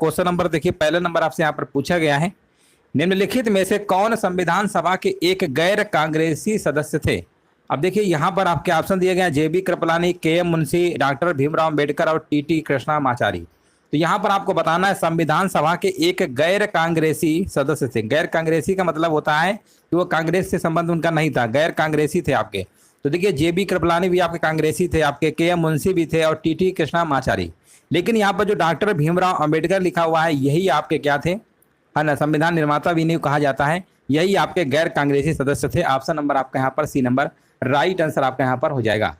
Question number देखिए, पहला number आपसे यहाँ पर पूछा गया है, निम्नलिखित में से कौन संविधान सभा के एक गैर कांग्रेसी सदस्य थे। अब देखिए यहाँ पर आपके ऑप्शन दिए गए हैं, जेबी कृपलानी, के एम मुंशी, डॉक्टर भीमराव अम्बेडकर और टीटी कृष्णमाचारी। तो यहाँ पर आपको बताना है संविधान सभा के एक गैर कांग्रेसी सदस्य थे। गैर कांग्रेसी का मतलब होता है कि वो कांग्रेस से संबंध उनका नहीं था, गैर कांग्रेसी थे आपके। तो देखिए जेबी कृपलानी भी आपके कांग्रेसी थे, आपके के एम मुंशी भी थे और टीटी कृष्णमाचारी। लेकिन यहाँ पर जो डॉक्टर भीमराव अम्बेडकर लिखा हुआ है यही आपके क्या थे, है ना, संविधान निर्माता भी नहीं कहा जाता है, यही आपके गैर कांग्रेसी सदस्य थे। ऑप्शन नंबर आपका यहाँ पर सी नंबर राइट आंसर आपका यहाँ पर हो जाएगा।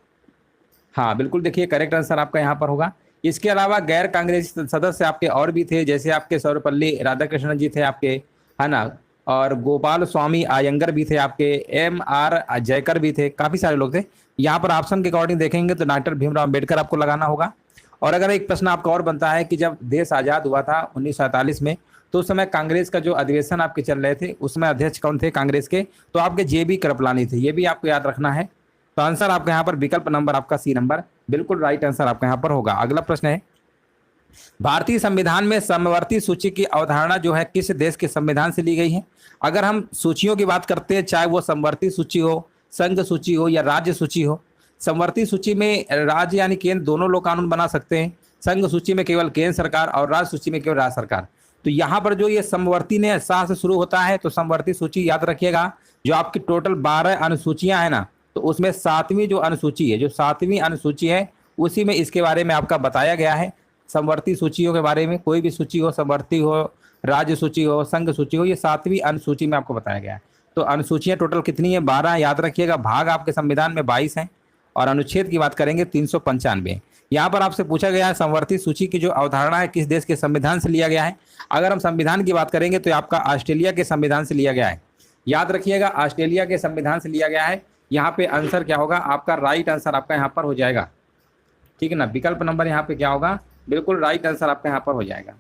हाँ बिल्कुल, देखिए करेक्ट आंसर आपका यहाँ पर होगा। इसके अलावा गैर कांग्रेसी सदस्य आपके और भी थे, जैसे आपके सर्वपल्ली राधाकृष्णन जी थे आपके, है ना, और गोपाल स्वामी अयंगर भी थे आपके, एम आर जयकर भी थे, काफी सारे लोग थे। यहाँ पर ऑप्शन के अकॉर्डिंग देखेंगे तो डॉक्टर भीमराव अम्बेडकर आपको लगाना होगा। और अगर एक प्रश्न आपका और बनता है कि जब देश आजाद हुआ था 1947 में, तो उस समय कांग्रेस का जो अधिवेशन आपके चल रहे थे उसमें अध्यक्ष कौन थे कांग्रेस के, तो आपके जेबी कृपलानी थे, ये भी आपको याद रखना है। तो आंसर आपका यहाँ पर विकल्प नंबर आपका सी नंबर बिल्कुल राइट आंसर आपका यहाँ पर होगा। अगला प्रश्न है, भारतीय संविधान में समवर्ती सूची की अवधारणा जो है किस देश के संविधान से ली गई है। अगर हम सूचियों की बात करते हैं, चाहे वो समवर्ती सूची हो, संघ सूची हो या राज्य सूची हो, समवर्ती सूची में राज्य यानी केंद्र दोनों लोग कानून बना सकते हैं, संघ सूची में केवल केंद्र सरकार और राज्य सूची में केवल राज्य सरकार। तो यहाँ पर जो ये समवर्ती ने सा से शुरू होता है, तो समवर्ती सूची याद रखिएगा, जो आपकी टोटल 12 अनुसूचियां हैं ना, तो उसमें 7वीं जो अनुसूची है, जो 7वीं अनुसूची है उसी में इसके बारे में आपका बताया गया है। समवर्ती सूचियों के बारे में, कोई भी सूची हो, समवर्ती हो, राज्य सूची हो, संघ सूची हो, ये 7वीं अनुसूची में आपको बताया गया है। तो अनुसूचियां टोटल कितनी है, 12 याद रखिएगा। भाग आपके संविधान में 22 हैं और अनुच्छेद की बात करेंगे 395। यहाँ पर आपसे पूछा गया है समवर्ती सूची की जो अवधारणा है किस देश के संविधान से लिया गया है। अगर हम संविधान की बात करेंगे तो आपका ऑस्ट्रेलिया के संविधान से लिया गया है, याद रखिएगा, ऑस्ट्रेलिया के संविधान से लिया गया है। यहाँ पे आंसर क्या होगा आपका, राइट आंसर आपका यहाँ पर हो जाएगा, ठीक है ना। विकल्प नंबर यहाँ पे क्या होगा, बिल्कुल राइट आंसर आपका यहाँ पर हो जाएगा,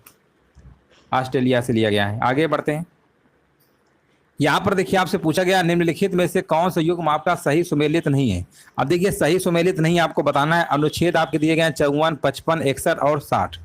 ऑस्ट्रेलिया से लिया गया है। आगे बढ़ते हैं, यहाँ पर देखिए आपसे पूछा गया निम्नलिखित में से कौन सा युग्म आपका सही सुमेलित नहीं है। अब देखिए सही सुमेलित नहीं आपको बताना है, अनुच्छेद आपके दिए गए हैं 54, 55, 61 और 60,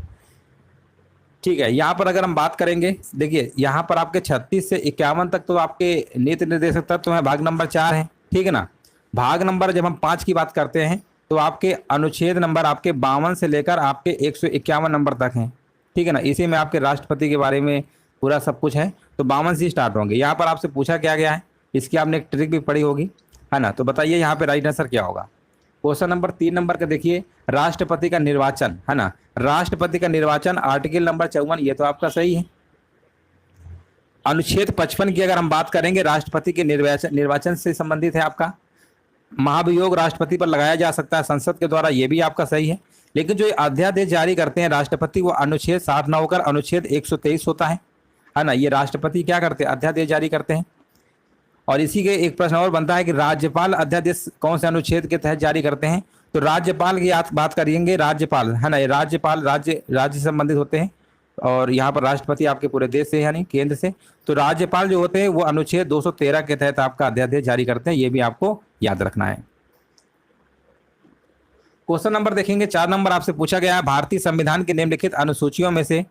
ठीक है। यहाँ पर अगर हम बात करेंगे, देखिए यहाँ पर आपके 36 से 51 तक तो आपके नीति निर्देशक तत्व है, भाग नंबर 4 है, ठीक है ना। भाग नंबर जब हम 5 की बात करते हैं तो आपके अनुच्छेद नंबर आपके 52 से लेकर आपके 151 नंबर तक हैं, ठीक है ना। इसी में आपके राष्ट्रपति के बारे में पूरा सब कुछ है, तो 52 से स्टार्ट होंगे। यहाँ पर आपसे पूछा क्या गया है, इसकी आपने एक ट्रिक भी पढ़ी होगी, है ना। तो बताइए यहाँ पे राइट आंसर क्या होगा। क्वेश्चन नंबर 3 नंबर का देखिए, राष्ट्रपति का निर्वाचन, है ना, राष्ट्रपति का निर्वाचन आर्टिकल नंबर 54, ये तो आपका सही है। अनुच्छेद 55 की अगर हम बात करेंगे, राष्ट्रपति के निर्वाचन से संबंधित है आपका। महाभियोग राष्ट्रपति पर लगाया जा सकता है संसद के द्वारा, ये भी आपका सही है। लेकिन जो अध्यादेश जारी करते हैं राष्ट्रपति, वो अनुच्छेद 60 न होकर अनुच्छेद 123 होता है ना। ये राष्ट्रपति क्या करते हैं, अध्यादेश जारी करते हैं। और इसी के एक प्रश्न और बनता है कि राज्यपाल अध्यादेश कौन से अनुच्छेद के तहत जारी करते हैं। तो राज्यपाल की बात करेंगे, राज्यपाल, है ना, ये राज्यपाल राज्य से संबंधित होते हैं, और यहाँ पर राष्ट्रपति आपके पूरे देश से यानी केंद्र से। तो राज्यपाल जो होते हैं वो अनुच्छेद 213 के तहत आपका अध्यादेश जारी करते हैं, ये भी आपको याद रखना है। क्वेश्चन नंबर देखेंगे 4 नंबर आपसे पूछा गया है, भारतीय संविधान के निम्नलिखित अनुसूचियों में से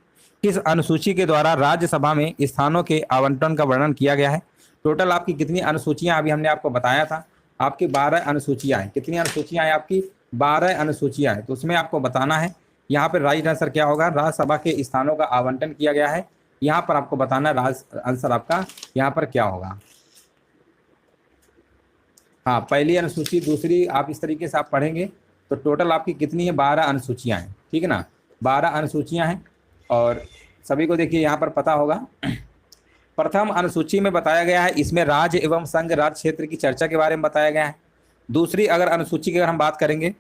किस अनुसूची के द्वारा राज्यसभा में स्थानों के आवंटन का वर्णन किया गया है। टोटल आपकी कितनी अनुसूचियां, अभी हमने आपको बताया था, आपकी 12 अनुसूचियां हैं। कितनी अनुसूचियां हैं आपकी, 12 अनुसूचियां हैं। तो उसमें आपको बताना है यहाँ पर राइट आंसर क्या होगा, राज्यसभा के स्थानों का आवंटन किया गया है, यहाँ पर आपको बताना है आंसर आपका यहाँ पर क्या होगा। हाँ, पहली अनुसूची, दूसरी, आप इस तरीके से आप पढ़ेंगे तो टोटल आपकी कितनी है, 12 अनुसूचियां हैं, ठीक है ना, 12 अनुसूचियां हैं। और सभी को देखिए यहाँ पर पता होगा, प्रथम अनुसूची में बताया गया है, इसमें राज्य एवं संघ राज्य क्षेत्र की चर्चा के बारे में बताया गया है। दूसरी अगर अनुसूची की अगर हम बात करेंगे,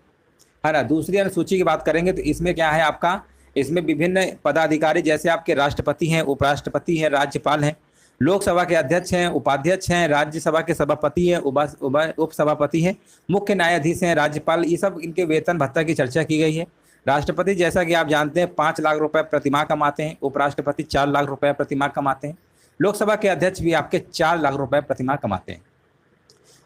है ना, दूसरी अनुसूची की बात करेंगे तो इसमें क्या है आपका, इसमें विभिन्न पदाधिकारी जैसे आपके राष्ट्रपति हैं, उपराष्ट्रपति हैं, राज्यपाल हैं, लोकसभा के अध्यक्ष हैं, उपाध्यक्ष हैं, राज्यसभा के सभापति हैं, उप सभापति हैं, मुख्य न्यायाधीश हैं, राज्यपाल, ये सब इनके वेतन भत्ता की चर्चा की गई है। राष्ट्रपति जैसा कि आप जानते हैं 5 लाख रुपए प्रतिमाह कमाते हैं, उपराष्ट्रपति 4 लाख रुपए प्रतिमाह कमाते हैं, लोकसभा के अध्यक्ष भी आपके 4 लाख रुपए प्रतिमाह कमाते हैं।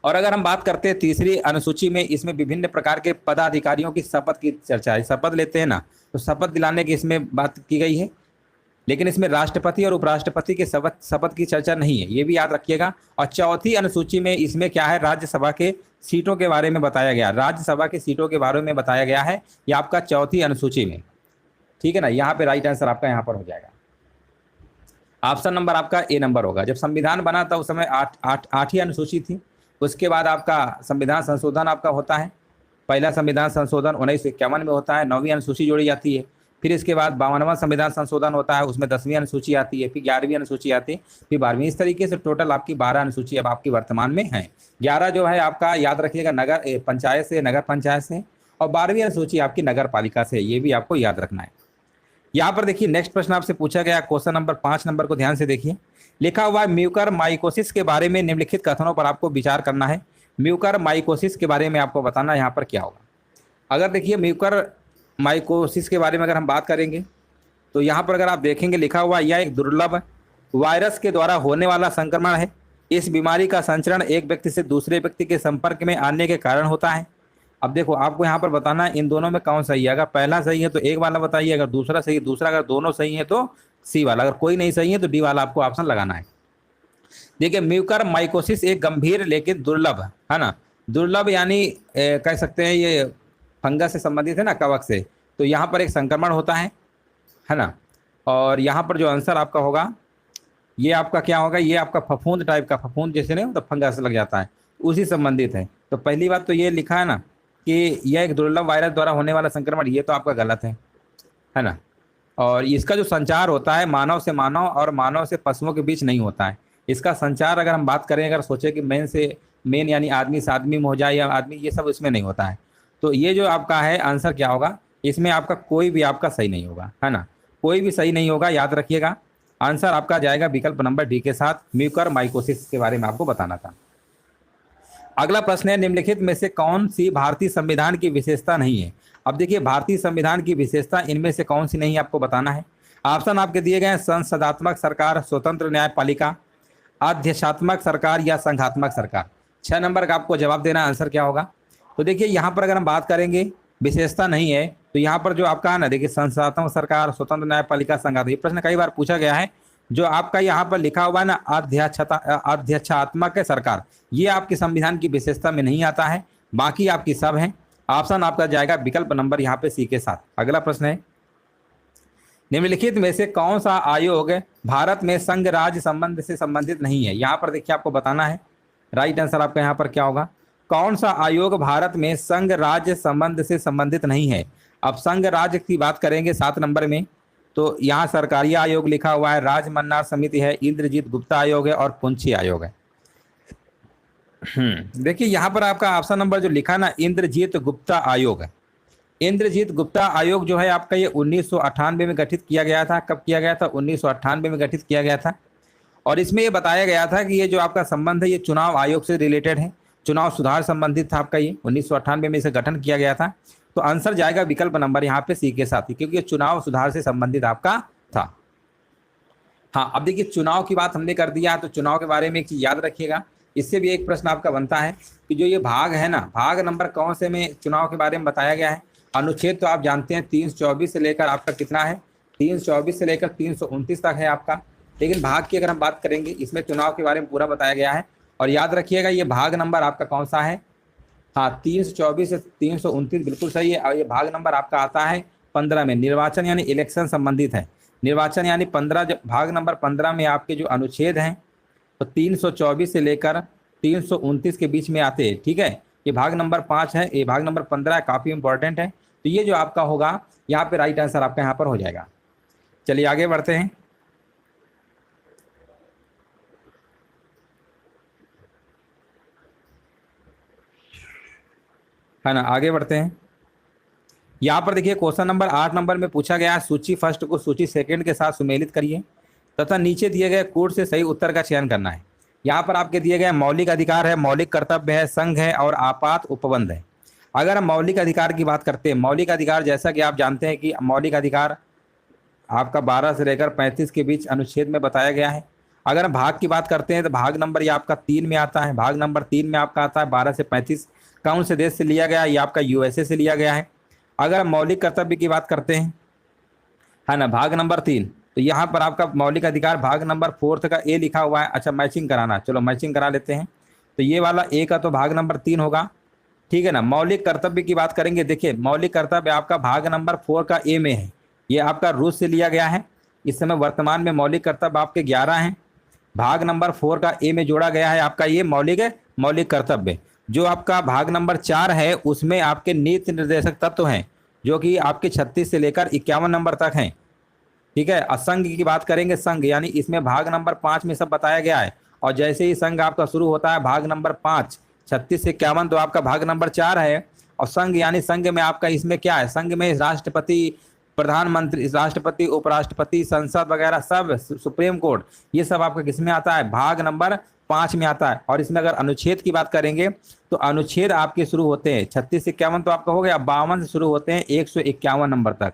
और अगर हम बात करते हैं तीसरी अनुसूची में, इसमें विभिन्न प्रकार के पदाधिकारियों की शपथ की चर्चा है, शपथ लेते हैं ना, तो शपथ दिलाने की इसमें बात की गई है। लेकिन इसमें राष्ट्रपति और उपराष्ट्रपति के शपथ की चर्चा नहीं है, ये भी याद रखिएगा। और चौथी अनुसूची में इसमें क्या है, राज्यसभा के सीटों के बारे में बताया गया, राज्यसभा के सीटों के बारे में बताया गया है, ये आपका चौथी अनुसूची में, ठीक है ना। यहाँ पे राइट आंसर आपका यहाँ पर हो जाएगा, ऑप्शन नंबर आपका ए नंबर होगा। जब संविधान बना था उस समय आठवीं अनुसूची थी, उसके बाद आपका संविधान संशोधन आपका होता है, पहला संविधान संशोधन 1951 में होता है, 9वीं अनुसूची जोड़ी जाती है। फिर इसके बाद 52वां संविधान संशोधन होता है, उसमें 10वीं अनुसूची आती है, फिर 11वीं अनुसूची आती है, फिर 12वीं। इस तरीके से टोटल आपकी 12 अनुसूची अब आपकी वर्तमान में है। 11 जो है आपका याद रखिएगा नगर पंचायत से, नगर पंचायत से, और 12वीं अनुसूची आपकी नगर पालिका से, ये भी आपको याद रखना है। यहाँ पर देखिए नेक्स्ट प्रश्न आपसे पूछा गया, क्वेश्चन नंबर 5 नंबर को ध्यान से देखिए। लिखा हुआ है म्यूकरमाइकोसिस के बारे में निम्नलिखित कथनों पर आपको विचार करना है। म्यूकरमाइकोसिस के बारे में आपको बताना है यहाँ पर क्या होगा। अगर देखिए म्यूकरमाइकोसिस के बारे में अगर हम बात करेंगे तो यहाँ पर अगर आप देखेंगे लिखा हुआ यह एक दुर्लभ वायरस के द्वारा होने वाला संक्रमण है। इस बीमारी का संचरण एक व्यक्ति से दूसरे व्यक्ति के संपर्क में आने के कारण होता है। अब देखो आपको यहाँ पर बताना है इन दोनों में कौन सही है। अगर पहला सही है तो एक वाला बताइए, अगर दूसरा सही है दूसरा, अगर दोनों सही है तो सी वाला, अगर कोई नहीं सही है तो डी वाला आपको ऑप्शन लगाना है। देखिए म्यूकरमाइकोसिस एक गंभीर लेकिन दुर्लभ है ना, दुर्लभ यानी कह सकते हैं ये फंगस से संबंधित है ना, कवक से, तो यहाँ पर एक संक्रमण होता है ना। और यहाँ पर जो आंसर आपका होगा ये आपका क्या होगा, ये आपका फफूंद टाइप का, फफूंद जैसे नहीं तो फंगस लग जाता है, उसी संबंधित है। तो पहली बात तो ये लिखा है ना कि यह एक दुर्लभ वायरस द्वारा होने वाला संक्रमण, ये तो आपका गलत है ना। और इसका जो संचार होता है मानव से मानव और मानव से पशुओं के बीच नहीं होता है। इसका संचार अगर हम बात करें, अगर सोचे कि मेन से मेन यानी आदमी से आदमी में हो जाए या आदमी, ये सब इसमें नहीं होता है। तो ये जो आपका है आंसर क्या होगा, इसमें आपका कोई भी आपका सही नहीं होगा, है ना, कोई भी सही नहीं होगा, याद रखिएगा। आंसर आपका जाएगा विकल्प नंबर डी के साथ, म्यूकरमाइकोसिस के बारे में आपको बताना था। अगला प्रश्न है निम्नलिखित में से कौन सी भारतीय संविधान की विशेषता नहीं है। अब देखिए भारतीय संविधान की विशेषता इनमें से कौन सी नहीं है आपको बताना है। ऑप्शन आपके दिए गए हैं, संसदात्मक सरकार, स्वतंत्र न्यायपालिका, अध्यक्षात्मक सरकार या संघात्मक सरकार। 6 नंबर का आपको जवाब देना, आंसर क्या होगा। तो देखिए यहाँ पर अगर हम बात करेंगे विशेषता नहीं है तो यहाँ पर जो आपका है ना, देखिए संसदात्मक सरकार, स्वतंत्र न्यायपालिका, संघात्मक, ये प्रश्न कई बार पूछा गया है। जो आपका यहाँ पर लिखा हुआ है ना अध्यक्षात्मक सरकार, ये आपके संविधान की विशेषता में नहीं आता है, बाकी आपकी सब है। ऑप्शन आपका जाएगा विकल्प नंबर यहाँ पे सी के साथ। अगला प्रश्न है निम्नलिखित में से कौन सा आयोग भारत में संघ राज्य संबंध से संबंधित नहीं है। यहाँ पर देखिए आपको बताना है, राइट आंसर आपका यहाँ पर क्या होगा, कौन सा आयोग भारत में संघ राज्य संबंध से संबंधित नहीं है। अब संघ राज्य की बात करेंगे 7 नंबर में, तो यहाँ सरकारी आयोग लिखा हुआ है, राजमन्नार समिति है, इंद्रजीत गुप्ता आयोग है और पुंछी आयोग है। देखिए यहाँ पर आपका ऑप्शन नंबर जो लिखा ना, इंद्रजीत गुप्ता आयोग है। इंद्रजीत गुप्ता आयोग जो है आपका ये 1998 में गठित किया गया था। कब किया गया था, 1998 में गठित किया गया था। और इसमें ये बताया गया था कि ये जो आपका संबंध है ये चुनाव आयोग से रिलेटेड है, चुनाव सुधार संबंधित था आपका, ये 1998 में इसे गठन किया गया था। तो आंसर जाएगा विकल्प नंबर यहाँ पे सी के साथ ही, क्योंकि ये चुनाव सुधार से संबंधित आपका था। हाँ अब देखिए चुनाव की बात हमने कर दिया, तो चुनाव के बारे में एक चीज याद रखिएगा, इससे भी एक प्रश्न आपका बनता है कि जो ये भाग है ना, भाग नंबर कौन से में चुनाव के बारे में बताया गया है। अनुच्छेद तो आप जानते हैं 324 से लेकर आपका कितना है, 324 से लेकर 329 तक है आपका। लेकिन भाग की अगर हम बात करेंगे, इसमें चुनाव के बारे में पूरा बताया गया है। और याद रखिएगा ये भाग नंबर आपका कौन सा है, हाँ 324 से 329 बिल्कुल सही है। और ये भाग नंबर आपका आता है 15 में, निर्वाचन यानी इलेक्शन संबंधित है। निर्वाचन यानी 15, भाग नंबर 15 में आपके जो अनुच्छेद हैं तो 324 से लेकर 329 के बीच में आते हैं, ठीक है। ये भाग नंबर 5 है, ये भाग नंबर 15 है, काफ़ी इंपॉर्टेंट है। तो ये जो आपका होगा यहाँ पे राइट आंसर आपका यहाँ पर हो जाएगा। चलिए आगे बढ़ते हैं। है ना, आगे बढ़ते हैं। यहाँ पर देखिए क्वेश्चन नंबर 8 नंबर में पूछा गया, सूची फर्स्ट को सूची सेकंड के साथ सुमेलित करिए तथा नीचे दिए गए कोड से सही उत्तर का चयन करना है। यहाँ पर आपके दिए गए मौलिक अधिकार है, मौलिक कर्तव्य है, संघ है और आपात उपबंध है। अगर हम मौलिक अधिकार की बात करते हैं, मौलिक अधिकार जैसा कि आप जानते हैं कि मौलिक अधिकार आपका 12 से लेकर 35 के बीच अनुच्छेद में बताया गया है। अगर हम भाग की बात करते हैं तो भाग नंबर ये आपका 3 में आता है, भाग नंबर 3 में आपका आता है 12 से 35। कौन से देश से लिया गया है, ये आपका यूएसए से लिया गया है। अगर हम मौलिक कर्तव्य की बात करते हैं, है ना, भाग नंबर 3 तो यहाँ पर आपका मौलिक अधिकार भाग नंबर 4 का ए लिखा हुआ है। अच्छा, मैचिंग कराना, चलो मैचिंग करा लेते हैं। तो ये वाला ए का तो भाग नंबर 3 होगा, ठीक है ना। मौलिक कर्तव्य की बात करेंगे, देखिए मौलिक कर्तव्य आपका भाग नंबर 4 का ए में है, ये आपका रूस से लिया गया है। इस समय वर्तमान में मौलिक कर्तव्य आपके 11 हैं, भाग नंबर 4 का ए में जोड़ा गया है आपका ये मौलिक कर्तव्य। जो आपका भाग नंबर 4 है उसमें आपके नीति निर्देशक तत्व हैं, जो कि आपके 36 से लेकर 51 नंबर तक हैं, ठीक है। असंघ की बात करेंगे, संघ यानी इसमें भाग नंबर 5 में सब बताया गया है। और जैसे ही संघ आपका शुरू होता है भाग नंबर 5 36 से 51, तो आपका भाग नंबर 4 है। और संघ यानी संघ में आपका इसमें क्या है, संघ में राष्ट्रपति, प्रधानमंत्री, राष्ट्रपति, उपराष्ट्रपति, संसद वगैरह सब, सुप्रीम कोर्ट, ये सब आपका किस में आता है, भाग नंबर 5 में आता है। और इसमें अगर अनुच्छेद की बात करेंगे तो अनुच्छेद आपके शुरू होते हैं 36 से 51 तो आपका हो गया, 52 से शुरू होते हैं 151 नंबर तक।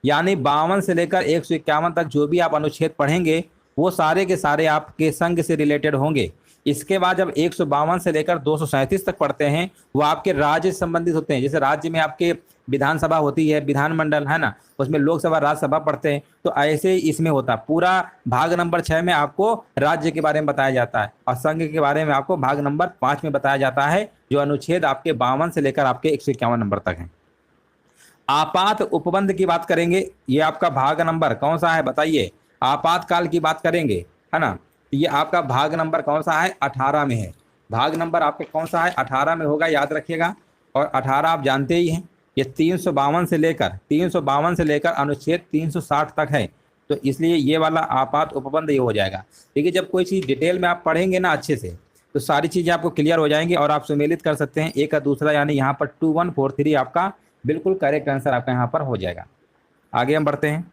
यानी 52 से लेकर 151 तक जो भी आप अनुच्छेद पढ़ेंगे वो सारे के सारे आपके संघ से रिलेटेड होंगे। इसके बाद जब 152 से लेकर 237 तक पढ़ते हैं वो आपके राज्य से संबंधित होते हैं। जैसे राज्य में आपके विधानसभा होती है, विधानमंडल है ना, उसमें लोकसभा राज्यसभा पढ़ते हैं, तो ऐसे ही इसमें होता है। पूरा भाग नंबर 6 में आपको राज्य के बारे में बताया जाता है और संघ के बारे में आपको भाग नंबर 5 में बताया जाता है, जो अनुच्छेद आपके 52 से लेकर आपके 151 नंबर तक है। आपात उपबंध की बात करेंगे, ये आपका भाग नंबर कौन सा है बताइए। आपातकाल की बात करेंगे है ना, ये आपका भाग नंबर कौन सा है, 18 में है। भाग नंबर आपके कौन सा है, 18 में होगा, याद रखिएगा। और 18 आप जानते ही हैं, ये 352 से लेकर अनुच्छेद 360 तक है, तो इसलिए ये वाला आपात उपबंध ये हो जाएगा। देखिए जब कोई चीज़ डिटेल में आप पढ़ेंगे ना अच्छे से, तो सारी चीज़ें आपको क्लियर हो जाएंगी और आप सुमेलित कर सकते हैं एक का दूसरा। यानी यहाँ पर 2143 आपका बिल्कुल करेक्ट आंसर आपका यहाँ पर हो जाएगा। आगे हम बढ़ते हैं।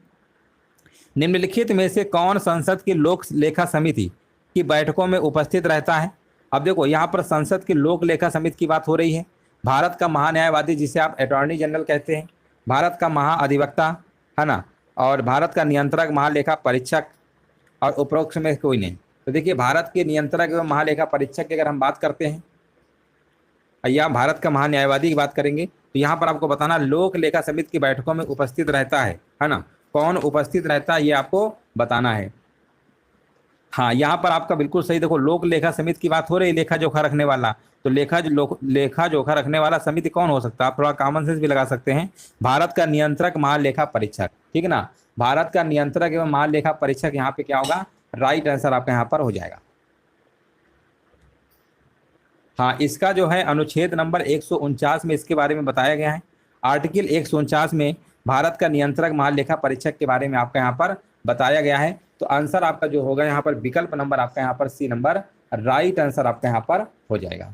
निम्नलिखित में से कौन संसद की लोक लेखा समिति की बैठकों में उपस्थित रहता है। अब देखो यहाँ पर संसद की लोक लेखा समिति की बात हो रही है। भारत का महान्यायवादी जिसे आप अटॉर्नी जनरल कहते हैं, भारत का महाअधिवक्ता है ना, और भारत का नियंत्रक महालेखा परीक्षक, और उपरोक्त में कोई नहीं। तो देखिए भारत के नियंत्रक एवं महालेखा परीक्षक की अगर हम बात करते हैं या भारत का महान्यायवादी की बात करेंगे, तो यहाँ पर आपको बताना लोक लेखा समिति की बैठकों में उपस्थित रहता है ना, कौन उपस्थित रहता है ये आपको बताना है। हाँ, यहाँ पर आपका बिल्कुल सही, देखो लोक लेखा समिति की बात हो रही है, लेखा जोखा रखने वाला, तो लेखा जोखा रखने वाला समिति कौन हो सकता है, आप थोड़ा कॉमन सेंस भी लगा सकते हैं, भारत का नियंत्रक महालेखा परीक्षक, ठीक है ना। भारत का नियंत्रक एवं महालेखा परीक्षक यहाँ पे क्या होगा, राइट आंसर आपका यहाँ पर हो जाएगा। हाँ, इसका जो है अनुच्छेद नंबर 149 में इसके बारे में बताया गया है। आर्टिकल 149 में भारत का नियंत्रक महालेखा परीक्षक के बारे में आपका यहाँ पर बताया गया है। तो आंसर आपका जो होगा यहाँ पर विकल्प नंबर आपका यहाँ पर सी नंबर राइट आंसर आपका यहाँ पर हो जाएगा।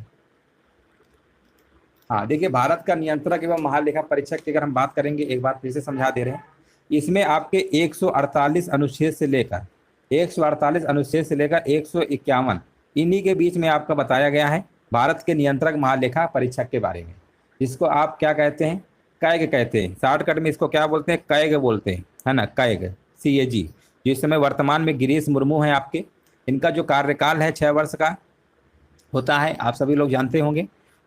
हाँ देखिए, भारत का नियंत्रक एवं महालेखा परीक्षक की अगर हम बात करेंगे, एक बार फिर से समझा दे रहे हैं, इसमें आपके 148 अनुच्छेद से लेकर 151 इन्हीं के बीच में आपका बताया गया है भारत के नियंत्रक महालेखा परीक्षक के बारे में, जिसको आप क्या कहते हैं, कैग कहते हैं। शॉर्टकट में इसको क्या बोलते हैं, कैग बोलते हैं, है ना, कैग CAG। जो इस समय वर्तमान में गिरीश मुर्मू हैं आपके, इनका जो कार्यकाल है 6 वर्ष का होता है, आप सभी लोग जानते होंगे।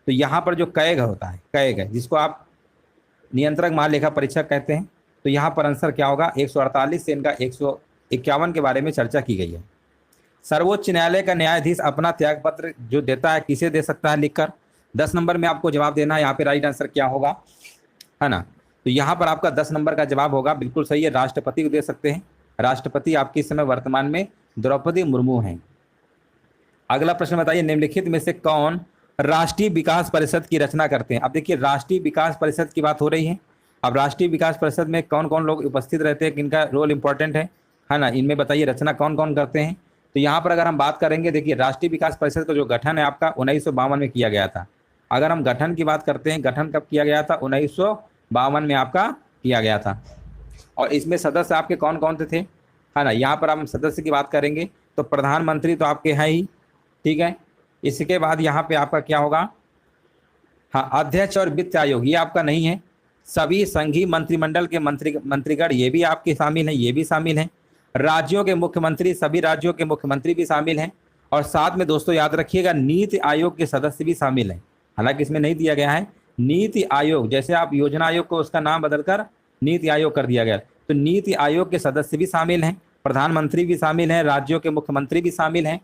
तो यहाँ पर जो कैग होता है, कैग है जिसको आप नियंत्रक महालेखा परीक्षक कहते हैं, तो यहाँ पर आंसर क्या होगा, 148 से इनका 151 के बारे में चर्चा की गई है। सर्वोच्च न्यायालय का न्यायाधीश अपना त्यागपत्र जो देता है किसे दे सकता है लिखकर, 10 नंबर में आपको जवाब देना है। यहाँ पे राइट आंसर क्या होगा, है ना, तो यहाँ पर आपका 10 नंबर का जवाब होगा, बिल्कुल सही है, राष्ट्रपति को दे सकते हैं। राष्ट्रपति आपके इस समय वर्तमान में द्रौपदी मुर्मू हैं। अगला प्रश्न बताइए, निम्नलिखित में से कौन राष्ट्रीय विकास परिषद की रचना करते हैं। अब देखिए राष्ट्रीय विकास परिषद की बात हो रही है। अब राष्ट्रीय विकास परिषद में कौन कौन लोग उपस्थित रहते हैं, किनका रोल इंपॉर्टेंट है ना, इनमें बताइए रचना कौन कौन करते हैं। तो यहाँ पर अगर हम बात करेंगे, देखिए राष्ट्रीय विकास परिषद का जो गठन है आपका 1952 में किया गया था। अगर हम गठन की बात करते हैं, गठन कब किया गया था, 1952 में आपका किया गया था। और इसमें सदस्य आपके कौन कौन से थे, है ना, यहाँ पर हम सदस्य की बात करेंगे तो प्रधानमंत्री तो आपके हैं ही, ठीक है। इसके बाद यहाँ पे आपका क्या होगा, हाँ, अध्यक्ष और वित्त आयोग ये आपका नहीं है। सभी संघीय मंत्रिमंडल के मंत्रीगण ये भी आपके शामिल हैं, ये भी शामिल हैं। राज्यों के मुख्यमंत्री, सभी राज्यों के मुख्यमंत्री भी शामिल हैं। और साथ में दोस्तों याद रखिएगा नीति आयोग के सदस्य भी शामिल हैं, हालांकि इसमें नहीं दिया गया है नीति आयोग, जैसे आप योजना आयोग को उसका नाम बदलकर नीति आयोग कर दिया गया, तो नीति आयोग के सदस्य भी शामिल हैं, प्रधानमंत्री भी शामिल हैं, राज्यों के मुख्यमंत्री भी शामिल हैं,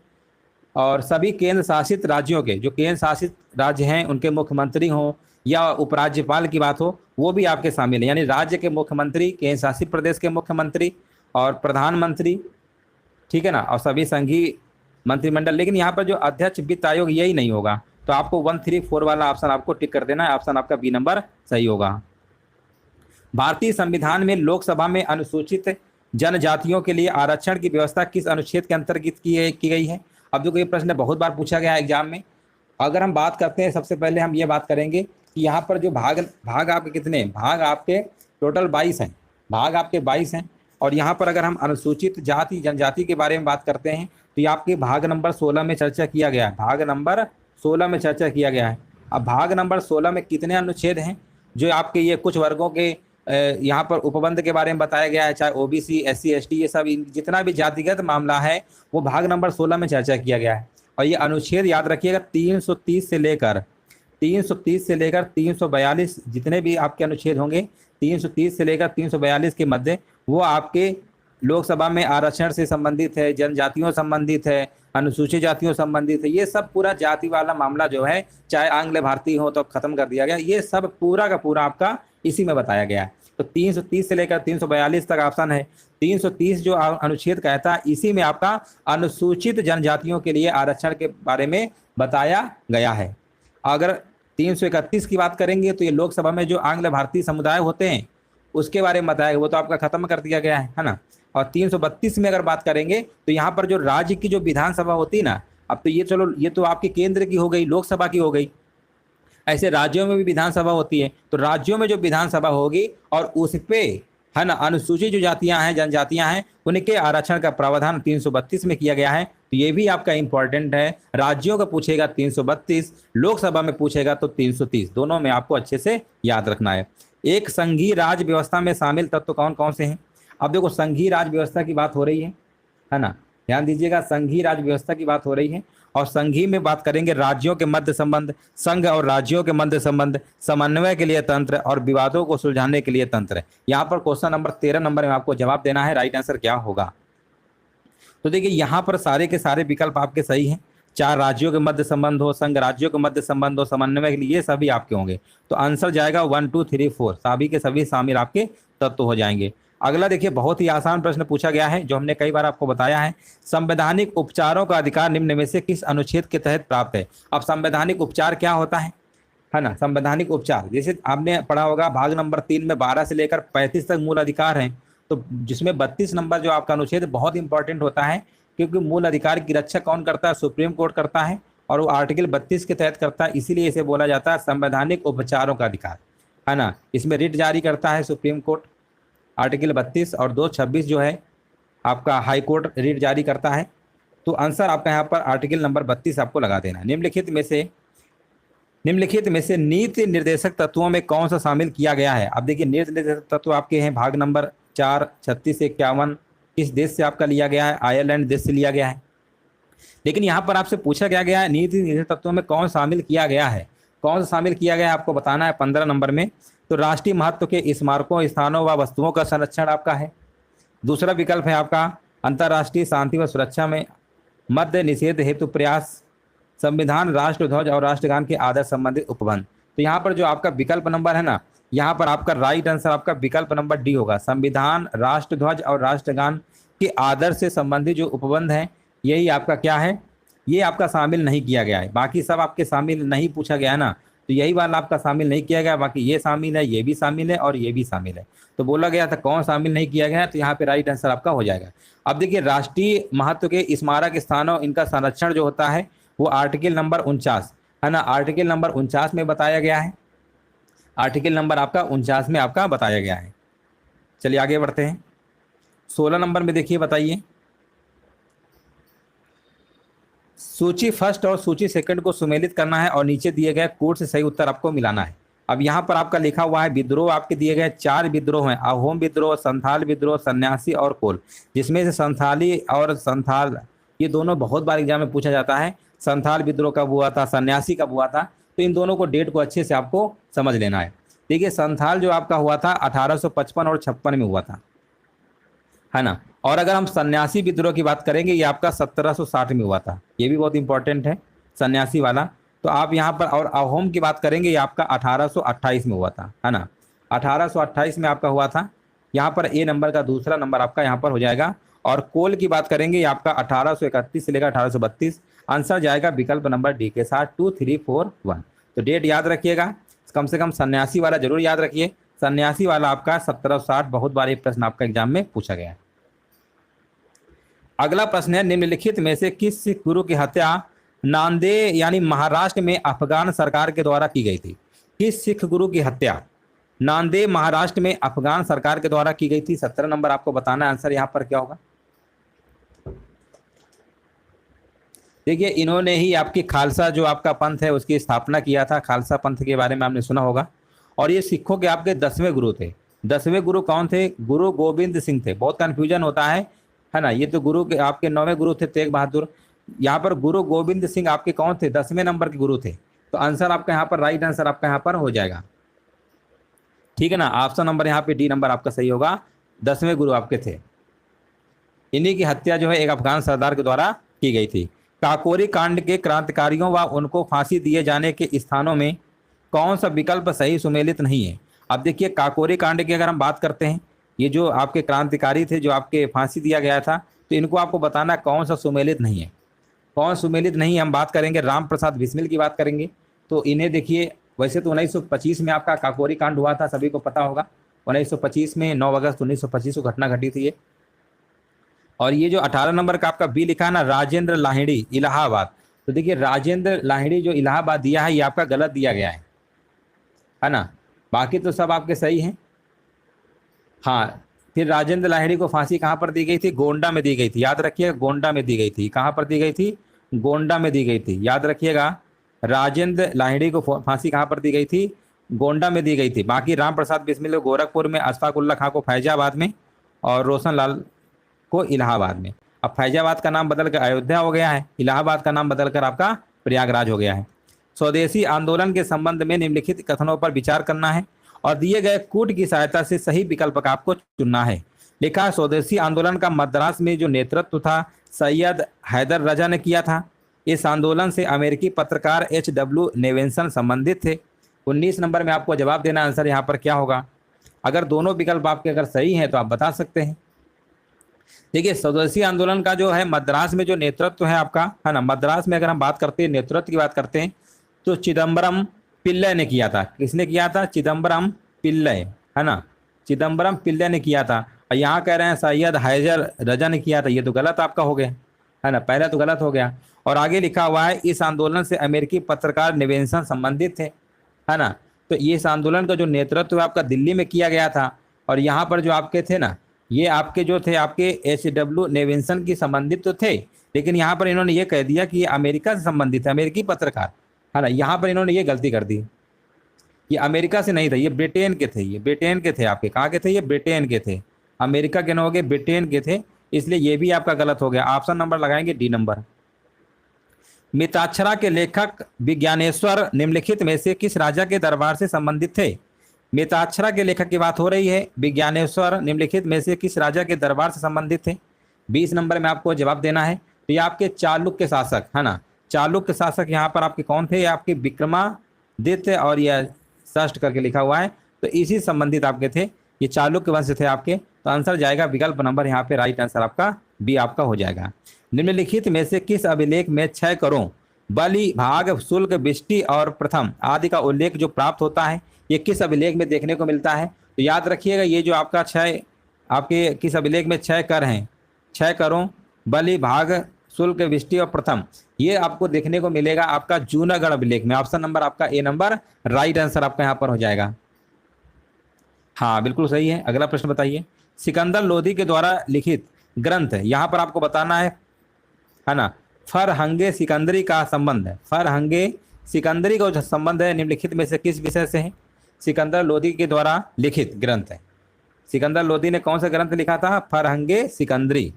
और सभी केंद्र शासित राज्यों के जो केंद्र शासित राज्य हैं उनके मुख्यमंत्री हों या उपराज्यपाल की बात हो, वो भी आपके शामिल हैं। यानी राज्य के मुख्यमंत्री, केंद्र शासित प्रदेश के मुख्यमंत्री और प्रधानमंत्री, ठीक है ना, और सभी संघीय मंत्रिमंडल। लेकिन यहाँ पर जो अध्यक्ष वित्त आयोग यही नहीं होगा, तो आपको 134 वाला ऑप्शन आपको टिक कर देना है। ऑप्शन आपका बी नंबर सही होगा। भारतीय संविधान में लोकसभा में अनुसूचित जनजातियों के लिए आरक्षण की व्यवस्था किस अनुच्छेद के अंतर्गत की गई है? अब देखो, ये प्रश्न बहुत बार पूछा गया है एग्जाम में। अगर हम बात करते हैं, सबसे पहले हम ये बात करेंगे कि यहाँ पर जो भाग आपके कितने भाग आपके टोटल 22 हैं, भाग आपके 22 हैं। और यहाँ पर अगर हम अनुसूचित जाति जनजाति के बारे में बात करते हैं तो ये आपके भाग नंबर 16 में चर्चा किया गया है। भाग नंबर 16 में चर्चा किया गया है। अब भाग नंबर 16 में कितने अनुच्छेद हैं? जो आपके ये कुछ वर्गों के यहाँ पर उपबंध के बारे में बताया गया है, चाहे ओबीसी, एससी, एसटी, ये सब जितना भी जातिगत मामला है वो भाग नंबर 16 में चर्चा किया गया है। और ये अनुच्छेद याद रखिएगा 330 से लेकर 342 जितने भी आपके अनुच्छेद होंगे, 330 से लेकर 342 के मध्य वो आपके लोकसभा में आरक्षण से संबंधित है, जनजातियों संबंधित है, अनुसूचित जातियों संबंधित है। ये सब पूरा जाति वाला मामला जो है, चाहे आंग्ल भारतीय हो तो खत्म कर दिया गया। ये सब पूरा का पूरा आपका इसी में बताया गया है। तो 330 से लेकर 342 तक ऑप्शन है। 330 जो अनुच्छेद कहता है, इसी में आपका अनुसूचित जनजातियों के लिए आरक्षण के बारे में बताया गया है। अगर 331 की बात करेंगे तो ये लोकसभा में जो आंग्ल भारतीय समुदाय होते हैं उसके बारे में बताया गया, वो तो आपका खत्म कर दिया गया है ना। और 332 में अगर बात करेंगे तो यहाँ पर जो राज्य की जो विधानसभा होती है ना, अब तो ये चलो ये तो आपके केंद्र की हो गई, लोकसभा की हो गई, ऐसे राज्यों में भी विधानसभा होती है। तो राज्यों में जो विधानसभा होगी और उस पे है ना अनुसूचित जो जातियां हैं, जनजातियां हैं, उनके आरक्षण का प्रावधान 332 में किया गया है। तो ये भी आपका इंपॉर्टेंट है। राज्यों का पूछेगा 332, लोकसभा में पूछेगा तो 330, दोनों में आपको अच्छे से याद रखना है। एक संघीय राज्य व्यवस्था में शामिल तत्व कौन कौन से हैं? अब देखो, संघीय राज्य व्यवस्था की बात हो रही है ना, ध्यान दीजिएगा, संघीय राज्य व्यवस्था की बात हो रही है। और संघीय में बात करेंगे राज्यों के मध्य संबंध, संघ और राज्यों के मध्य संबंध, समन्वय के लिए तंत्र और विवादों को सुलझाने के लिए तंत्र। यहाँ पर क्वेश्चन नंबर 13 नंबर में आपको जवाब देना है, राइट आंसर क्या होगा। तो देखिए, यहाँ पर सारे के सारे विकल्प आपके सही हैं। चार राज्यों के मध्य संबंध हो, संघ राज्यों के मध्य संबंध हो, समन्वय के लिए, ये सभी आपके होंगे। तो आंसर जाएगा 1 2 3 4, सभी के सभी शामिल आपके तत्व हो जाएंगे। अगला देखिए, बहुत ही आसान प्रश्न पूछा गया है जो हमने कई बार आपको बताया है। संवैधानिक उपचारों का अधिकार निम्न में से किस अनुच्छेद के तहत प्राप्त है? अब संवैधानिक उपचार क्या होता है ना, संवैधानिक उपचार जैसे आपने पढ़ा होगा भाग नंबर 3 में 12 से लेकर 35 तक मूल अधिकार हैं। तो जिसमें 32 नंबर जो आपका अनुच्छेद बहुत इंपॉर्टेंट होता है, क्योंकि मूल अधिकार की रक्षा कौन करता है? सुप्रीम कोर्ट करता है, और वो आर्टिकल 32 के तहत करता है। इसीलिए इसे बोला जाता है संवैधानिक उपचारों का अधिकार, है ना। इसमें रिट जारी करता है सुप्रीम कोर्ट, आर्टिकल 32, और 226 जो है आपका हाई कोर्ट रिट जारी करता है। तो आंसर आपका यहाँ पर आर्टिकल नंबर 32 आपको लगा देना है। निम्नलिखित में से नीति निर्देशक तत्वों में कौन सा शामिल किया गया है? अब देखिए, नीति निर्देशक तत्व आपके हैं भाग नंबर 4 36 से 51, किस देश से आपका लिया गया है? आयरलैंड देश से लिया गया है। लेकिन यहाँ पर आपसे पूछा गया है नीति निर्देशक तत्वों में कौन शामिल किया गया है, कौन सा शामिल किया गया है आपको बताना है 15 नंबर में। तो राष्ट्रीय महत्व के स्मारकों, स्थानों व वस्तुओं का संरक्षण आपका है। दूसरा विकल्प है आपका अंतर्राष्ट्रीय शांति व सुरक्षा में मद्य निषेध हेतु प्रयास, संविधान, राष्ट्र ध्वज और राष्ट्रगान के आदर संबंधित उपबंध। तो यहाँ पर जो आपका विकल्प नंबर है ना, यहाँ पर आपका राइट आंसर आपका विकल्प नंबर डी होगा। संविधान, राष्ट्र ध्वज और राष्ट्रगान के आदर से संबंधित जो उपबंध है, यही आपका क्या है, ये आपका शामिल नहीं किया गया है। बाकी सब आपके शामिल नहीं पूछा गया है ना, तो यही वाला आपका शामिल नहीं किया गया। बाकी ये शामिल है, ये भी शामिल है और ये भी शामिल है। तो बोला गया था कौन शामिल नहीं किया गया है, तो यहाँ पे राइट आंसर आपका हो जाएगा। अब देखिए, राष्ट्रीय महत्व के स्मारक स्थानों, इनका संरक्षण जो होता है वो आर्टिकल नंबर 49 है ना, आर्टिकल नंबर 49 में बताया गया है। आर्टिकल नंबर आपका 49 में आपका बताया गया है। चलिए आगे बढ़ते हैं। 16 नंबर में देखिए, बताइए सूची फर्स्ट और सूची सेकंड को सुमेलित करना है और नीचे दिए गए कोड से सही उत्तर आपको मिलाना है। अब यहाँ पर आपका लिखा हुआ है विद्रोह, आपके दिए गए 4 विद्रोह हैं, अहोम विद्रोह, संथाल विद्रोह, सन्यासी और कोल। जिसमें से संथाली और संथाल ये दोनों बहुत बार एग्जाम में पूछा जाता है। संथाल विद्रोह कब हुआ था, सन्यासी कब हुआ था, तो इन दोनों को डेट को अच्छे से आपको समझ लेना है। देखिए, संथाल जो आपका हुआ था 1855 और 56 में हुआ था, है ना। और अगर हम सन्यासी विद्रोह की बात करेंगे, ये आपका 1760 में हुआ था, ये भी बहुत इंपॉर्टेंट है सन्यासी वाला। तो आप यहाँ पर, और अहोम की बात करेंगे, ये आपका 1828 में हुआ था, है ना। 1828 में आपका हुआ था। यहाँ पर ए नंबर का दूसरा नंबर आपका यहाँ पर हो जाएगा। और कोल की बात करेंगे, ये आपका 1831 से लेकर 1832। आंसर जाएगा विकल्प नंबर डी के साथ 2, 3, 4, 1। तो डेट याद रखिएगा, कम से कम सन्यासी वाला जरूर याद रखिए। सन्यासी वाला आपका 1760, बहुत बार ये प्रश्न आपका एग्जाम में पूछा गया है। अगला प्रश्न है, निम्नलिखित में से किस सिख गुरु की हत्या नांदेड़ यानी महाराष्ट्र में अफगान सरकार के द्वारा की गई थी? किस सिख गुरु की हत्या नांदेड़ महाराष्ट्र में अफगान सरकार के द्वारा की गई थी? 17 नंबर आपको बताना है। आंसर यहाँ पर क्या होगा? देखिए, इन्होंने ही आपकी खालसा जो आपका पंथ है उसकी स्थापना किया था। खालसा पंथ के बारे में आपने सुना होगा। और ये सिखों के आपके 10वें गुरु थे। 10वें गुरु कौन थे? गुरु गोविंद सिंह थे। बहुत कंफ्यूजन होता है ना। ये तो गुरु के आपके 9वें गुरु थे तेग बहादुर। यहाँ पर गुरु गोविंद सिंह आपके कौन थे? 10वें नंबर के गुरु थे। तो आंसर आपका यहाँ पर, राइट आंसर आपका यहाँ पर हो जाएगा, ठीक है ना। ऑप्शन नंबर यहाँ पे डी नंबर आपका सही होगा। 10वें गुरु आपके थे। इन्हीं की हत्या जो है एक अफगान सरदार के द्वारा की गई थी। काकोरी कांड के क्रांतिकारियों व उनको फांसी दिए जाने के स्थानों में कौन सा विकल्प सही सुमेलित नहीं है? अब देखिए, काकोरी कांड की अगर हम बात करते हैं, ये जो आपके क्रांतिकारी थे जो आपके फांसी दिया गया था, तो इनको आपको बताना कौन सा सुमेलित नहीं है। कौन सुमेलित नहीं है? हम बात करेंगे राम प्रसाद बिस्मिल की बात करेंगे। तो इन्हें देखिए, वैसे तो 1925 में आपका काकोरी कांड हुआ था, सभी को पता होगा। 1925 में 9 अगस्त 1925 को घटना घटी थी ये। और ये जो 18 नंबर का आपका बी लिखा है ना, राजेंद्र लाहिड़ी इलाहाबाद। तो देखिए, राजेंद्र लाहिड़ी जो इलाहाबाद दिया है, ये आपका गलत दिया गया है ना। बाकी तो सब आपके सही हैं। हाँ, फिर राजेंद्र लाहिड़ी को फांसी कहाँ पर दी गई थी? गोंडा में दी गई थी। याद रखिएगा, गोंडा में दी गई थी। कहाँ पर दी गई थी? गोंडा में दी गई थी। याद रखिएगा, राजेंद्र लाहिड़ी को फांसी कहाँ पर दी गई थी? गोंडा में दी गई थी। बाकी राम प्रसाद बिस्मिल को गोरखपुर में, अशफाकुल्ला खां को फैजाबाद में, और रोशन लाल को इलाहाबाद में। अब फैजाबाद का नाम बदलकर अयोध्या हो गया है, इलाहाबाद का नाम बदलकर आपका प्रयागराज हो गया है। स्वदेशी आंदोलन के संबंध में निम्नलिखित कथनों पर विचार करना है और दिए गए कूट की सहायता से सही विकल्प का आपको चुनना है। लिखा, स्वदेशी आंदोलन का मद्रास में जो नेतृत्व था सैयद हैदर रजा ने किया था। इस आंदोलन से अमेरिकी पत्रकार H.W. नेवेंसन संबंधित थे। 19 नंबर में आपको जवाब देना। आंसर यहाँ पर क्या होगा? अगर दोनों विकल्प आपके अगर सही हैं तो आप बता सकते हैं। देखिए, स्वदेशी आंदोलन का जो है मद्रास में जो नेतृत्व है आपका, है ना, मद्रास में अगर हम बात करते हैं, नेतृत्व की बात करते हैं, तो चिदम्बरम पिल्लई ने किया था। किसने किया था? चिदम्बरम पिल्लई, है ना, चिदम्बरम पिल्लई ने किया था। और यहाँ कह रहे हैं सैयद हैदर रजा ने किया था। ये तो गलत आपका हो गया, है ना, पहला तो गलत हो गया। और आगे लिखा हुआ है, इस आंदोलन से अमेरिकी पत्रकार नेवेंसन संबंधित थे, है ना। तो ये इस आंदोलन का जो नेतृत्व आपका दिल्ली में किया गया था। और यहाँ पर जो आपके थे ना, ये आपके जो थे आपके H.W. नेवेंसन की संबंधित तो थे, लेकिन यहाँ पर इन्होंने ये कह दिया कि ये अमेरिका से संबंधित है, अमेरिकी पत्रकार, है ना। यहाँ पर इन्होंने ये गलती कर दी, ये अमेरिका से नहीं था, ये ब्रिटेन के थे। ये ब्रिटेन के थे आपके। कहाँ के थे? ये ब्रिटेन के थे। अमेरिका के न हो गए, ब्रिटेन के थे, इसलिए ये भी आपका गलत हो गया। ऑप्शन नंबर लगाएंगे डी नंबर। मिताक्षरा के लेखक विज्ञानेश्वर निम्नलिखित में से किस राजा के दरबार से संबंधित थे? मिताक्षरा के लेखक की बात हो रही है। विज्ञानेश्वर निम्नलिखित में से किस राजा के दरबार से संबंधित थे? 20 नंबर में आपको जवाब देना है। तो ये आपके चालुक्य शासक, है ना, चालुक्य शासक यहाँ पर आपके कौन थे? ये आपके विक्रमादित्य और यह षष्ठ करके लिखा हुआ है, तो इसी संबंधित आपके थे, ये चालुक्य वंश थे आपके। तो आंसर जाएगा विकल्प नंबर यहाँ पे, राइट आंसर आपका बी आपका हो जाएगा। निम्नलिखित में से किस अभिलेख में 6 करोड़ बलि भाग शुल्क बिष्टि और प्रथम आदि का उल्लेख जो प्राप्त होता है, ये किस अभिलेख में देखने को मिलता है? तो याद रखिएगा, ये जो आपका 6 आपके किस अभिलेख में 6 कर हैं, 6 करोड़ बलि भाग शुल्क बिष्टि और प्रथम, ये आपको देखने को मिलेगा आपका जूनागढ़ अभिलेख में। ऑप्शन नंबर आपका ए नंबर, राइट आंसर आपका यहाँ पर हो जाएगा। हाँ, बिल्कुल सही है। अगला प्रश्न बताइए। सिकंदर लोधी के द्वारा लिखित ग्रंथ, यहाँ पर आपको बताना है ना, फरहंगे सिकंदरी का संबंध है। फरहंगे सिकंदरी का जो संबंध है निम्नलिखित में से किस विषय से है? सिकंदर लोधी के द्वारा लिखित ग्रंथ है। सिकंदर लोधी ने कौन सा ग्रंथ लिखा था? फरहंगे सिकंदरी।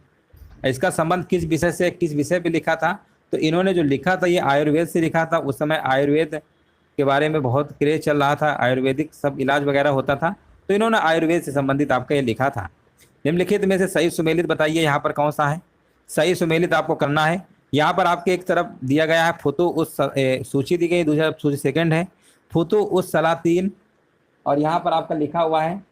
इसका संबंध किस विषय से, किस विषय पे लिखा था? तो इन्होंने जो लिखा था ये आयुर्वेद से लिखा था। उस समय आयुर्वेद के बारे में बहुत क्रेज चल रहा था, आयुर्वेदिक सब इलाज वगैरह होता था, तो इन्होंने आयुर्वेद से संबंधित आपका ये लिखा था। निम्नलिखित में से सही सुमेलित बताइए यहाँ पर कौन सा है। सही सुमेलित आपको करना है। यहाँ पर आपके एक तरफ दिया गया है फुतु उस सूची दी गई, दूसरा सूची सेकंड है फुतु उस सलातीन, और यहाँ पर आपका लिखा हुआ है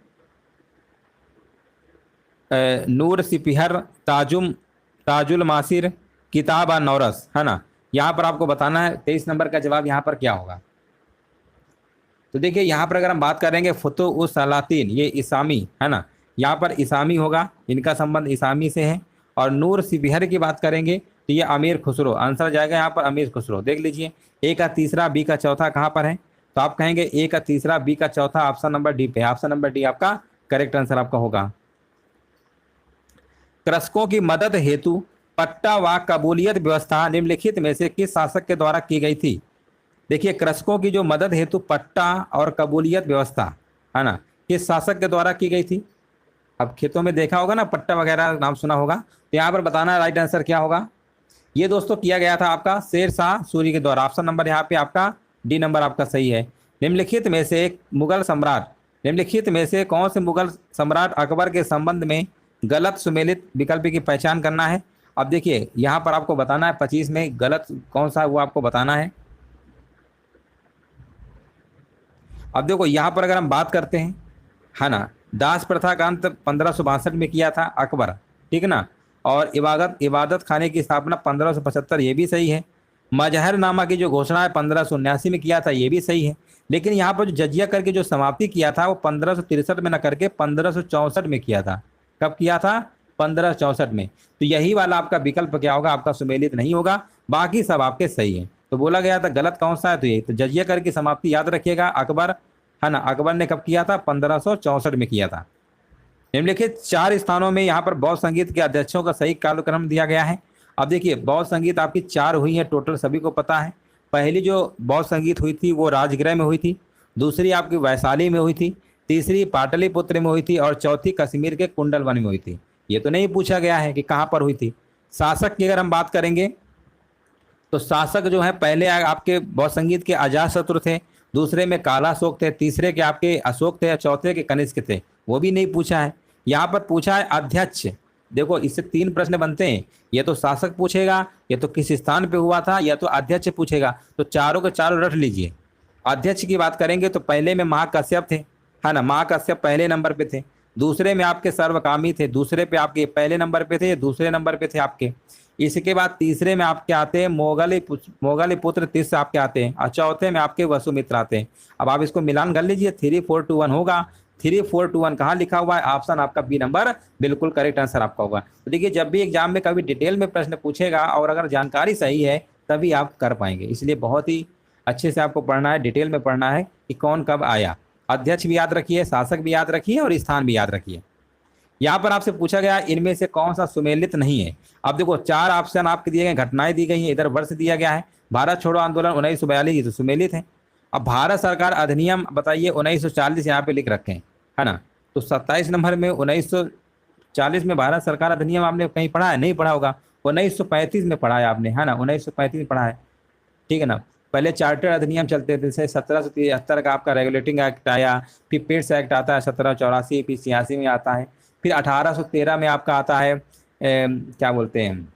नूर सिपिहर ताजुल मासिर किताब नौरस, है ना। यहाँ पर आपको बताना है 23 नंबर का जवाब यहाँ पर क्या होगा। तो देखिए यहाँ पर अगर हम बात करेंगे फुतु उस सलातीन, ये इसामी है ना, यहाँ पर इसामी होगा, इनका संबंध इसामी से है। और नूर सिपिहर की बात करेंगे तो ये अमीर खुसरो, आंसर जाएगा यहाँ पर अमीर खुसरो। देख लीजिए ए का तीसरा बी का चौथा कहाँ पर है, तो आप कहेंगे ए का तीसरा बी का चौथा ऑप्शन नंबर डी पे। ऑप्शन नंबर डी आपका करेक्ट आंसर आपका होगा। कृषकों की मदद हेतु पट्टा व कबूलियत व्यवस्था निम्नलिखित में से किस शासक के द्वारा की गई थी। देखिए कृषकों की जो मदद हेतु पट्टा और कबूलियत व्यवस्था है ना, किस शासक के द्वारा की गई थी। अब खेतों में देखा होगा ना पट्टा वगैरह नाम सुना होगा, तो यहाँ पर बताना राइट आंसर क्या होगा। ये दोस्तों किया गया था आपका शेर शाह सूरी के द्वारा। ऑप्शन नंबर यहाँ पे आपका डी नंबर आपका सही है। निम्नलिखित में से एक मुगल सम्राट, निम्नलिखित में से कौन से मुगल सम्राट अकबर के संबंध में गलत सुमेलित विकल्प की पहचान करना है। अब देखिए यहाँ पर आपको बताना है 25 में गलत कौन सा है वो आपको बताना है। अब देखो यहाँ पर अगर हम बात करते हैं है ना, दास प्रथा का अंत 1562 में किया था अकबर, ठीक है ना। और इबादत खाने की स्थापना 1575, ये भी सही है। मजहरनामा की जो घोषणा है 1579 में किया था, ये भी सही है। लेकिन यहाँ पर जो जजिया करके जो समाप्ति किया था वो 1563 में न करके 1564 में किया था। कब किया था, 1564 में। तो यही वाला आपका विकल्प क्या होगा, आपका सुमेलित नहीं होगा, बाकी सब आपके सही है। तो बोला गया था गलत कौन सा है, तो ये तो जजिया कर की समाप्ति याद रखिएगा, अकबर है ना, अकबर ने कब किया था, 1564 में किया था। निम्नलिखित 4 स्थानों में यहाँ पर बौद्ध संगीत के अध्यक्षों का सही कालक्रम दिया गया है। अब देखिए बौद्ध संगीत आपकी 4 हुई है टोटल, सभी को पता है। पहली जो बौद्ध संगीत हुई थी वो राजगृह में हुई थी, दूसरी आपकी वैशाली में हुई थी, तीसरी पाटलिपुत्र में हुई थी, और चौथी कश्मीर के कुंडलवन में हुई थी। ये तो नहीं पूछा गया है कि कहाँ पर हुई थी। शासक की अगर हम बात करेंगे तो शासक जो है पहले आपके बौद्ध संगीत के अजातशत्रु थे, दूसरे में कालाशोक थे, तीसरे के आपके अशोक थे, चौथे के कनिष्क थे, वो भी नहीं पूछा है। यहाँ पर पूछा है अध्यक्ष। देखो इससे 3 प्रश्न बनते हैं, ये तो शासक पूछेगा, ये तो किस स्थान पे हुआ था, या तो अध्यक्ष पूछेगा। तो चारों के चारों रट लीजिए। अध्यक्ष की बात करेंगे तो पहले में महाकश्यप थे, है ना, महाकश्यप पहले नंबर पे थे। दूसरे में आपके सर्वकामी थे, दूसरे पे आपके पहले नंबर पे थे, दूसरे नंबर पे थे आपके। इसके बाद तीसरे में आपके आते हैं मोगली पुत्र तीस आपके आते हैं, और चौथे में आपके वसुमित्र आते हैं। अब आप इसको मिलान कर लीजिए, 3 4 2 1 होगा। 3 4 2 1 कहाँ लिखा हुआ है, ऑप्शन आपका बी नंबर बिल्कुल करेक्ट आंसर आपका होगा। तो देखिए जब भी एग्जाम में कभी डिटेल में प्रश्न पूछेगा और अगर जानकारी सही है तभी आप कर पाएंगे, इसलिए बहुत ही अच्छे से आपको पढ़ना है, डिटेल में पढ़ना है कि कौन कब आया। अध्यक्ष भी याद रखिए, शासक भी याद रखिए, और स्थान भी याद रखिए। यहाँ पर आपसे पूछा गया इनमें से कौन सा सुमेलित नहीं है। अब देखो 4 ऑप्शन आपके दिए गए, घटनाएं दी गई हैं, इधर वर्ष दिया गया है, भारत छोड़ो आंदोलन 1942, ये तो सुमेलित है। अब भारत सरकार अधिनियम बताइए 1940 यहाँ पे लिख रखे हैं, है ना। तो 27 नंबर में 1940 में भारत सरकार अधिनियम आपने कहीं पढ़ा है, नहीं पढ़ा होगा। 1935 में पढ़ा है आपने, है ना, 1935 में पढ़ा है, ठीक है ना। पहले चार्टर अधिनियम चलते थे, 1773 का आपका रेगुलेटिंग एक्ट आया, फिर पेट्स एक्ट आता है 1784, फिर 86 में आता है, फिर 1813 में आपका आता है क्या बोलते हैं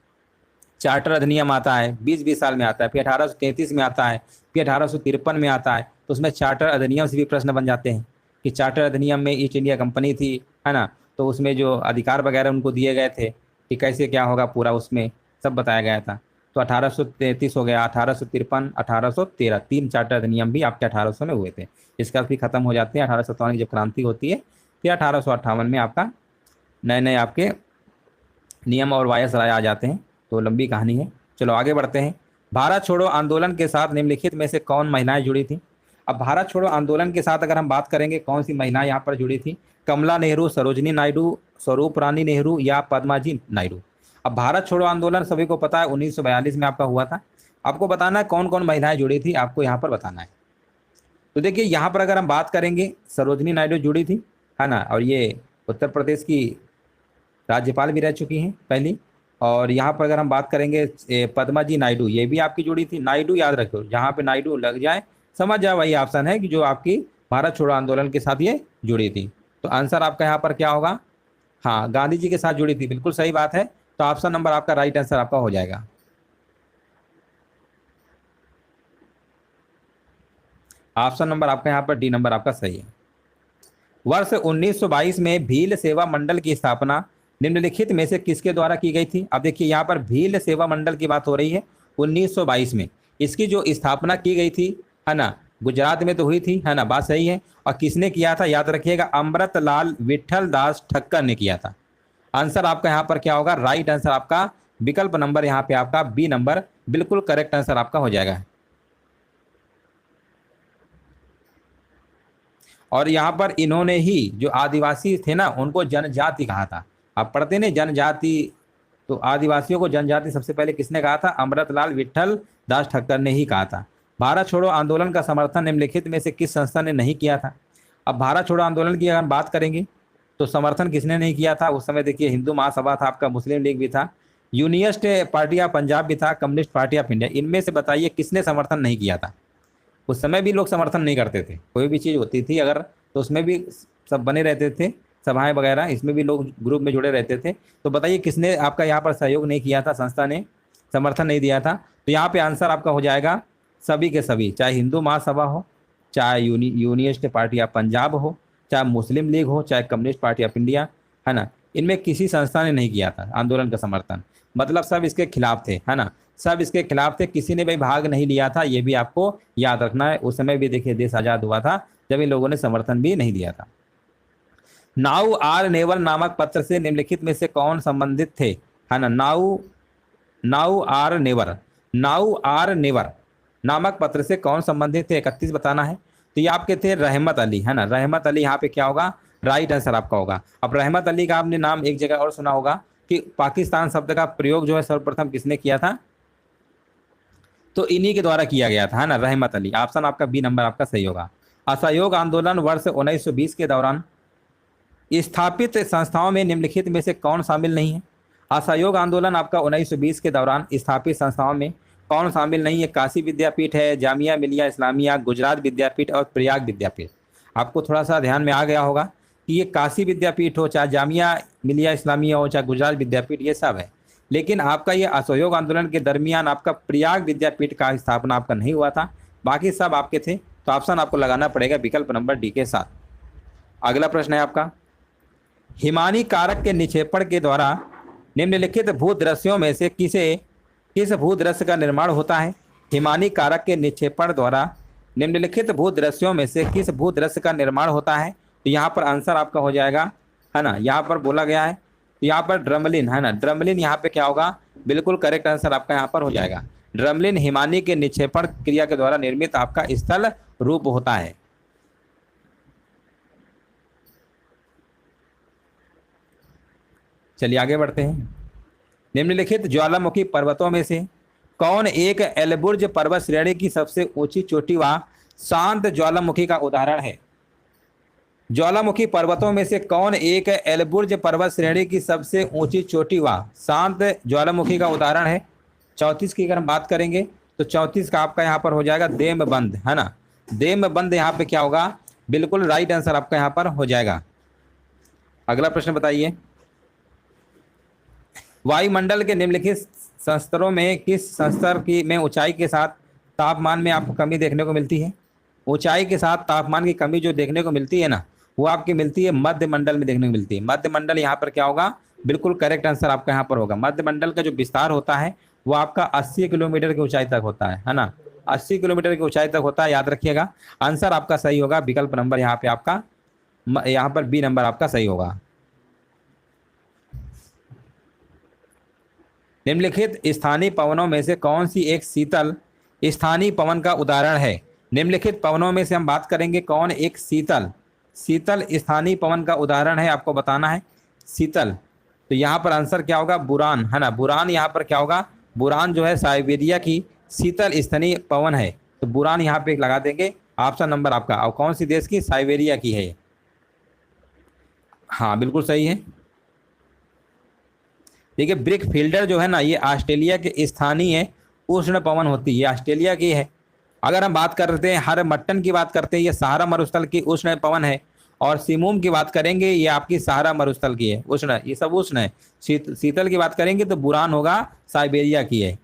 चार्टर अधिनियम आता है, 20-20 साल में आता है, फिर 1833 में आता है, फिर 1853 में आता है। तो उसमें चार्टर अधिनियम से भी प्रश्न बन जाते हैं कि चार्टर अधिनियम में ईस्ट इंडिया कंपनी थी, है ना, तो उसमें जो अधिकार वगैरह उनको दिए गए थे कि कैसे क्या होगा पूरा, उसमें सब बताया गया था। तो 1833 हो गया, 1853, 1813, 3 चार्टर अधिनियम भी आपके 1800 में हुए थे। इसका भी खत्म हो जाते हैं 1857 की जब क्रांति होती है, फिर 1858 में आपका नए नए आपके नियम और वायसराय आ जाते हैं। तो लंबी कहानी है, चलो आगे बढ़ते हैं। भारत छोड़ो आंदोलन के साथ निम्नलिखित में से कौन महिलाएं जुड़ी थी। अब भारत छोड़ो आंदोलन के साथ अगर हम बात करेंगे कौन सी महिलाएं यहाँ पर जुड़ी थी, कमला नेहरू, सरोजिनी नायडू, स्वरूप रानी नेहरू या पद्माजी नायडू। अब भारत छोड़ो आंदोलन सभी को पता है 1942 में आपका हुआ था। आपको बताना है कौन कौन महिलाएं जुड़ी थी, आपको यहाँ पर बताना है। तो देखिए यहाँ पर अगर हम बात करेंगे सरोजिनी नायडू जुड़ी थी, है ना, और ये उत्तर प्रदेश की राज्यपाल भी रह चुकी हैं पहली। और यहाँ पर अगर हम बात करेंगे पद्माजी नायडू, ये भी आपकी जुड़ी थी। नायडू याद रखो, जहाँ पे नायडू लग जाए समझ जाओ वही ऑप्शन है कि जो आपकी भारत छोड़ो आंदोलन के साथ ये जुड़ी थी। तो आंसर आपका यहाँ पर क्या होगा, हाँ, गांधी जी के साथ जुड़ी थी, बिल्कुल सही बात है। तो ऑप्शन नंबर आपका राइट आंसर आपका हो जाएगा। ऑप्शन नंबर आपका यहाँ पर डी नंबर आपका सही है। वर्ष 1922 में भील सेवा मंडल की स्थापना निम्नलिखित में से किसके द्वारा की गई थी? अब देखिए यहाँ पर भील सेवा मंडल की बात हो रही है 1922 में। इसकी जो स्थापना की गई थी, है ना, गुजरात में तो हुई थी, है ना, बात सही है। और किसने किया था? याद रखिएगा, अमृतलाल विठल दास ठक्कर ने किया था। आंसर आपका यहाँ पर क्या होगा? राइट आंसर आपका विकल्प नंबर यहाँ पे आपका बी नंबर बिल्कुल करेक्ट आंसर आपका हो जाएगा। और यहाँ पर इन्होंने ही जो आदिवासी थे ना, उनको जनजाति कहा था। आप पढ़ते नहीं जनजाति, तो आदिवासियों को जनजाति सबसे पहले किसने कहा था? अमृतलाल विठल दास ठक्कर ने ही कहा था। भारत छोड़ो आंदोलन का समर्थन निम्नलिखित में से किस संस्था ने नहीं किया था? अब भारत छोड़ो आंदोलन की अगर बात करेंगे तो समर्थन किसने नहीं किया था उस समय? देखिए, हिंदू महासभा था आपका, मुस्लिम लीग भी था, यूनियस्ट पार्टी ऑफ पंजाब भी था, कम्युनिस्ट पार्टी ऑफ इंडिया। इनमें से बताइए किसने समर्थन नहीं किया था? उस समय भी लोग समर्थन नहीं करते थे, कोई भी चीज़ होती थी अगर, तो उसमें भी सब बने रहते थे, सभाएं वगैरह, इसमें भी लोग ग्रुप में जुड़े रहते थे। तो बताइए किसने आपका यहाँ पर सहयोग नहीं किया था, संस्था ने समर्थन नहीं दिया था? तो यहाँ पे आंसर आपका हो जाएगा सभी के सभी, चाहे हिंदू महासभा हो, चाहे यूनियस्ट पार्टी ऑफ पंजाब हो, चाहे मुस्लिम लीग हो, चाहे कम्युनिस्ट पार्टी ऑफ इंडिया, है ना, इनमें किसी संस्था ने नहीं किया था आंदोलन का समर्थन। मतलब सब इसके खिलाफ थे, है ना, सब इसके खिलाफ थे, किसी ने भी भाग नहीं लिया था, ये भी आपको याद रखना है। उस समय भी देखिए देश आज़ाद हुआ था जब इन लोगों ने समर्थन भी नहीं दिया था। नाउ आर नेवर नामक पत्र से निम्नलिखित में से कौन संबंधित थे? है ना, नाउ आर नेवर नामक पत्र से कौन संबंधित थे? 31 बताना है। तो ये आपके थे रहमत अली, है ना, रहमत अली यहाँ पे क्या होगा? राइट आंसर आपका होगा। अब रहमत अली का आपने नाम एक जगह और सुना होगा कि पाकिस्तान शब्द का प्रयोग जो है सर्वप्रथम किसने किया था? तो इन्हीं के द्वारा किया गया था, है ना, रहमत अली। ऑप्शन आपका बी नंबर आपका सही होगा। असहयोग आंदोलन वर्ष 1920 के दौरान स्थापित संस्थाओं में निम्नलिखित में से कौन शामिल नहीं है? असहयोग आंदोलन आपका 1920 के दौरान स्थापित संस्थाओं में कौन शामिल नहीं है? काशी विद्यापीठ है, जामिया मिलिया इस्लामिया, गुजरात विद्यापीठ और प्रयाग विद्यापीठ। आपको थोड़ा सा ध्यान में आ गया होगा कि ये काशी विद्यापीठ हो, चाहे जामिया मिलिया इस्लामिया हो, चाहे गुजरात विद्यापीठ, ये सब है। लेकिन आपका ये असहयोग आंदोलन के दरमियान आपका प्रयाग विद्यापीठ का स्थापना आपका नहीं हुआ था, बाकी सब आपके थे। तो ऑप्शन आपको लगाना पड़ेगा विकल्प नंबर डी के साथ। अगला प्रश्न है आपका, हिमानी कारक के निक्षेपण के द्वारा निम्नलिखित भूदृश्यों में से किस भूदृश्य का निर्माण होता है? हिमानी कारक के निक्षेपण द्वारा निम्नलिखित भूदृश्यों में से किस भूदृश्य का निर्माण होता है? तो यहाँ पर आंसर आपका हो जाएगा, है ना, यहाँ पर बोला गया है, यहाँ पर ड्रमलिन, है ना, ड्रमलिन यहाँ पे क्या होगा? बिल्कुल करेक्ट आंसर आपका यहाँ पर हो जाएगा। ड्रमलिन हिमानी के निक्षेपण क्रिया के द्वारा निर्मित आपका स्थल रूप होता है। चलिए आगे बढ़ते हैं। निम्नलिखित ज्वालामुखी पर्वतों में से कौन एक एलबुर्ज पर्वत श्रेणी की सबसे ऊंची चोटी व शांत ज्वालामुखी का उदाहरण है? ज्वालामुखी पर्वतों में से कौन एक एलबुर्ज पर्वत श्रेणी की सबसे ऊंची चोटी व शांत ज्वालामुखी का उदाहरण है? 34 की अगर हम बात करेंगे तो 34 का आपका यहाँ पर हो जाएगा देमबंद, है ना, देमबंद यहाँ पे क्या होगा? बिल्कुल राइट आंसर आपका यहाँ पर हो जाएगा। अगला प्रश्न बताइए, वायुमंडल के निम्नलिखित संस्तरों में किस संस्तर की में ऊंचाई के साथ तापमान में आपको कमी देखने को मिलती है? ऊंचाई के साथ तापमान की कमी जो देखने को मिलती है ना, वो आपकी मिलती है मध्य मंडल में देखने को मिलती है। मध्य मंडल यहाँ पर क्या होगा? बिल्कुल करेक्ट आंसर आपका यहाँ पर होगा। मध्य मंडल का जो विस्तार होता है वो आपका 80 किलोमीटर की ऊंचाई तक होता है ना, 80 किलोमीटर की ऊंचाई तक होता है, याद रखिएगा। आंसर आपका सही होगा विकल्प नंबर यहाँ पे आपका, यहाँ पर बी नंबर आपका सही होगा। निम्नलिखित स्थानीय पवनों में से कौन सी एक शीतल स्थानीय पवन का उदाहरण है? निम्नलिखित पवनों में से हम बात करेंगे कौन एक शीतल स्थानीय पवन का उदाहरण है, आपको बताना है शीतल। तो यहाँ पर आंसर क्या होगा? बुरान, है ना, बुरान यहाँ पर क्या होगा? बुरान जो है साइबेरिया की शीतल स्थानीय पवन है, तो बुरान यहाँ पे लगा देंगे। ऑप्शन नंबर आपका, और कौन सी देश की? साइबेरिया की है। हाँ बिल्कुल सही है। देखिए ब्रिक फील्डर जो है ना, ये ऑस्ट्रेलिया के स्थानीय उष्ण पवन होती है, ये ऑस्ट्रेलिया की है। अगर हम बात करते हैं हर मट्टन की बात करते हैं, ये सहारा मरुस्थल की उष्ण पवन है। और सिमुम की बात करेंगे ये आपकी सहारा मरुस्थल की है, उष्ण, ये सब उष्ण है। शीतल की बात करेंगे तो बुरान होगा साइबेरिया की है।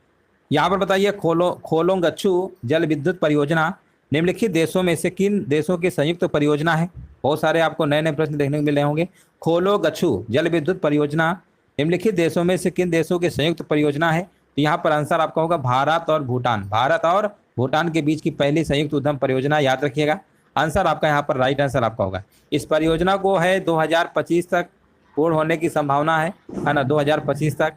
यहाँ पर बताइए खोलोंगच्छू जल विद्युत परियोजना निम्नलिखित देशों में से किन देशों की संयुक्त परियोजना है। बहुत सारे आपको नए नए प्रश्न देखने को मिल रहे होंगे। खोलोगच्छू जल विद्युत परियोजना निम्नलिखित देशों में से किन देशों की संयुक्त परियोजना है। तो यहाँ पर आंसर आपका होगा भारत और भूटान। भारत और भूटान के बीच की पहली संयुक्त उद्यम परियोजना, याद रखिएगा। आंसर आपका यहाँ पर राइट आंसर आपका होगा। इस परियोजना को है 2025 तक पूर्ण होने की संभावना है ना, 2025 तक।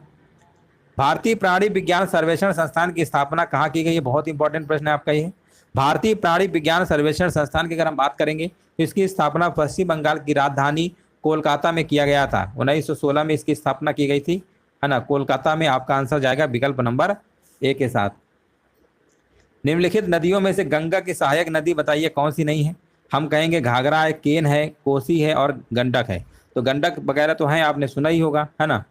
भारतीय प्राणी विज्ञान सर्वेक्षण संस्थान की स्थापना कहाँ की गई है, बहुत इंपॉर्टेंट प्रश्न है आपका ये। भारतीय प्राणी विज्ञान सर्वेक्षण संस्थान की अगर हम बात करेंगे तो इसकी स्थापना पश्चिम बंगाल की राजधानी कोलकाता में किया गया था। 1916 में इसकी स्थापना की गई थी, है ना, कोलकाता में। आपका आंसर जाएगा विकल्प नंबर ए के साथ। निम्नलिखित नदियों में से गंगा की सहायक नदी बताइए कौन सी नहीं है। हम कहेंगे घाघरा है, केन है, कोसी है और गंडक है। तो गंडक वगैरह तो है, आपने सुना ही होगा, है ना,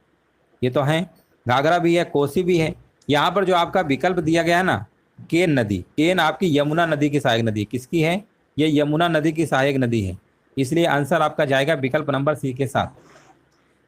ये तो है। घाघरा भी है, कोसी भी है। यहाँ पर जो आपका विकल्प दिया गया है ना, केन नदी, केन आपकी यमुना नदी की सहायक नदी, किसकी है, ये यमुना नदी की सहायक नदी है। इसलिए आंसर आपका जाएगा विकल्प नंबर सी के साथ।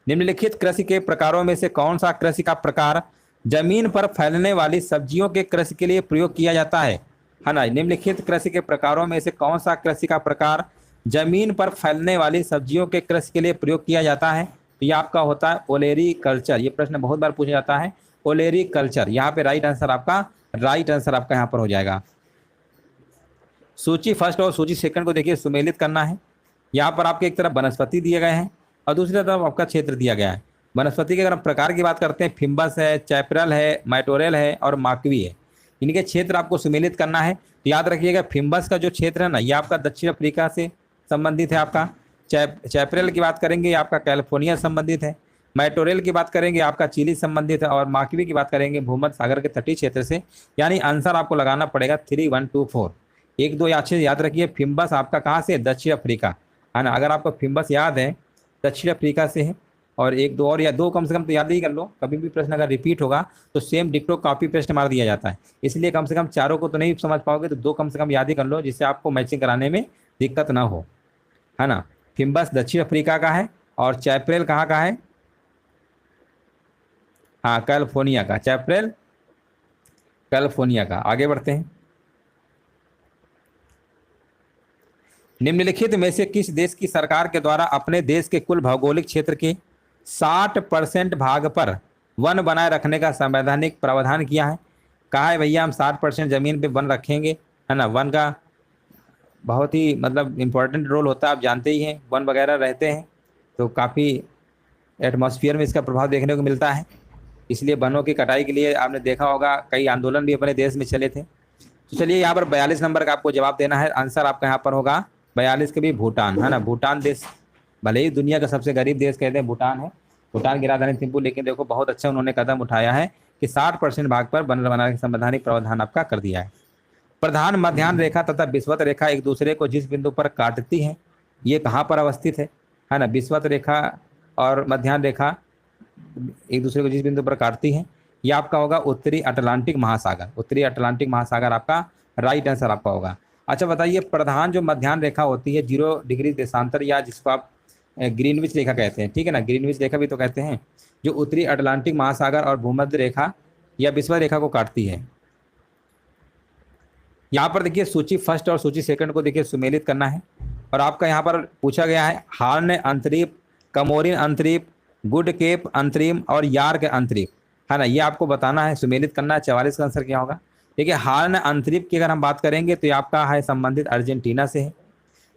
निम्नलिखित कृषि के प्रकारों में से कौन सा कृषि का प्रकार जमीन पर फैलने वाली सब्जियों के कृषि के लिए प्रयोग किया जाता है ना। निम्नलिखित कृषि के प्रकारों में से कौन सा कृषि का प्रकार जमीन पर फैलने वाली सब्जियों के कृषि के लिए प्रयोग किया जाता है। तो ये आपका होता है ओलेरी कल्चर। ये प्रश्न बहुत बार पूछा जाता है, ओलेरी कल्चर। यहाँ पे राइट आंसर आपका यहाँ पर हो जाएगा। सूची फर्स्ट और सूची सेकंड को देखिए सुमेलित करना है। यहाँ पर आपके एक तरफ वनस्पति दिए गए हैं और दूसरी तरफ आपका क्षेत्र दिया गया है। वनस्पति के अगर हम प्रकार की बात करते हैं, फिम्बस है, चैपरल है, मैटोरेल है और माकवी है। इनके क्षेत्र आपको सुमेलित करना है। तो याद रखिएगा फिम्बस का जो क्षेत्र है ना, ये आपका दक्षिण अफ्रीका से संबंधित है। आपका चैपरल की बात करेंगे, ये आपका कैलिफोर्निया संबंधित है। मैटोरेल की बात करेंगे, आपका चिली संबंधित है। और माकवी की बात करेंगे भूमध्य सागर के तटीय क्षेत्र से। यानी आंसर आपको लगाना पड़ेगा 3, 1, 2, 4। 1, 2 अच्छे से याद रखिए। फिम्बस आपका कहाँ से, दक्षिण अफ्रीका, है ना। अगर आपको फिम्बस याद है दक्षिण अफ्रीका से है। और 1, 2 और या 2 कम से कम तो याद ही कर लो। कभी भी प्रश्न अगर रिपीट होगा तो सेम डिक्टो कॉपी पेस्ट मार दिया जाता है। इसलिए कम से कम चारों को तो नहीं समझ पाओगे, तो 2 कम से कम याद ही कर लो, जिससे आपको मैचिंग कराने में दिक्कत ना हो, है ना। फिम्बस दक्षिण अफ्रीका का है और चैपरेल कहाँ का है, हाँ कैलिफोर्निया का। चैपरेल कैलिफोर्निया का। आगे बढ़ते हैं। निम्नलिखित में से किस देश की सरकार के द्वारा अपने देश के कुल भौगोलिक क्षेत्र के 60% भाग पर वन बनाए रखने का संवैधानिक प्रावधान किया है। कहा है भैया हम 60% जमीन पे वन रखेंगे, है ना। वन का बहुत ही मतलब इम्पोर्टेंट रोल होता है, आप जानते ही हैं। वन वगैरह रहते हैं तो काफ़ी एटमॉस्फेयर में इसका प्रभाव देखने को मिलता है। इसलिए वनों की कटाई के लिए आपने देखा होगा कई आंदोलन भी अपने देश में चले थे। तो चलिए यहाँ पर 42 नंबर का आपको जवाब देना है। आंसर आपका यहाँ पर होगा 42 के भी भूटान, है ना। भूटान देश भले ही दुनिया का सबसे गरीब देश कहते हैं भूटान है, भूटान की राजधानी थिम्पू, लेकिन देखो बहुत अच्छा उन्होंने कदम उठाया है कि 60% भाग पर वन बनाने का संवैधानिक प्रावधान आपका कर दिया है। प्रधान मध्याह्न रेखा तथा विषुवत रेखा एक दूसरे को जिस बिंदु पर काटती हैं, ये कहाँ पर अवस्थित है ना। विषुवत रेखा और मध्याह्न रेखा एक दूसरे को जिस बिंदु पर काटती हैं, ये आपका होगा उत्तरी अटलांटिक महासागर। उत्तरी अटलांटिक महासागर आपका राइट आंसर आपका होगा। अच्छा बताइए, प्रधान जो मध्याह्न रेखा होती है 0 डिग्री देशांतर, या जिसको आप ग्रीनविच रेखा कहते हैं, ठीक है ना, ग्रीनविच रेखा भी तो कहते हैं, जो उत्तरी अटलांटिक महासागर और भूमध्य रेखा या विषुवत रेखा को काटती है। यहाँ पर देखिए सूची फर्स्ट और सूची सेकंड को देखिए सुमेलित करना है। और आपका यहाँ पर पूछा गया है हार्न अंतरीप, कमोरिन अंतरीप, गुड केप अंतरिम और यार्क अंतरीप, है ना। ये आपको बताना है, सुमेलित करना है। 44 का आंसर क्या होगा। देखिए हार्न अंतरीप की अगर हम बात करेंगे तो ये आपका है संबंधित अर्जेंटीना से है।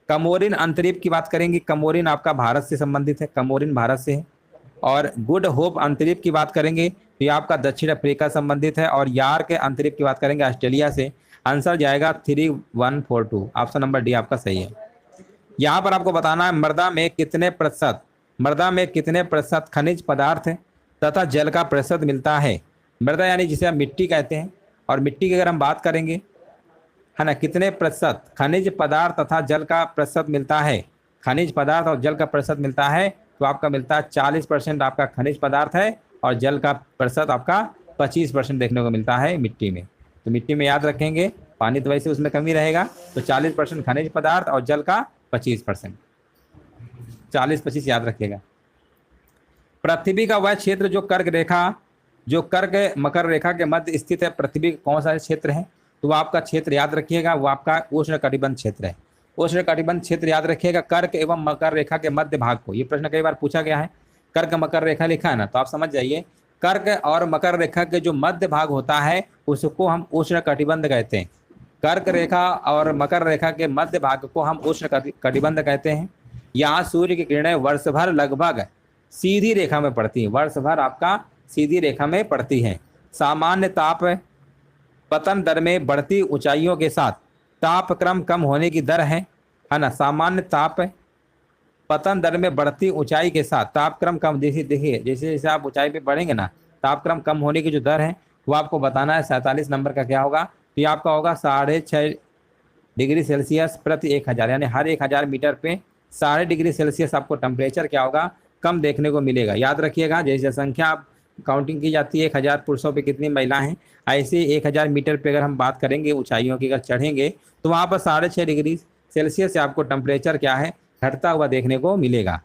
कमोरिन अंतरीप की बात करेंगे, कमोरिन आपका भारत से संबंधित है, कमोरिन भारत से है। और गुड होप अंतरीप की बात करेंगे तो ये आपका दक्षिण अफ्रीका संबंधित है। और यार्क अंतरीप की बात करेंगे ऑस्ट्रेलिया से। आंसर जाएगा 3142, ऑप्शन नंबर डी आपका सही है। यहाँ पर आपको बताना है मृदा में कितने प्रतिशत खनिज पदार्थ तथा जल का प्रतिशत मिलता है। मृदा यानी जिसे हम मिट्टी कहते हैं, और मिट्टी की अगर हम बात करेंगे, है ना, कितने प्रतिशत खनिज पदार्थ तथा जल का प्रतिशत मिलता है, खनिज पदार्थ और जल का प्रतिशत मिलता है, तो आपका मिलता है 40% आपका खनिज पदार्थ है और जल का प्रतिशत आपका 25% देखने को मिलता है मिट्टी में। तो मिट्टी में याद रखेंगे, पानी तो वैसे उसमें कमी रहेगा, तो 40% खनिज पदार्थ और जल का 25%। 40-25 याद रखिएगा। पृथ्वी का वह क्षेत्र जो कर्क मकर रेखा के मध्य स्थित है, पृथ्वी का कौन सा क्षेत्र है? तो आपका क्षेत्र याद रखिएगा, वो आपका उष्ण कटिबंध क्षेत्र है। उष्ण कटिबंध क्षेत्र याद रखिएगा, कर्क एवं मकर रेखा के मध्य भाग को। ये प्रश्न कई बार पूछा गया है, कर्क मकर रेखा लिखा है ना, तो आप समझ जाइए कर्क और मकर रेखा के जो मध्य भाग होता है उसको हम उष्ण कटिबंध कहते हैं। कर्क रेखा और मकर रेखा के मध्य भाग को हम उष्ण कटिबंध कहते हैं। यहाँ सूर्य की किरणें वर्ष भर लगभग सीधी रेखा में पड़ती है, वर्ष भर आपका सीधी रेखा में पड़ती है। सामान्य ताप पतन दर में बढ़ती ऊंचाइयों के साथ तापक्रम कम होने की दर है ना। सामान्य ताप पतन दर में बढ़ती ऊंचाई के साथ तापक्रम कम, देखिए जैसे जैसे आप ऊंचाई पे बढ़ेंगे ना, तापक्रम कम होने की जो दर है वो आपको बताना है। 47 नंबर का क्या होगा? तो ये आपका होगा 6.5 डिग्री सेल्सियस प्रति 1000, यानी हर 1000 मीटर पे 6.5 डिग्री सेल्सियस आपको टेम्परेचर क्या होगा? कम देखने को मिलेगा। याद रखिएगा, जैसे संख्या आप काउंटिंग की जाती है 1000 पुरुषों पे कितनी महिलाएं हैं, ऐसे 1000 मीटर पे अगर हम बात करेंगे ऊंचाइयों की, अगर चढ़ेंगे तो वहाँ पर 6.5 डिग्री सेल्सियस से आपको टेम्परेचर क्या है? घटता हुआ देखने को मिलेगा।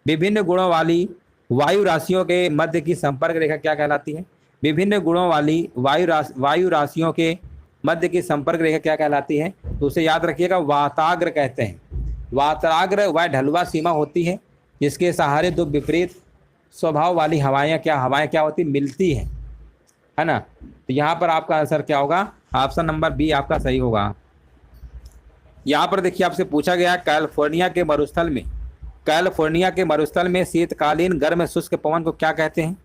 विभिन्न गुणों वाली वायु राशियों के मध्य की संपर्क रेखा क्या कहलाती है? विभिन्न गुणों वाली वायु राशियों के मध्य की संपर्क रेखा क्या कहलाती है? तो उसे याद रखिएगा, वाताग्र कहते हैं। वाताग्र वह ढलुआ सीमा होती है जिसके सहारे दो विपरीत स्वभाव वाली हवाएं क्या होती? मिलती है ना। तो यहाँ पर आपका आंसर क्या होगा? ऑप्शन नंबर बी आपका सही होगा। यहाँ पर देखिए आपसे पूछा गया कैलिफोर्निया के मरुस्थल में शीतकालीन गर्म शुष्क पवन को क्या कहते हैं,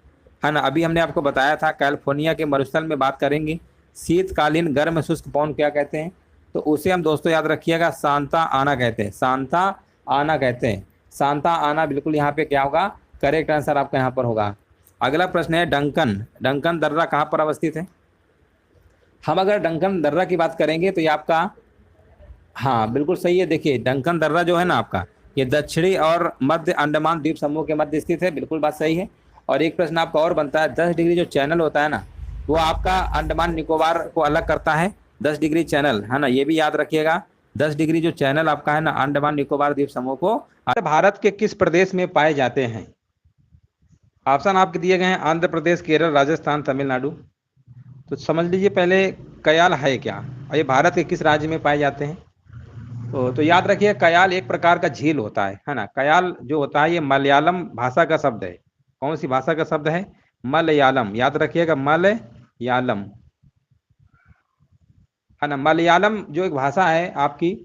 है ना। अभी हमने आपको बताया था कैलिफोर्निया के मरुस्थल में बात करेंगे, शीतकालीन गर्म शुष्क पवन क्या कहते हैं? तो उसे हम दोस्तों याद रखिएगा, सांता आना कहते हैं। सांता आना कहते हैं। सांता आना बिल्कुल यहाँ पे क्या होगा? करेक्ट आंसर आपका यहाँ पर होगा। अगला प्रश्न है डंकन दर्रा कहाँ पर अवस्थित है? हम अगर डंकन दर्रा की बात करेंगे तो ये आपका, हाँ बिल्कुल सही है। देखिए डंकन दर्रा जो है ना आपका, ये दक्षिणी और मध्य अंडमान द्वीप समूह के मध्य स्थित है, बिल्कुल बात सही है। और एक प्रश्न आपका और बनता है, 10 डिग्री जो चैनल होता है ना, वो आपका अंडमान निकोबार को अलग करता है। 10 डिग्री चैनल, है ना, ये भी याद रखिएगा। 10 डिग्री जो चैनल आपका है ना अंडमान निकोबार द्वीप समूह को भारत के किस प्रदेश में पाए जाते हैं? ऑप्शन आपके दिए गए हैं, आंध्र प्रदेश, केरल, राजस्थान, तमिलनाडु। तो समझ लीजिए पहले कयाल है क्या और ये भारत के किस राज्य में पाए जाते हैं? तो याद रखिए कयाल एक प्रकार का झील होता है ना। कयाल जो होता है ये मलयालम भाषा का शब्द है। कौन सी भाषा का शब्द है? मलयालम। याद रखिएगा मलयालम, है ना। मलयालम जो एक भाषा है आपकी,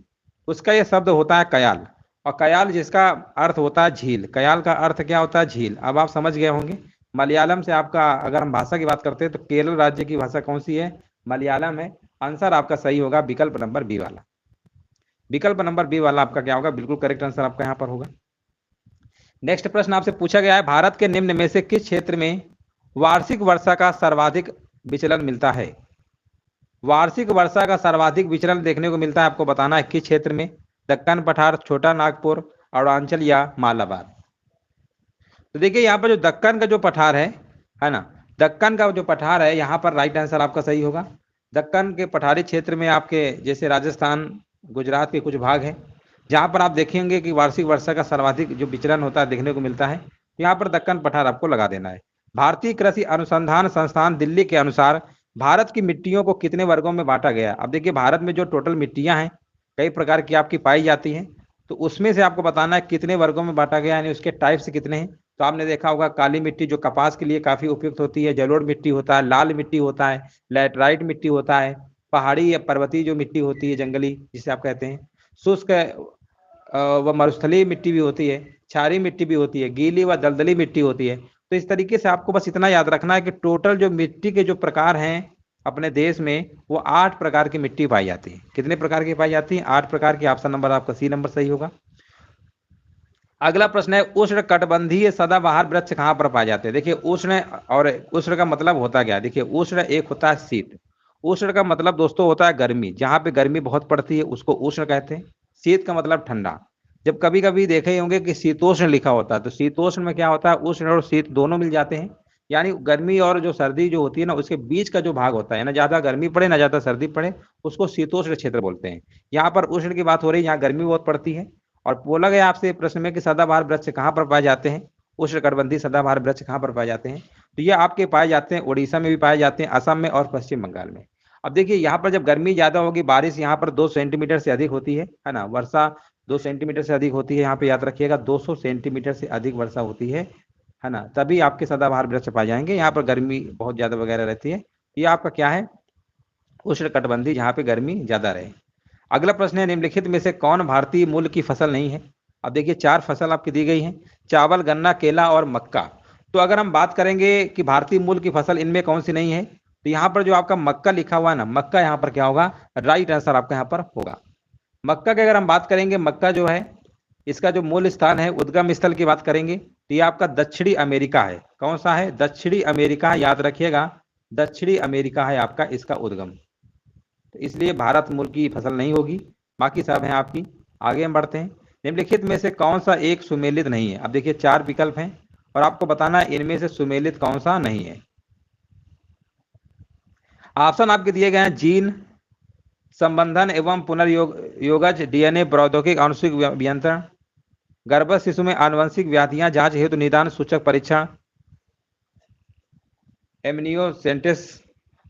उसका ये शब्द होता है कयाल। और कयाल जिसका अर्थ होता है झील, कयाल का अर्थ क्या होता है? झील। अब आप समझ गए होंगे। मलयालम से आपका अगर हम भाषा की बात करते हैं तो केरल राज्य की भाषा कौन सी है? मलयालम है। आंसर आपका सही होगा विकल्प नंबर बी वाला। विकल्प नंबर बी वाला आपका क्या होगा? बिल्कुल करेक्ट आंसर आपका यहाँ पर होगा। नेक्स्ट प्रश्न आपसे पूछा गया है, भारत के निम्न में से किस क्षेत्र में वार्षिक वर्षा का सर्वाधिक विचलन मिलता है? वार्षिक वर्षा का सर्वाधिक विचलन देखने को मिलता है, आपको बताना है किस क्षेत्र में? दक्कन पठार, छोटा नागपुर, अरुणाचल या मालाबार। तो देखिए यहाँ पर जो दक्कन का जो पठार है ना, दक्कन का जो पठार है यहाँ पर राइट आंसर आपका सही होगा। दक्कन के पठारी क्षेत्र में आपके जैसे राजस्थान, गुजरात के कुछ भाग हैं जहाँ पर आप देखेंगे कि वार्षिक वर्षा का सर्वाधिक जो विचलन होता है देखने को मिलता है। यहाँ पर दक्कन पठार आपको लगा देना है। भारतीय कृषि अनुसंधान संस्थान दिल्ली के अनुसार भारत की मिट्टियों को कितने वर्गों में बांटा गया? अब देखिए भारत में जो टोटल मिट्टियां हैं कई प्रकार की आपकी पाई जाती हैं, तो उसमें से आपको बताना है कितने वर्गों में बांटा गया, यानी उसके टाइप्स कितने हैं। तो आपने देखा होगा काली मिट्टी जो कपास के लिए काफी उपयुक्त होती है, जलोढ़ मिट्टी होता है, लाल मिट्टी होता है, लैटराइट मिट्टी होता है, पहाड़ी या पर्वतीय जो मिट्टी होती है जंगली जिसे आप कहते हैं, शुष्क व मरुस्थलीय मिट्टी भी होती है, क्षारीय मिट्टी भी होती है, गीली व दलदली मिट्टी होती है। तो इस तरीके से आपको बस इतना याद रखना है कि टोटल जो मिट्टी के जो प्रकार हैं अपने देश में वो 8 प्रकार की मिट्टी पाई जाती है। कितने प्रकार की पाई जाती है? 8 प्रकार की। ऑप्शन नंबर आपका सी नंबर सही होगा। अगला प्रश्न है, उष्ण कटिबंधीय सदाबहार वृक्ष कहाँ पर पाए जाते हैं? देखिए उष्ण और उष्ण का मतलब होता क्या? देखिए उष्ण एक होता है शीत। उष्ण का मतलब दोस्तों होता है गर्मी, जहाँ पे गर्मी बहुत पड़ती है उसको उष्ण कहते हैं। शीत का मतलब ठंडा। जब कभी कभी देखे होंगे कि शीतोष्ण लिखा होता है, तो शीतोष्ण में क्या होता है? उष्ण और शीत दोनों मिल जाते हैं, यानी गर्मी और जो सर्दी जो होती है ना उसके बीच का जो भाग होता है ना, ज्यादा गर्मी पड़े ना ज्यादा सर्दी पड़े, उसको शीतोष्ण क्षेत्र बोलते हैं। यहाँ पर उष्ण की बात हो रही है, यहाँ गर्मी बहुत पड़ती है और बोला गया आपसे प्रश्न में कि सदाबहार वृक्ष कहाँ पर पाए जाते हैं, उष्णकटिबंधीय सदाबहार वृक्ष कहाँ पर पाए जाते हैं, तो ये आपके पाए जाते हैं उड़ीसा में भी पाए जाते हैं, असम में और पश्चिम बंगाल में। अब देखिए यहाँ पर जब गर्मी ज्यादा होगी, बारिश यहाँ पर 2 सेंटीमीटर से अधिक होती है ना, वर्षा 2 सेंटीमीटर से अधिक होती है, यहाँ पे याद रखिएगा 200 सेंटीमीटर से अधिक वर्षा होती है ना, तभी आपके सदाबहार वृक्ष पाए जाएंगे। यहाँ पर गर्मी बहुत ज्यादा वगैरह रहती है, ये आपका क्या है, उष्णकटिबंधीय, जहाँ पे गर्मी ज्यादा रहे। अगला प्रश्न है, निम्नलिखित में से कौन भारतीय मूल की फसल नहीं है। अब देखिए 4 फसल आपकी दी गई हैं, चावल, गन्ना, केला और मक्का। तो अगर हम बात करेंगे कि भारतीय मूल की फसल इनमें कौन सी नहीं है, तो यहाँ पर जो आपका मक्का लिखा हुआ है ना, मक्का यहाँ पर क्या होगा, राइट आंसर आपका यहाँ पर होगा। मक्का की अगर हम बात करेंगे, मक्का जो है इसका जो मूल स्थान है, उद्गम स्थल की बात करेंगे तो ये आपका दक्षिणी अमेरिका है। कौन सा है, दक्षिणी अमेरिका, याद रखिएगा दक्षिणी अमेरिका है आपका इसका उद्गम, तो इसलिए भारत मूल की फसल नहीं होगी, बाकी सब है आपकी। आगे हम बढ़ते हैं, निम्नलिखित में से कौन सा एक सुमेलित नहीं है। अब देखिए 4 विकल्प हैं और आपको बताना है इनमें से सुमेलित कौन सा नहीं है। ऑप्शन आपके दिए गए हैं, जीन संबंधन एवं पुनर्योगज, डीएनए प्रौद्योगिक, आनुवंशिक अभियंत्रण, गर्भस्थ शिशु में आनुवंशिक व्याधियां जांच हेतु निदान सूचक परीक्षण, एमनियोसेंटेस,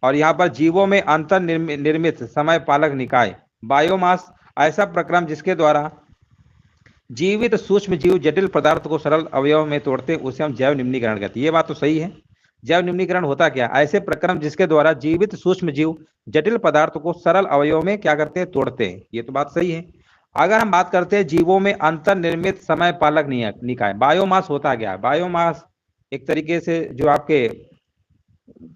और यहाँ पर जीवों में अंतर निर्मित समय पालक निकाय, बायोमास, ऐसा प्रक्रम जिसके द्वारा जीवित सूक्ष्म जीव जटिल पदार्थ को सरल अवयव में तोड़ते हैं उसे हम जैव निम्नीकरण कहते हैं। ये बात तो सही है। जैव निम्नीकरण होता क्या, ऐसे प्रक्रम जिसके द्वारा जीवित सूक्ष्म जीव जटिल पदार्थ को सरल अवयव में क्या करते हैं, तोड़ते हैं, ये तो बात सही है। अगर हम बात करते हैं जीवों में अंतर निर्मित समय पालक निकाय, बायोमास होता क्या है, बायोमास एक तरीके से जो आपके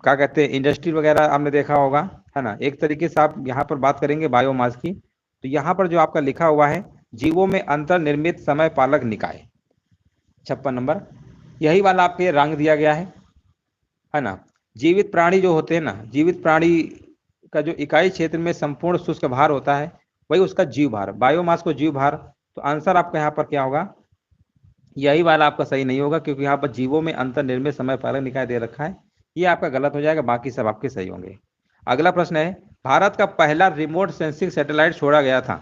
क्या कहते हैं, इंडस्ट्री वगैरह आपने देखा होगा, है ना, एक तरीके से आप यहाँ पर बात करेंगे बायोमास की, तो यहाँ पर जो आपका लिखा हुआ है जीवों में अंतर निर्मित समय पालक निकाय 56 नंबर, यही वाला आपके रंग दिया गया है ना। जीवित प्राणी जो होते हैं ना, जीवित प्राणी का जो इकाई क्षेत्र में संपूर्ण शुष्क भार होता है वही उसका जीव भार, बायोमास को जीव भार, तो आंसर आपका यहाँ पर क्या होगा, यही वाला आपका सही नहीं होगा, क्योंकि यहाँ पर जीवों में अंतर निर्मित समय पालक निकाय दे रखा है, ये आपका गलत हो जाएगा, बाकी सब आपके सही होंगे। अगला प्रश्न है, भारत का पहला रिमोट सेंसिंग सैटेलाइट छोड़ा गया था,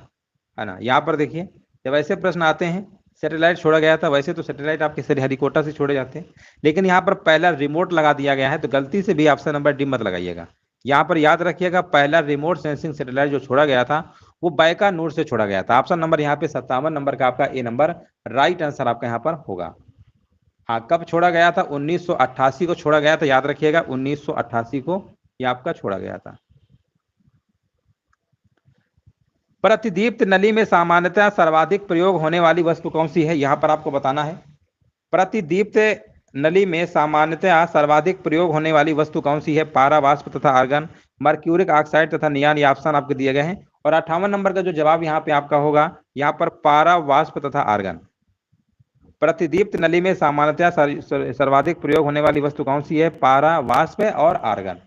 है ना। यहाँ पर देखिए जब ऐसे प्रश्न आते हैं, सैटेलाइट छोड़ा गया था, वैसे तो सैटेलाइट आपके श्रीहरिकोटा से छोड़े जाते हैं, लेकिन यहाँ पर पहला रिमोट लगा दिया गया है, तो गलती से भी ऑप्शन नंबर डी मत लगाइएगा। यहाँ पर याद रखिएगा पहला रिमोट सेंसिंग सैटेलाइट जो छोड़ा गया था वो बैकानूर से छोड़ा गया था। ऑप्शन नंबर यहाँ पे 57 नंबर का आपका ए नंबर राइट आंसर आपका यहाँ पर होगा। हाँ, कब छोड़ा गया था, 1988 को छोड़ा गया था, याद रखिएगा 1988 को ये आपका छोड़ा गया था। प्रतिदीप्त नली में सामान्यतः सर्वाधिक प्रयोग होने वाली वस्तु कौन सी है, यहाँ पर आपको बताना है। प्रतिदीप्त नली में सामान्यतः सर्वाधिक प्रयोग होने वाली वस्तु कौन सी है, पारा वाष्प तथा आर्गन, मर्क्यूरिक ऑक्साइड तथा नियान, ये ऑप्शन आपके दिए गए हैं। और 58 नंबर का जो जवाब यहाँ पे आपका होगा, यहाँ पर पारा वाष्प तथा आर्गन। प्रतिदीप्त नली में सामान्यतः सर्वाधिक प्रयोग होने वाली वस्तु कौन सी है, पारा वाष्प और आर्गन।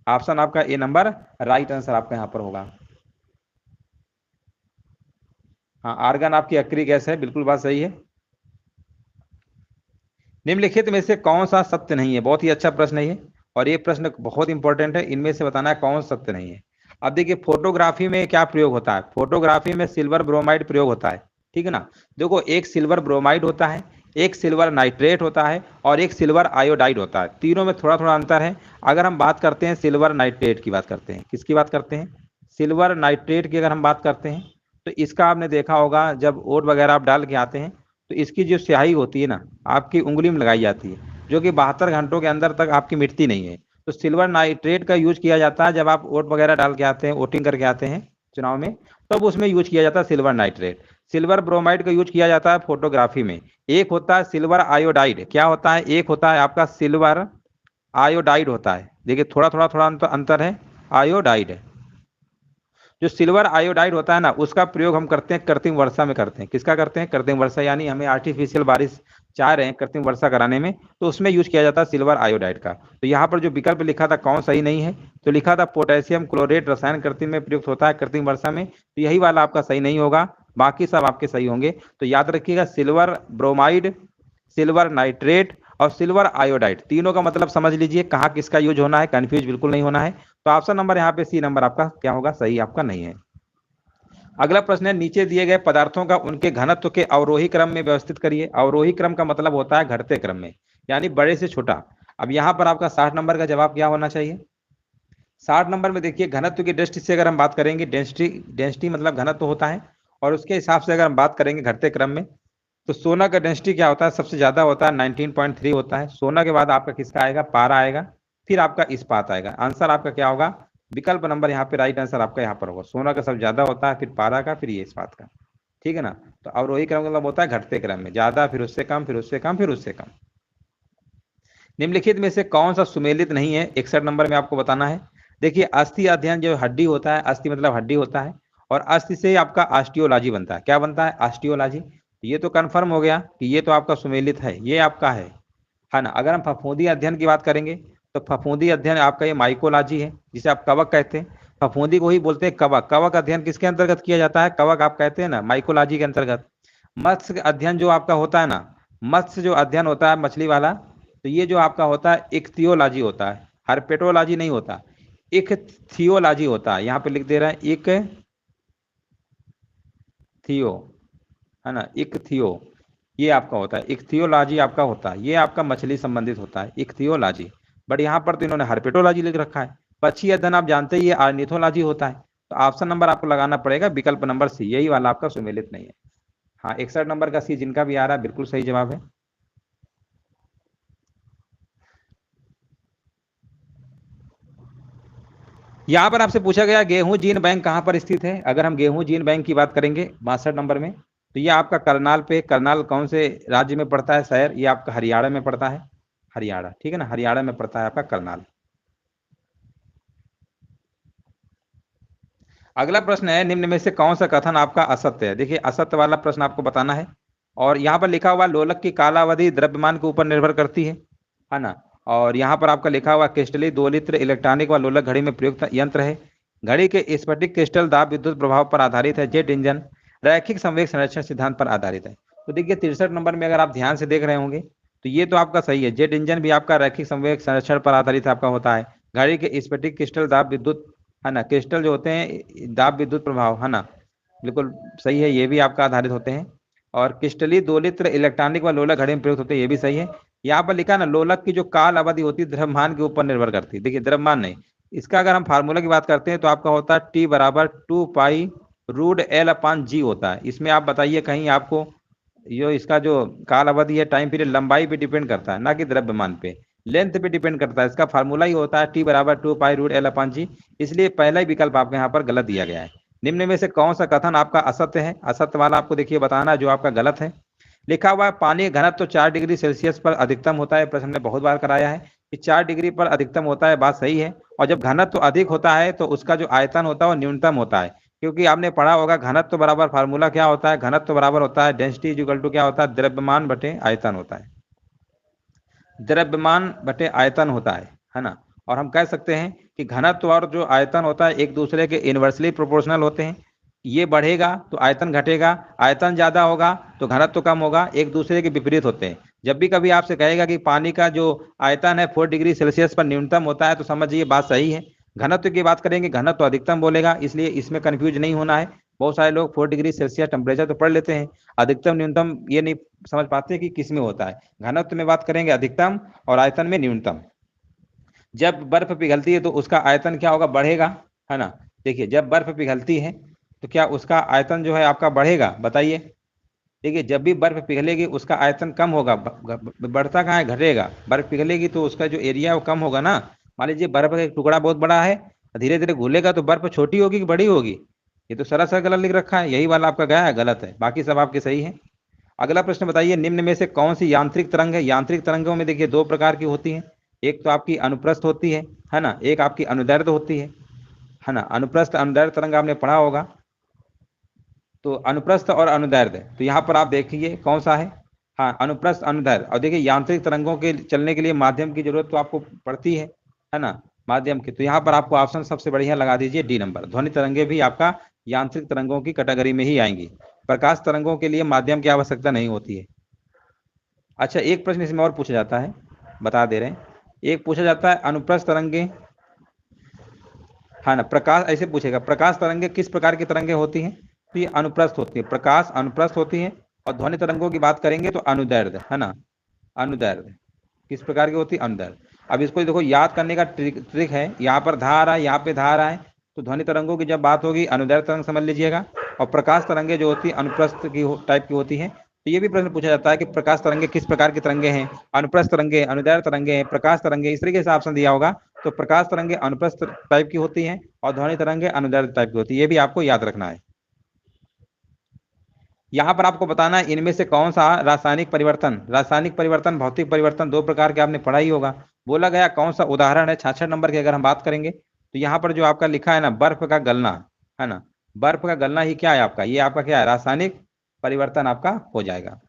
ऑप्शन आपका ए नंबर राइट आंसर आपका यहाँ पर होगा। हाँ, आर्गन आपकी अक्रिय गैस है, बिल्कुल बात सही है। निम्नलिखित में से कौन सा सत्य नहीं है, बहुत ही अच्छा प्रश्न है ये, और ये प्रश्न बहुत इंपॉर्टेंट है, इनमें से बताना है कौन सत्य नहीं है। अब देखिए फोटोग्राफी में क्या प्रयोग होता है, फोटोग्राफी में सिल्वर ब्रोमाइड प्रयोग होता है, ठीक है ना। देखो एक सिल्वर ब्रोमाइड होता है, एक सिल्वर नाइट्रेट होता है और एक सिल्वर आयोडाइड होता है, तीनों में थोड़ा थोड़ा अंतर है। अगर हम बात करते हैं सिल्वर नाइट्रेट की बात करते हैं, किसकी बात करते हैं, सिल्वर नाइट्रेट की अगर हम बात करते हैं, तो इसका आपने देखा होगा जब ओट वगैरह आप डाल के आते हैं तो इसकी जो स्याही होती है ना आपकी उंगली में लगाई जाती है, जो कि 72 घंटों के अंदर तक आपकी मिटती नहीं है। तो सिल्वर नाइट्रेट का यूज किया जाता है जब आप वोट वगैरह डाल के आते हैं, वोटिंग करके आते हैं चुनाव में, तब तो उसमें यूज किया जाता है सिल्वर नाइट्रेट। सिल्वर ब्रोमाइड का यूज किया जाता है फोटोग्राफी में। एक होता है सिल्वर आयोडाइड, क्या होता है, एक होता है आपका सिल्वर आयोडाइड होता है, देखिए थोड़ा थोड़ा अंतर है, आयोडाइड। जो सिल्वर आयोडाइड होता है ना उसका प्रयोग हम करते हैं कृत्रिम वर्षा में करते हैं, किसका करते हैं, कृत्रिम वर्षा, यानी हमें आर्टिफिशियल बारिश चाह रहे हैं कृत्रिम वर्षा कराने में, तो उसमें यूज किया जाता है सिल्वर आयोडाइड का। तो यहाँ पर जो विकल्प लिखा था कौन सही नहीं है, तो लिखा था पोटेशियम क्लोरेट रसायन कृत्रिम में प्रयुक्त होता है कृत्रिम वर्षा में, तो यही वाला आपका सही नहीं होगा, बाकी सब आपके सही होंगे। तो याद रखिएगा सिल्वर ब्रोमाइड, सिल्वर नाइट्रेट और सिल्वर आयोडाइड, तीनों का मतलब समझ लीजिए कहाँ किसका यूज होना है, कंफ्यूज बिल्कुल नहीं होना है। तो ऑप्शन नंबर यहाँ पे सी नंबर आपका क्या होगा, सही आपका नहीं है। अगला प्रश्न है, नीचे दिए गए पदार्थों का उनके घनत्व के अवरोही क्रम में व्यवस्थित करिए। अवरोही क्रम का मतलब होता है घटते क्रम में, यानी बड़े से छोटा। अब यहाँ पर आपका 60 नंबर का जवाब क्या होना चाहिए? 60 नंबर में देखिए, घनत्व की दृष्टि से अगर हम बात करेंगे, डेंसिटी डेंसिटी मतलब घनत्व होता है, और उसके हिसाब से अगर हम बात करेंगे घटते क्रम में, तो सोना का डेंसिटी क्या होता है? सबसे ज्यादा होता है, 19.3 होता है। सोना के बाद आपका किसका आएगा? पारा आएगा, फिर आपका इस्पात आएगा। आंसर आपका क्या होगा? विकल्प नंबर यहाँ पे राइट आंसर आपका यहाँ पर होगा। सोना का सबसे ज्यादा होता है, फिर पारा का, फिर ये इस्पात का। ठीक है ना? तो अवरोही क्रम का मतलब होता है घटते क्रम में, ज्यादा, फिर उससे कम, फिर उससे कम, फिर उससे कम। निम्नलिखित में से कौन सा सुमेलित नहीं है? 61 नंबर में आपको बताना है। देखिए, अस्थि अध्ययन जो हड्डी होता है, अस्थि मतलब हड्डी होता है, और अस्थि से आपका ऑस्टियोलॉजी बनता है। क्या बनता है? ऑस्टियोलॉजी। ये तो कंफर्म हो गया कि ये तो आपका सुमेलित है, ये आपका है ना? अगर हम फफूंदी अध्ययन की बात करेंगे, तो फफूंदी अध्ययन आपका ये माइकोलॉजी है, जिसे आप कवक कहते हैं। फफूंदी को ही बोलते हैं कवक। कवक अध्ययन किसके अंतर्गत किया जाता है? कवक आप कहते हैं ना, माइकोलॉजी के अंतर्गत। मत्स्य अध्ययन जो आपका होता है ना, मत्स्य जो अध्ययन होता है मछली वाला, तो ये जो आपका होता है इक्थियोलॉजी होता है, हर्पेटोलॉजी नहीं होता, इक्थियोलॉजी होता है। यहाँ पे लिख दे रहे हैं इक्थियो, है ना, इक्थियो, ये आपका होता है। इक्थियोलॉजी आपका होता है, ये आपका मछली संबंधित होता है, इक्थियोलॉजी। बट यहाँ पर तो इन्होंने हर्पेटोलॉजी लिख रखा है। पक्षी अध्ययन आप जानते ही, ये ऑर्निथोलॉजी होता है। तो ऑप्शन नंबर आपको लगाना पड़ेगा विकल्प नंबर सी, यही वाला आपका सुमेलित नहीं है। हाँ, 61 नंबर का सी जिनका भी आ रहा है, बिल्कुल सही जवाब है। यहाँ पर आपसे पूछा गया गेहूं जीन बैंक कहाँ पर स्थित है। अगर हम गेहूं जीन बैंक की बात करेंगे 62 नंबर में, तो ये आपका करनाल पे, करनाल कौन से राज्य में पड़ता है शहर? ये आपका हरियाणा में पड़ता है, हरियाणा। ठीक है ना, हरियाणा में पड़ता है आपका करनाल। अगला प्रश्न है, निम्न में से कौन सा कथन आपका असत्य है? देखिए, असत्य वाला प्रश्न आपको बताना है। और यहाँ पर लिखा हुआ लोलक की कालावधि द्रव्यमान के ऊपर निर्भर करती है ना? और यहाँ पर आपका लिखा हुआ क्रिस्टली 2 लित्र इलेक्ट्रॉनिक व लोलक घड़ी में प्रयुक्त यंत्र है। घड़ी के स्फटिक क्रिस्टल दाब विद्युत प्रभाव पर आधारित है। जेट इंजन रैखिक संवेग संरक्षण सिद्धांत पर आधारित है। तो देखिए, 63 नंबर में अगर आप ध्यान से देख रहे होंगे, तो ये तो आपका सही है। जेट इंजन भी आपका रैखिक संवेग संरक्षण पर आधारित आपका होता है। घड़ी के स्फटिक क्रिस्टल दाब विद्युत, है ना, क्रिस्टल जो होते हैं दाब विद्युत प्रभाव, है ना, बिल्कुल सही है, ये भी आपका आधारित होते हैं। और क्रिस्टली 2 लित्र इलेक्ट्रॉनिक व लोलक घड़ी में प्रयुक्त होते हैं, ये भी सही है। यहाँ पर लिखा ना, लोलक की जो काल अवधि होती है द्रव्यमान के ऊपर निर्भर करती है। देखिए, द्रव्यमान नहीं, इसका अगर हम फार्मूला की बात करते हैं, तो आपका होता है टी बराबर 2 पाई √L/G होता है। इसमें आप बताइए कहीं आपको, जो इसका जो काल अवधि है, टाइम पीरियड, लंबाई पे डिपेंड करता है, ना कि द्रव्यमान पे, लेंथ पे डिपेंड करता है। इसका फार्मूला ही होता है टी बराबर 2 पाई √L/G। इसलिए पहला ही विकल्प आपके यहाँ पर गलत दिया गया है। निम्न में से कौन सा कथन आपका असत्य है? असत्य वाला आपको देखिए बताना है, जो आपका गलत है। लिखा हुआ है पानी घनत्व तो 4 डिग्री सेल्सियस पर अधिकतम होता है। प्रश्न ने बहुत बार कराया है कि 4 डिग्री पर अधिकतम होता है, बात सही है। और जब घनत्व तो अधिक होता है, तो उसका जो आयतन होता है वो न्यूनतम होता है। क्योंकि आपने पढ़ा होगा घनत्व बराबर फार्मूला क्या होता है? घनत्व बराबर होता है डेंसिटी इक्वल टू क्या होता है? द्रव्यमान बटे आयतन होता है। द्रव्यमान बटे आयतन होता है ना? और हम कह सकते हैं कि घनत्व और जो आयतन होता है एक दूसरे के इनवर्सली प्रोपोर्शनल होते हैं। ये बढ़ेगा तो आयतन घटेगा, आयतन ज्यादा होगा तो घनत्व कम होगा, एक दूसरे के विपरीत होते हैं। जब भी कभी आपसे कहेगा कि पानी का जो आयतन है 4 डिग्री सेल्सियस पर न्यूनतम होता है, तो समझिए बात सही है। घनत्व की बात करेंगे, घनत्व अधिकतम बोलेगा, इसलिए इसमें कंफ्यूज नहीं होना है। बहुत सारे लोग 4 डिग्री सेल्सियस टेम्परेचर तो पढ़ लेते हैं, अधिकतम न्यूनतम ये नहीं समझ पाते कि किस में होता है। घनत्व में बात करेंगे अधिकतम, और आयतन में न्यूनतम। जब बर्फ पिघलती है तो उसका आयतन क्या होगा? बढ़ेगा, है ना? देखिए, जब बर्फ पिघलती है तो क्या उसका आयतन जो है आपका बढ़ेगा? बताइए। देखिए, जब भी बर्फ पिघलेगी उसका आयतन कम होगा, बढ़ता कहाँ है? घटेगा। बर्फ पिघलेगी तो उसका जो एरिया है वो कम होगा ना। मान लीजिए बर्फ का एक टुकड़ा बहुत बड़ा है, धीरे धीरे घुलेगा तो बर्फ छोटी होगी कि बड़ी होगी? ये तो सरासर गलत लिख रखा है, यही वाला आपका गया है, गलत है, बाकी सब आपके सही है। अगला प्रश्न बताइए, निम्न में से कौन सी यांत्रिक तरंग है? यांत्रिक तरंगों में देखिए 2 प्रकार की होती हैं। एक तो आपकी अनुप्रस्थ होती है ना, एक आपकी अनुदैर्ध्य होती है ना? अनुप्रस्थ अनुदैर्ध्य तरंग आपने पढ़ा होगा। तो अनुप्रस्थ और अनुदैर्ध्य, तो यहाँ पर आप देखिए कौन सा है। हाँ, अनुप्रस्थ अनुदैर्ध्य। और देखिए, यांत्रिक तरंगों के चलने के लिए माध्यम की जरूरत तो आपको पड़ती है ना, माध्यम की। तो यहाँ पर आपको ऑप्शन सबसे बढ़िया लगा दीजिए डी नंबर। ध्वनि तरंगे भी आपका यांत्रिक तरंगों की कैटेगरी में ही आएंगी। प्रकाश तरंगों के लिए माध्यम की आवश्यकता नहीं होती है। अच्छा, एक प्रश्न इसमें और पूछा जाता है, बता दे रहे हैं। एक पूछा जाता है अनुप्रस्थ तरंगे, हाँ ना, प्रकाश, ऐसे पूछेगा प्रकाश तरंगे किस प्रकार की तरंगे होती हैं? तो ये अनुप्रस्थ होती है, प्रकाश अनुप्रस्थ होती है। और ध्वनि तरंगों की बात करेंगे तो अनुदैर्ध्य, है ना, अनुदैर्ध्य किस प्रकार की होती है, अनुदैर्ध्य। अब इसको देखो याद करने का ट्रिक है, यहाँ पर धा आ रहा है, यहाँ पे धा आ रहा है, तो ध्वनि तरंगों की जब बात होगी अनुदैर्ध्य तरंग समझ लीजिएगा। और प्रकाश तरंगे जो होती है अनुप्रस्थ की टाइप की होती है। तो ये भी प्रश्न पूछा जाता है कि प्रकाश तरंगे किस प्रकार की तरंगे हैं, अनुप्रस्थ तरंगे, अनुदैर्ध्य तरंगे हैं, प्रकाश तरंगे, इस तरीके से ऑप्शन दिया होगा। तो प्रकाश तरंगे अनुप्रस्थ टाइप की होती हैं और ध्वनि तरंगे अनुदैर्ध्य टाइप की होती है, ये भी आपको याद रखना है। यहाँ पर आपको बताना है इनमें से कौन सा रासायनिक परिवर्तन भौतिक परिवर्तन दो प्रकार के आपने पढ़ा ही होगा। बोला गया कौन सा उदाहरण है 66 नंबर की अगर हम बात करेंगे तो यहाँ पर जो आपका लिखा है ना बर्फ का गलना, है ना, बर्फ का गलना ही क्या है आपका, ये आपका क्या है, रासायनिक परिवर्तन आपका हो जाएगा।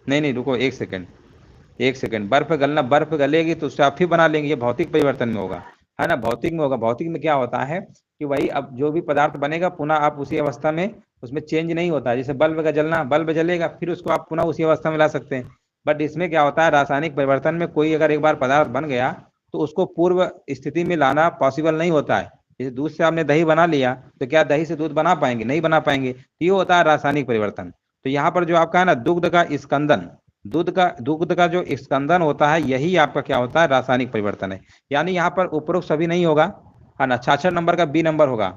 नहीं रुको एक सेकंड, बर्फ गलना, बर्फ गलेगी तो उससे आप ही बना लेंगे, ये भौतिक परिवर्तन में होगा, है ना, भौतिक में होगा। भौतिक में क्या होता है कि वही अब जो भी पदार्थ बनेगा पुनः आप उसी अवस्था में उसमें चेंज नहीं होता है। जैसे बल्ब का जलना, बल्ब जलेगा फिर उसको आप पुनः उसी अवस्था में ला सकते हैं। बट इसमें क्या होता है, रासायनिक परिवर्तन में कोई अगर एक बार पदार्थ बन गया तो उसको पूर्व स्थिति में लाना पॉसिबल नहीं होता है। जैसे दूध से आपने दही बना लिया तो क्या दही से दूध बना पाएंगे, नहीं बना पाएंगे। तो ये होता है रासायनिक परिवर्तन। तो यहाँ पर जो आपका है ना दुग्ध का स्कंदन, दुग्ध का जो स्कंदन होता है यही आपका क्या होता है, रासायनिक परिवर्तन है। यानी यहाँ पर उपरोक्त सभी नहीं होगा, है ना, 66 नंबर का बी नंबर होगा।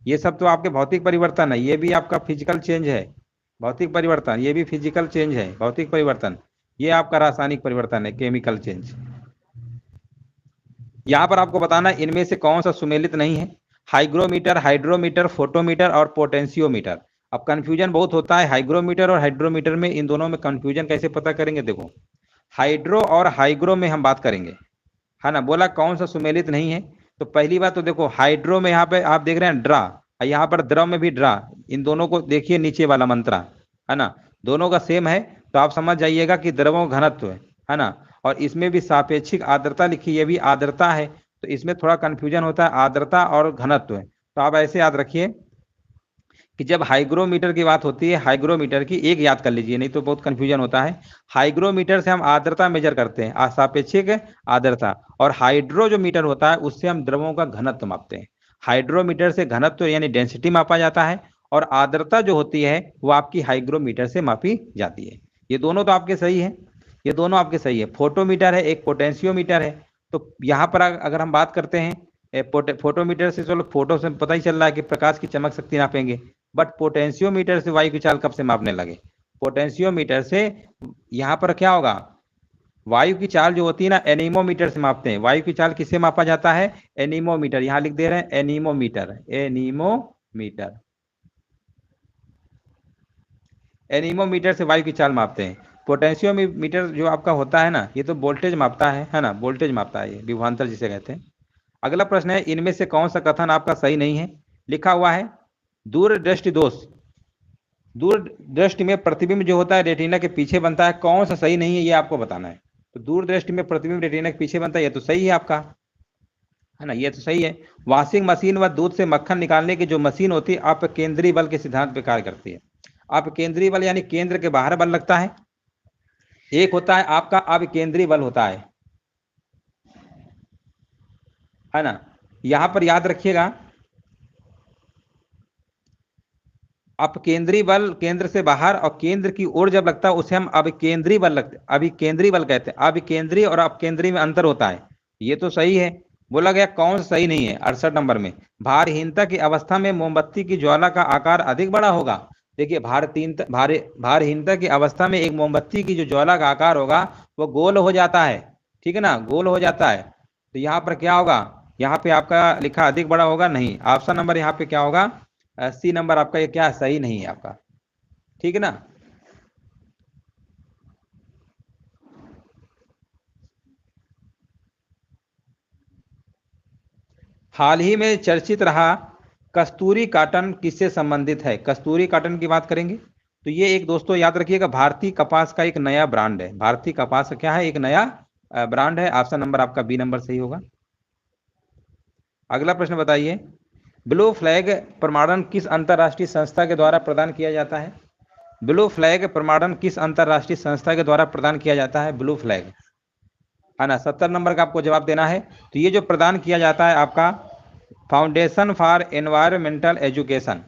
ये सब तो आपके भौतिक परिवर्तन है, ये भी आपका फिजिकल चेंज है, भौतिक परिवर्तन, ये भी फिजिकल चेंज है, भौतिक परिवर्तन, ये आपका रासायनिक परिवर्तन है, केमिकल चेंज। यहाँ पर आपको बताना इनमें से कौन सा सुमेलित नहीं है, हाइग्रोमीटर, हाइड्रोमीटर, फोटोमीटर और पोटेंशियोमीटर। अब कंफ्यूजन बहुत होता है हाइग्रोमीटर और हाइड्रोमीटर में, इन दोनों में कंफ्यूजन कैसे पता करेंगे, देखो हाइड्रो और हाइग्रो में हम बात करेंगे, है ना। बोला कौन सा सुमेलित नहीं है, तो पहली बात तो देखो हाइड्रो में यहाँ पे आप देख रहे हैं ड्रा, यहाँ पर द्रव में भी ड्रा, इन दोनों को देखिए नीचे वाला मंत्रा, है ना, दोनों का सेम है। तो आप समझ जाइएगा कि द्रवों घनत्व है ना। और इसमें भी सापेक्षिक आर्द्रता लिखी, ये भी आर्द्रता है, तो इसमें थोड़ा कंफ्यूजन होता है आर्द्रता और घनत्व है। तो आप ऐसे याद रखिए कि जब हाइग्रोमीटर की बात होती है, हाइग्रोमीटर की एक याद कर लीजिए नहीं तो बहुत कंफ्यूजन होता है। हाइग्रोमीटर से हम आर्द्रता मेजर करते हैं, सापेक्षिक आर्द्रता, और हाइड्रो जो मीटर होता है उससे हम द्रवों का घनत्व मापते हैं। हाइड्रोमीटर से घनत्व यानी डेंसिटी मापा जाता है और आर्द्रता जो होती है वो आपकी हाइग्रोमीटर से मापी जाती है। ये दोनों तो आपके सही है, ये दोनों आपके सही है। फोटोमीटर है, एक पोटेंशियोमीटर है। तो यहाँ पर अगर हम बात करते हैं फोटोमीटर से, चलो फोटो से पता ही चल रहा है कि प्रकाश की चमक शक्ति नापेंगे, बट पोटेंशियोमीटर से वायु की चाल कब से मापने लगे, पोटेंशियोमीटर से यहाँ पर क्या होगा, वायु की चाल जो होती है ना एनीमोमीटर से मापते हैं। वायु की चाल किससे मापा जाता है, एनीमोमीटर, यहाँ लिख दे रहे हैं एनीमोमीटर, एनीमोमीटर, एनीमोमीटर से वायु की चाल मापते हैं। पोटेंशियोमीटर जो आपका होता है ना ये तो वोल्टेज मापता है ना, वोल्टेज मापता है, ये विभवांतर जिसे कहते हैं। अगला प्रश्न है इनमें से कौन सा कथन आपका सही नहीं है, लिखा हुआ है दूरदृष्टि दोष, दूरदृष्टि में प्रतिबिंब जो होता है रेटिना के पीछे बनता है, कौन सा सही नहीं है ये आपको बताना है। तो दूरदृष्टि में प्रतिबिंब रेटिना के पीछे बनता है, ये तो सही है आपका, है ना, ये तो सही है। वॉशिंग मशीन व दूध से मक्खन निकालने की जो मशीन होती है आप केंद्रीय बल के सिद्धांत पर कार्य करती है। आप केंद्रीय बल यानी केंद्र के बाहर बल लगता है, एक होता है आपका अब केंद्रीय बल होता है ना। यहां पर याद रखिएगा अपकेंद्री बल केंद्र से बाहर और केंद्र की ओर जब लगता है उसे हम अभिकेंद्री बल लगते, अभिकेंद्री बल कहते हैं। अभिकेंद्री और अपकेंद्री में अंतर होता है, ये तो सही है। बोला गया कौन सही नहीं है 68 नंबर में, भारहीनता की अवस्था में मोमबत्ती की ज्वाला का आकार अधिक बड़ा होगा। देखिए भारहीनता की अवस्था में एक मोमबत्ती की जो ज्वाला का आकार होगा वो गोल हो जाता है, ठीक है ना, गोल हो जाता है। तो यहाँ पर क्या होगा, यहाँ पे आपका लिखा अधिक बड़ा होगा, नहीं, ऑप्शन नंबर यहाँ पे क्या होगा, सी नंबर आपका ये क्या सही नहीं है आपका, ठीक है ना। हाल ही में चर्चित रहा कस्तूरी कॉटन किससे संबंधित है, कस्तूरी कॉटन की बात करेंगे तो ये एक दोस्तों याद रखिएगा भारतीय कपास का एक नया ब्रांड है। भारतीय कपास का क्या है, एक नया ब्रांड है। ऑप्शन नंबर आपका बी नंबर सही होगा। अगला प्रश्न बताइए, ब्लू फ्लैग प्रमाणन किस अंतरराष्ट्रीय संस्था के द्वारा प्रदान किया जाता है। ब्लू फ्लैग प्रमाणन किस अंतरराष्ट्रीय संस्था के द्वारा प्रदान किया जाता है, ब्लू फ्लैग, है ना। 70 नंबर का आपको जवाब देना है। तो ये जो प्रदान किया जाता है आपका foundation for environmental education,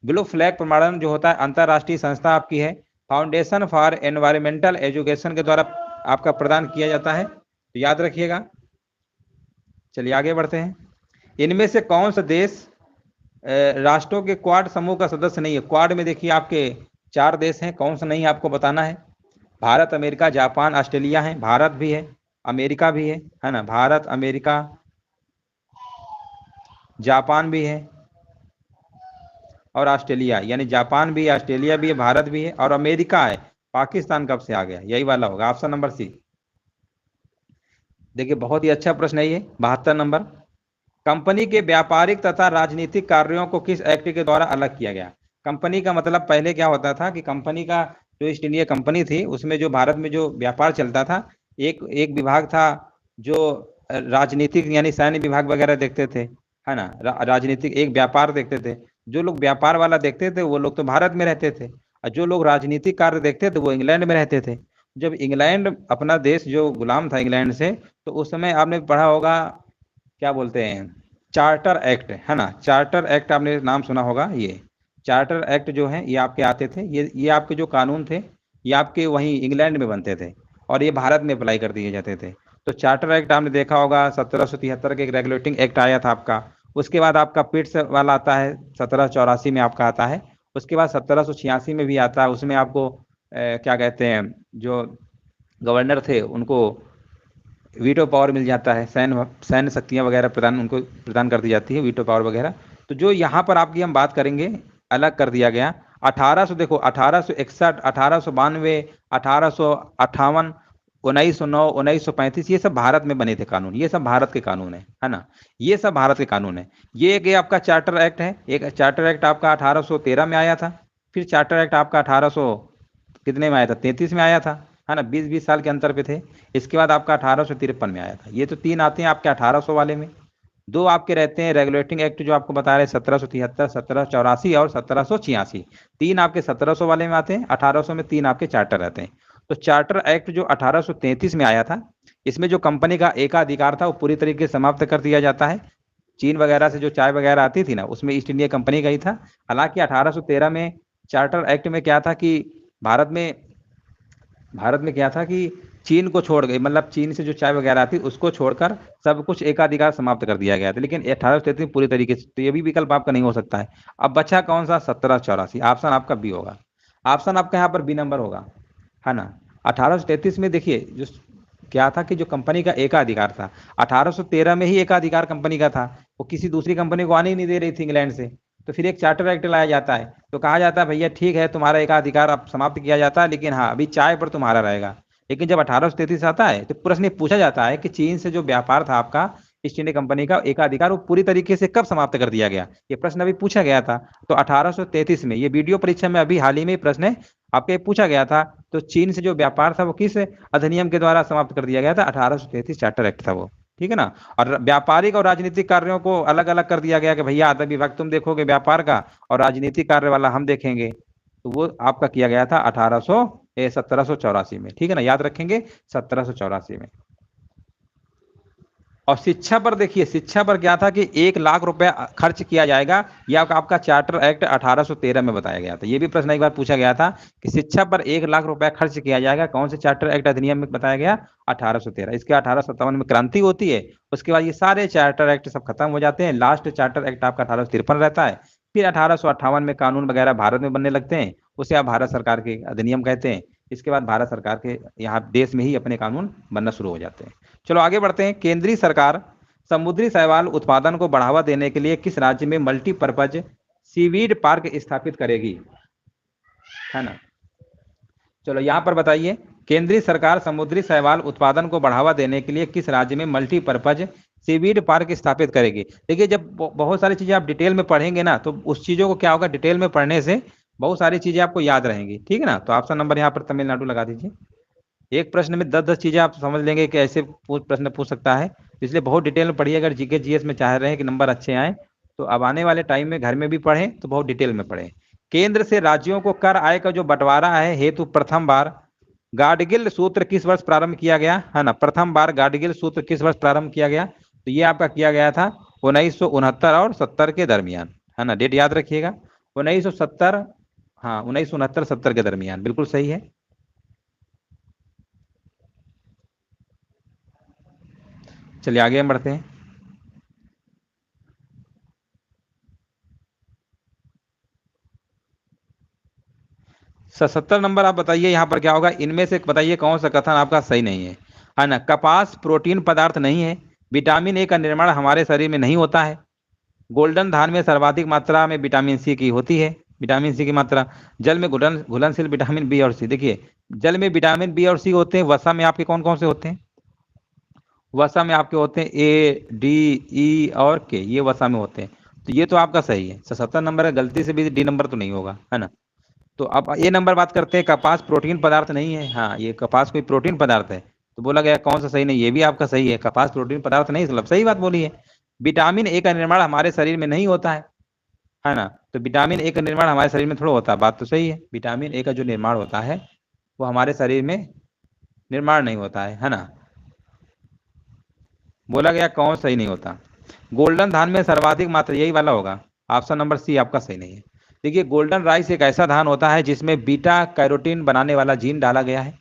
blue flag प्रमाणन जो होता है अंतरराष्ट्रीय संस्था आपकी है, फाउंडेशन फॉर एनवायरमेंटल एजुकेशन के द्वारा आपका प्रदान किया जाता है, तो याद रखिएगा। चलिए आगे बढ़ते हैं। इनमें से कौन सा देश राष्ट्रों के क्वाड समूह का सदस्य नहीं है? क्वाड में देखिए आपके 4 देश हैं, कौन सा नहीं आपको बताना है। भारत, अमेरिका, जापान, ऑस्ट्रेलिया है, भारत भी है, अमेरिका भी है ना, भारत, अमेरिका, जापान भी है और ऑस्ट्रेलिया, यानी जापान भी, ऑस्ट्रेलिया भी है, भारत भी है और अमेरिका है। पाकिस्तान कब से आ गया? यही वाला होगा ऑप्शन नंबर सी। देखिए बहुत ही अच्छा प्रश्न है ये, 72 नंबर। कंपनी के व्यापारिक तथा राजनीतिक कार्यों को किस एक्ट के द्वारा अलग किया गया? कंपनी का मतलब पहले क्या होता था कि कंपनी का जो ईस्ट इंडिया कंपनी थी उसमें जो भारत में जो व्यापार चलता था, एक विभाग था जो राजनीतिक यानी सैन्य विभाग वगैरह देखते थे, है ना, राजनीतिक एक व्यापार देखते थे। जो लोग व्यापार वाला देखते थे वो लोग तो भारत में रहते थे और जो लोग राजनीतिक कार्य देखते थे वो इंग्लैंड में रहते थे। जब इंग्लैंड अपना देश जो गुलाम था इंग्लैंड से, तो उस समय आपने पढ़ा होगा क्या बोलते हैं, चार्टर एक्ट, है ना, चार्टर एक्ट आपने नाम सुना होगा। ये चार्टर एक्ट जो है ये आपके आते थे, ये आपके जो कानून थे ये आपके वहीं इंग्लैंड में बनते थे और ये भारत में अप्लाई कर दिए जाते थे। तो चार्टर एक्ट आपने देखा होगा, 1773 के एक रेगुलेटिंग एक्ट आया था आपका। उसके बाद आपका पिट्स वाला आता है 1784 में आपका आता है। उसके बाद 1786 में भी आता है, उसमें आपको क्या कहते हैं, जो गवर्नर थे उनको वीटो पावर मिल जाता है, सैन्य शक्तियां वगैरह उनको प्रदान कर दी जाती है, वीटो पावर वगैरह। तो जो यहाँ पर आपकी हम बात करेंगे अलग कर दिया गया 1800, देखो 1861, 1892, 1858, 1909, 1935, ये सब भारत में बने थे कानून, ये सब भारत के कानून है ना, ये सब भारत के कानून है। ये एक आपका चार्टर एक्ट है, एक चार्टर एक्ट आपका 1813 में आया था, फिर चार्टर एक्ट आपका 1800 कितने में आया था, 33 में आया था, है ना, 20-20 साल के अंतर पे थे। इसके बाद आपका 1853 में आया था। ये तो 3 आते हैं आपके 1800 वाले में। 2 आपके रहते हैं रेगुलेटिंग एक्ट जो आपको बता रहे हैं 1773, 1784 और 1786। 3 आपके 1700 वाले में आते हैं, 1800 में 3 आपके चार्टर रहते हैं। तो चार्टर एक्ट जो 1833 में आया था, इसमें जो कंपनी का एकाधिकार था वो पूरी तरीके से समाप्त कर दिया जाता है। चीन वगैरह से जो चाय वगैरह आती थी ना, उसमें ईस्ट इंडिया कंपनी का ही था। हालांकि 1813 में चार्टर एक्ट में क्या था कि भारत में क्या था कि चीन को छोड़ गई, मतलब चीन से जो चाय वगैरह आती उसको छोड़कर सब कुछ एकाधिकार समाप्त कर दिया गया था। लेकिन 1833 पूरी तरीके से, तो ये भी विकल्प आपका नहीं हो सकता है। अब बचा कौन सा, 1784, ऑप्शन आपका बी होगा। ऑप्शन आपका यहाँ पर बी नंबर होगा, है ना। 1833 में देखिए जो क्या था कि जो कंपनी का एकाधिकार था, 1813 में ही एकाधिकार कंपनी का था, वो किसी दूसरी कंपनी को आने ही नहीं दे रही थी इंग्लैंड से। तो फिर एक चार्टर एक्ट लाया जाता है, तो कहा जाता है भैया ठीक है तुम्हारा एकाधिकार अब समाप्त किया जाता है, लेकिन हाँ अभी चाय पर तुम्हारा रहेगा। लेकिन जब 1833 आता है तो प्रश्न पूछा जाता है कि चीन से जो व्यापार था आपका ईस्ट इंडिया कंपनी का एकाधिकार, वो पूरी तरीके से कब समाप्त कर दिया गया, ये प्रश्न अभी पूछा गया था। तो 1833 में, ये वीडियो परीक्षा में अभी हाल ही में प्रश्न आपके पूछा गया था। तो चीन से जो व्यापार था वो किस अधिनियम के द्वारा समाप्त कर दिया गया था, 1833 चार्टर एक्ट था वो, ठीक है ना। और व्यापारिक और राजनीतिक कार्यों को अलग अलग कर दिया गया कि भैया आधा विभाग तुम देखोगे व्यापार का और राजनीतिक कार्य वाला हम देखेंगे। तो वो आपका किया गया था 1784 में, ठीक है ना, याद रखेंगे 1784 में। और शिक्षा पर देखिए, शिक्षा पर क्या था कि 1 लाख रुपया खर्च किया जाएगा, यह आपका चार्टर एक्ट 1813 में बताया गया था। ये भी प्रश्न एक बार पूछा गया था कि शिक्षा पर 1 लाख रुपया खर्च किया जाएगा, कौन से चार्टर एक्ट अधिनियम में बताया गया, 1813। इसके 1857 में क्रांति होती है, उसके बाद ये सारे चार्टर एक्ट सब खत्म हो जाते हैं। लास्ट चार्टर एक्ट आपका 1853 रहता है। फिर 1858 में कानून वगैरह भारत में बनने लगते हैं, उसे आप भारत सरकार के अधिनियम कहते हैं। इसके बाद भारत सरकार के यहाँ देश में ही अपने कानून बनना शुरू हो जाते हैं। चलो आगे बढ़ते हैं। केंद्रीय सरकार समुद्री शैवाल उत्पादन को बढ़ावा देने के लिए किस राज्य में मल्टीपर्पज सीवीड पार्क स्थापित करेगी, है ना। चलो यहाँ पर बताइए, केंद्रीय सरकार समुद्री शैवाल उत्पादन को बढ़ावा देने के लिए किस राज्य में मल्टीपर्पज सीवीड पार्क स्थापित करेगी। देखिए जब बहुत सारी चीजें आप डिटेल में पढ़ेंगे ना, तो उस चीजों को क्या होगा, डिटेल में पढ़ने से बहुत सारी चीजें आपको याद रहेंगी, ठीक है ना। तो ऑप्शन नंबर यहाँ पर तमिलनाडु लगा दीजिए। एक प्रश्न में 10-10 चीजें आप समझ लेंगे कि ऐसे प्रश्न पूछ सकता है, इसलिए बहुत डिटेल में पढ़िए। अगर जीके जीएस में चाह रहे हैं कि नंबर अच्छे आए, तो अब आने वाले टाइम में घर में भी पढ़ें तो बहुत डिटेल में पढ़ें। केंद्र से राज्यों को कर आय का जो बंटवारा है हेतु प्रथम बार गाडगिल सूत्र किस वर्ष प्रारंभ किया गया, है ना। प्रथम बार गाडगिल सूत्र किस वर्ष प्रारंभ किया गया, तो ये आपका किया गया था 1969 और 70 के दरमियान, है ना, डेट याद रखिएगा 1970, हाँ 1969 70 के दरमियान, बिल्कुल सही है। चलिए आगे हम बढ़ते हैं। 77 नंबर आप बताइए यहाँ पर क्या होगा, इनमें से बताइए कौन सा कथन आपका सही नहीं है ना। कपास प्रोटीन पदार्थ नहीं है, विटामिन ए का निर्माण हमारे शरीर में नहीं होता है, गोल्डन धान में सर्वाधिक मात्रा में विटामिन सी की होती है, विटामिन सी की मात्रा, जल में घुलनशील विटामिन बी और सी, देखिए जल में विटामिन बी और सी होते हैं, वसा में आपके कौन कौन से होते हैं, वसा में आपके होते हैं ए डी ई और के, ये वसा में होते हैं। तो ये तो आपका सही है, 77 नंबर है, गलती से भी डी नंबर तो नहीं होगा, है ना। तो अब ए नंबर बात करते हैं, कपास प्रोटीन पदार्थ नहीं है, हाँ ये कपास कोई प्रोटीन पदार्थ है, तो बोला गया कौन सा सही नहीं, ये भी आपका सही है, कपास प्रोटीन पदार्थ नहीं, मतलब सही बात बोली है। विटामिन ए का निर्माण हमारे शरीर में नहीं होता है ना, तो विटामिन ए का निर्माण हमारे शरीर में थोड़ा होता है, बात तो सही है, विटामिन ए का जो निर्माण होता है वो हमारे शरीर में निर्माण नहीं होता है ना। बोला गया कौन सही नहीं होता, गोल्डन धान में सर्वाधिक मात्रा, यही वाला होगा, ऑप्शन नंबर सी आपका सही नहीं है। देखिए गोल्डन राइस एक ऐसा धान होता है जिसमें बीटा कैरोटीन बनाने वाला जीन डाला गया है,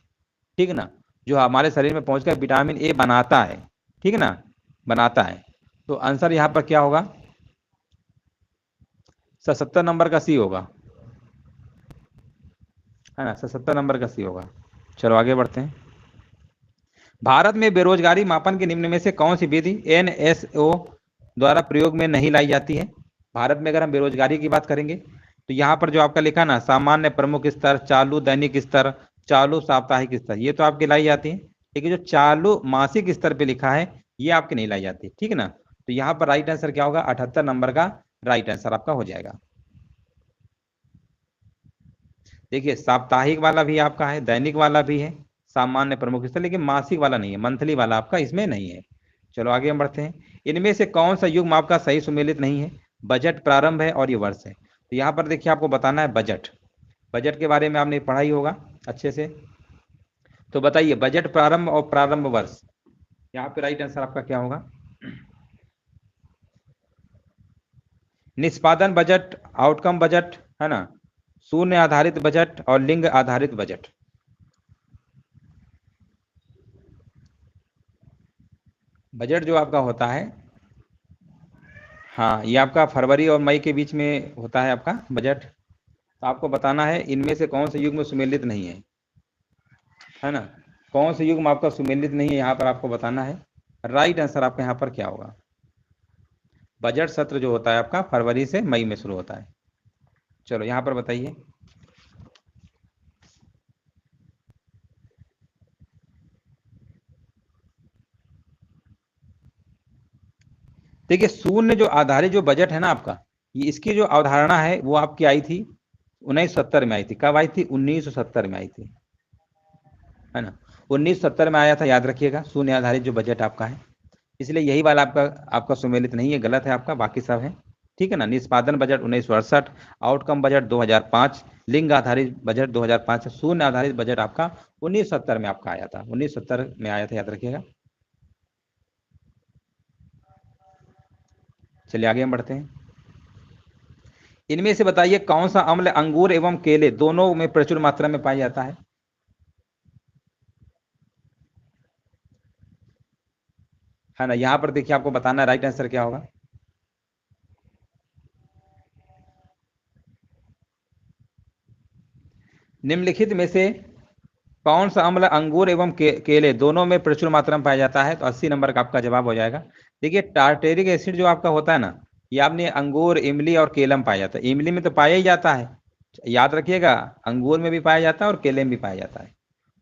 ठीक है ना, जो हमारे शरीर में पहुंचकर विटामिन ए बनाता है, ठीक है ना, बनाता है। तो आंसर यहाँ पर क्या होगा, 77 नंबर का सी होगा, है ना, 77 नंबर का सी होगा। चलो आगे बढ़ते हैं। भारत में बेरोजगारी मापन के निम्न में से कौन सी विधि एनएसओ द्वारा प्रयोग में नहीं लाई जाती है। भारत में अगर हम बेरोजगारी की बात करेंगे तो यहाँ पर जो आपका लिखा ना, सामान्य प्रमुख स्तर, चालू दैनिक स्तर, चालू साप्ताहिक स्तर, ये तो आपकी लाई जाती है, लेकिन जो चालू मासिक स्तर पे लिखा है ये आपकी नहीं लाई जाती, ठीक है ना। तो यहाँ पर राइट आंसर क्या होगा, 78 नंबर का राइट आंसर आपका हो जाएगा। देखिए साप्ताहिक वाला भी आपका है, दैनिक वाला भी है, सामान्य प्रमुख स्तर, लेकिन मासिक वाला नहीं है, मंथली वाला आपका इसमें नहीं है। चलो आगे हम बढ़ते हैं। इनमें से कौन सा युग्म आपका सही सुमेलित नहीं है, बजट प्रारंभ है और ये वर्ष है। तो यहाँ पर देखिए आपको बताना है बजट, बजट के बारे में आपने पढ़ा ही होगा अच्छे से, तो बताइए बजट प्रारंभ और प्रारंभ वर्ष, यहाँ पे राइट आंसर आपका क्या होगा, निष्पादन बजट, आउटकम बजट, है ना, शून्य आधारित बजट और लिंग आधारित बजट। बजट जो आपका होता है, हाँ ये आपका फरवरी और मई के बीच में होता है आपका बजट। तो आपको बताना है इनमें से कौन से युग्म सुमेलित नहीं है ना, कौन से युग्म आपका सुमेलित नहीं है, यहाँ पर आपको बताना है। राइट आंसर आपका यहाँ पर क्या होगा, बजट सत्र जो होता है आपका फरवरी से मई में शुरू होता है। चलो यहाँ पर बताइए, देखिए शून्य जो आधारित जो बजट है ना आपका, ये इसकी जो अवधारणा है वो आपकी आई थी 1970 में आई थी, कब आई थी, 1970 में आई थी, है ना, 1970 में आया था, याद रखिएगा, शून्य आधारित जो बजट आपका है, इसलिए यही वाला आपका आपका सुमेलित नहीं है, गलत है आपका, बाकी सब है, ठीक है ना। निष्पादन बजट 1968, आउटकम बजट 2005, लिंग आधारित बजट 2005, शून्य आधारित बजट आपका 1970 में आपका आया था, 1970 में आया था, याद रखिएगा। चलिए आगे हम बढ़ते हैं। इनमें से बताइए कौन सा अम्ल अंगूर एवं केले दोनों में प्रचुर मात्रा में पाया जाता है ना। यहां पर देखिए आपको बताना राइट आंसर क्या होगा, निम्नलिखित में से कौन सा अम्ल अंगूर एवं केले दोनों में प्रचुर मात्रा में पाया जाता है, तो 80 नंबर का आपका जवाब हो जाएगा। देखिए टार्टेरिक एसिड जो आपका होता है ना, ये आपने अंगूर, इमली और केले में पाया जाता है, इमली में तो पाया ही जाता है, याद रखिएगा, अंगूर में भी पाया जाता है और केले में भी पाया जाता है।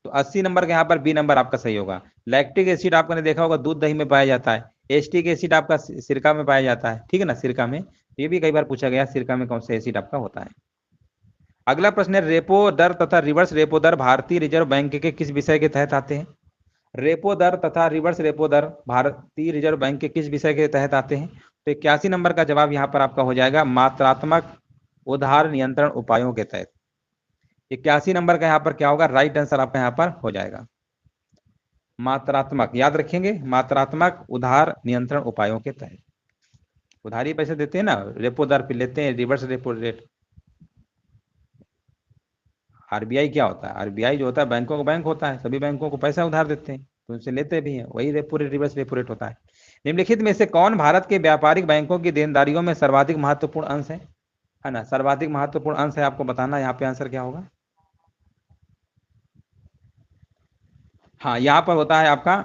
तो 80 नंबर का यहाँ पर बी नंबर आपका सही होगा। लैक्टिक एसिड आपने देखा होगा दूध दही में पाया जाता है, एस्टिक एसिड आपका सिरका में पाया जाता है, ठीक है ना, सिरका में, ये भी कई बार पूछा गया सिरका में कौन सा एसिड आपका होता है। अगला प्रश्न है, रेपो दर तथा रिवर्स रेपो दर भारतीय रिजर्व बैंक के किस विषय के तहत आते हैं। रेपो दर तथा रिवर्स रेपो दर भारतीय रिजर्व बैंक के किस विषय के तहत आते हैं, तो 81 नंबर का जवाब यहाँ पर आपका हो जाएगा, मात्रात्मक उधार नियंत्रण उपायों के तहत। 81 नंबर का यहाँ पर क्या होगा, राइट आंसर आपका यहाँ पर हो जाएगा, मात्रात्मक, याद रखेंगे, मात्रात्मक उधार नियंत्रण उपायों के तहत। उधारी पैसे देते हैं ना, रेपो दर पे लेते हैं, रिवर्स रेपो रेट। आरबीआई क्या होता है? आरबीआई जो होता है बैंकों का बैंक होता है, सभी बैंकों को पैसा उधार देते हैं तो उनसे लेते भी हैं, वही repo rate reverse repo rate होता है। निम्नलिखित में से कौन भारत के व्यापारिक बैंकों की देनदारियों में सर्वाधिक महत्वपूर्ण अंश है ना? सर्वाधिक महत्वपूर्ण अंश है, आपको बताना है यहाँ पे आंसर क्या होगा। हाँ यहाँ पर होता है आपका,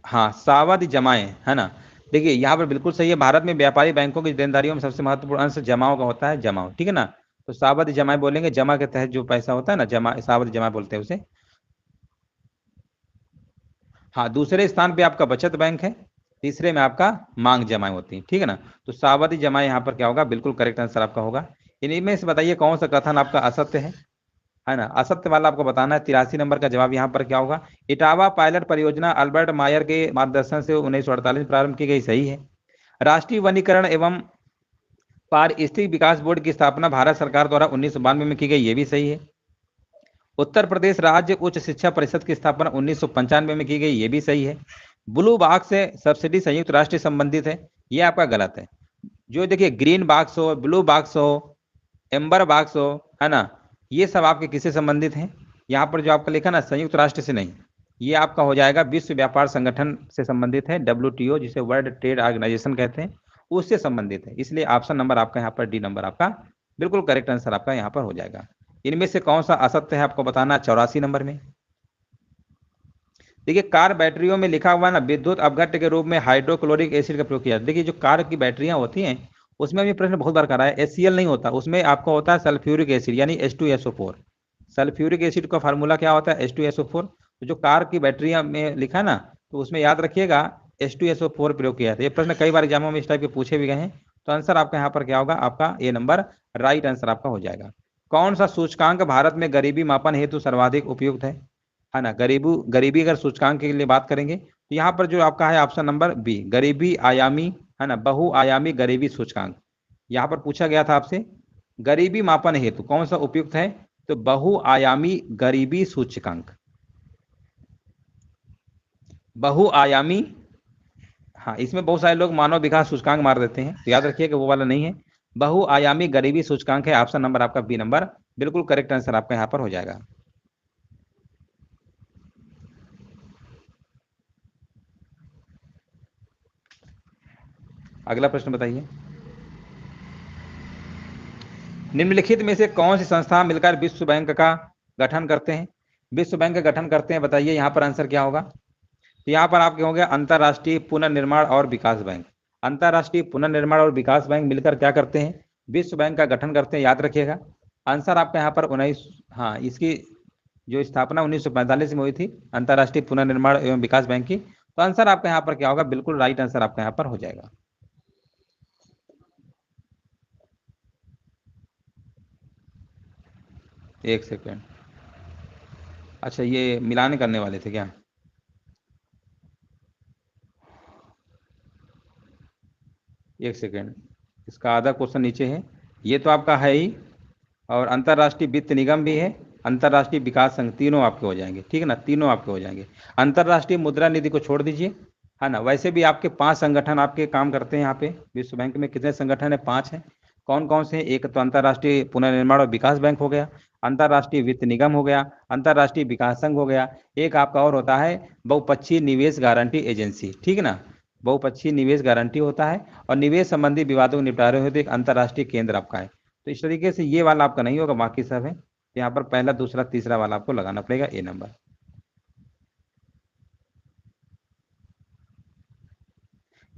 हाँ सावधि जमाएं, है ना। देखिए यहाँ पर बिल्कुल सही है, भारत में व्यापारी बैंकों की देनदारियों में सबसे महत्वपूर्ण अंश जमाओं का होता है, जमाओ, ठीक है ना। तो सावधि जमाएं बोलेंगे, जमा के तहत जो पैसा होता है ना, जमा, सावधि जमा बोलते हैं उसे। हाँ दूसरे स्थान पे आपका बचत बैंक है, तीसरे में आपका मांग जमाएं होती है, ठीक है ना। तो सावधि जमाएं यहाँ पर क्या होगा, बिल्कुल करेक्ट आंसर आपका होगा। इनमें से बताइए कौन सा कथन आपका असत्य है ना। असत्य वाला आपको बताना है। 83 नंबर का जवाब यहाँ पर क्या होगा, इटावा पायलट परियोजना अल्बर्ट मायर के मार्गदर्शन से 1948 में प्रारंभ की गई, सही है। राष्ट्रीय वनीकरण एवं पारिस्थितिक विकास बोर्ड की स्थापना भारत सरकार द्वारा 1992 में की गई, ये भी सही है। उत्तर प्रदेश राज्य उच्च शिक्षा परिषद की स्थापना 1995 में की गई, ये भी सही है। ब्लू बॉक्स से सब्सिडी संयुक्त राष्ट्र से संबंधित है, ये आपका गलत है। जो देखिए ग्रीन बॉक्स हो, ब्लू बॉक्स हो, एम्बर बॉक्स हो, है ना, ये सब आपके किससे संबंधित हैं? यहाँ पर जो आपका लिखा ना संयुक्त राष्ट्र से नहीं, ये आपका हो जाएगा विश्व व्यापार संगठन से संबंधित है, WTO जिसे वर्ल्ड ट्रेड ऑर्गेनाइजेशन कहते हैं, उससे संबंधित है। इसलिए ऑप्शन नंबर आपका यहाँ पर डी नंबर आपका बिल्कुल करेक्ट आंसर आपका यहाँ पर हो जाएगा। इनमें से कौन सा असत्य है आपको बताना, 84 नंबर में। देखिए कार बैटरियों में लिखा हुआ ना विद्युत अपघट्य के रूप में हाइड्रोक्लोरिक एसिड का प्रयोग किया। देखिए जो कार की बैटरियां होती हैं उसमें भी प्रश्न बहुत बार करा है, HCl नहीं होता उसमें, आपको होता है सल्फ्यूरिक एसिड यानी H2SO4। सल्फ्यूरिक एसिड का फार्मूला क्या होता है, H2SO4। तो जो कार की बैटरियां में लिखा है ना, तो उसमें याद रखिएगा H2SO4 प्रयोग किया था। ये प्रश्न कई बार एग्जामों में इस टाइप के पूछे भी गए हैं। तो आंसर आपका यहाँ पर क्या होगा, आपका ए नंबर राइट आंसर आपका हो जाएगा। कौन सा सूचकांक भारत में गरीबी मापन हेतु सर्वाधिक उपयुक्त है ना। गरीबी अगर सूचकांक के लिए बात करेंगे तो यहाँ पर जो आपका है ऑप्शन नंबर बी, गरीबी आयामी, है ना, बहुआयामी गरीबी सूचकांक। यहाँ पर पूछा गया था आपसे गरीबी मापन हेतु कौन सा उपयुक्त है, तो बहुआयामी गरीबी सूचकांक, बहुआयामी। हाँ इसमें बहुत सारे लोग मानव विकास सूचकांक मार देते हैं, तो याद रखिए कि वो वाला नहीं है, बहुआयामी गरीबी सूचकांक है। ऑप्शन नंबर आपका बी नंबर बिल्कुल करेक्ट आंसर आपका यहाँ पर हो जाएगा। अगला प्रश्न बताइए, निम्नलिखित में से कौन सी संस्था मिलकर विश्व बैंक का गठन करते हैं, विश्व बैंक का गठन करते हैं, बताइए यहाँ पर आंसर क्या होगा। तो यहाँ पर आपके होंगे अंतर्राष्ट्रीय पुनर्निर्माण और विकास बैंक। अंतर्राष्ट्रीय पुनर्निर्माण और विकास बैंक मिलकर क्या करते हैं, विश्व बैंक का गठन करते हैं, याद रखिएगा। आंसर आपका यहाँ पर 19, हाँ इसकी जो स्थापना 1945 में हुई थी अंतर्राष्ट्रीय पुनर्निर्माण एवं विकास बैंक की। तो आंसर आपका यहाँ पर क्या होगा, बिल्कुल राइट आंसर आपका यहाँ पर हो जाएगा। एक सेकेंड, अच्छा ये मिलान करने वाले थे क्या? एक सेकेंड, इसका आधा क्वेश्चन नीचे है, ये तो आपका है ही, और अंतर्राष्ट्रीय वित्त निगम भी है, अंतर्राष्ट्रीय विकास संघ, तीनों आपके हो जाएंगे, ठीक है ना, तीनों आपके हो जाएंगे। अंतर्राष्ट्रीय मुद्रा निधि को छोड़ दीजिए, है ना। वैसे भी आपके 5 संगठन आपके काम करते हैं यहाँ पे विश्व बैंक में। कितने संगठन है, 5 हैं। कौन कौन से हैं, एक तो अंतर्राष्ट्रीय पुनर्निर्माण और विकास बैंक हो गया, अंतर्राष्ट्रीय वित्त निगम हो गया, अंतर्राष्ट्रीय विकास संघ हो गया, एक आपका और होता है बहुपक्षीय निवेश गारंटी एजेंसी, ठीक है ना। बहुपक्षीय निवेश गारंटी होता है, और निवेश संबंधी विवादों को निपटा रहे होते एक अंतर्राष्ट्रीय केंद्र आपका है। तो इस तरीके से ये वाला आपका नहीं होगा, बाकी सब है। यहाँ पर पहला दूसरा तीसरा वाला आपको लगाना पड़ेगा ए नंबर।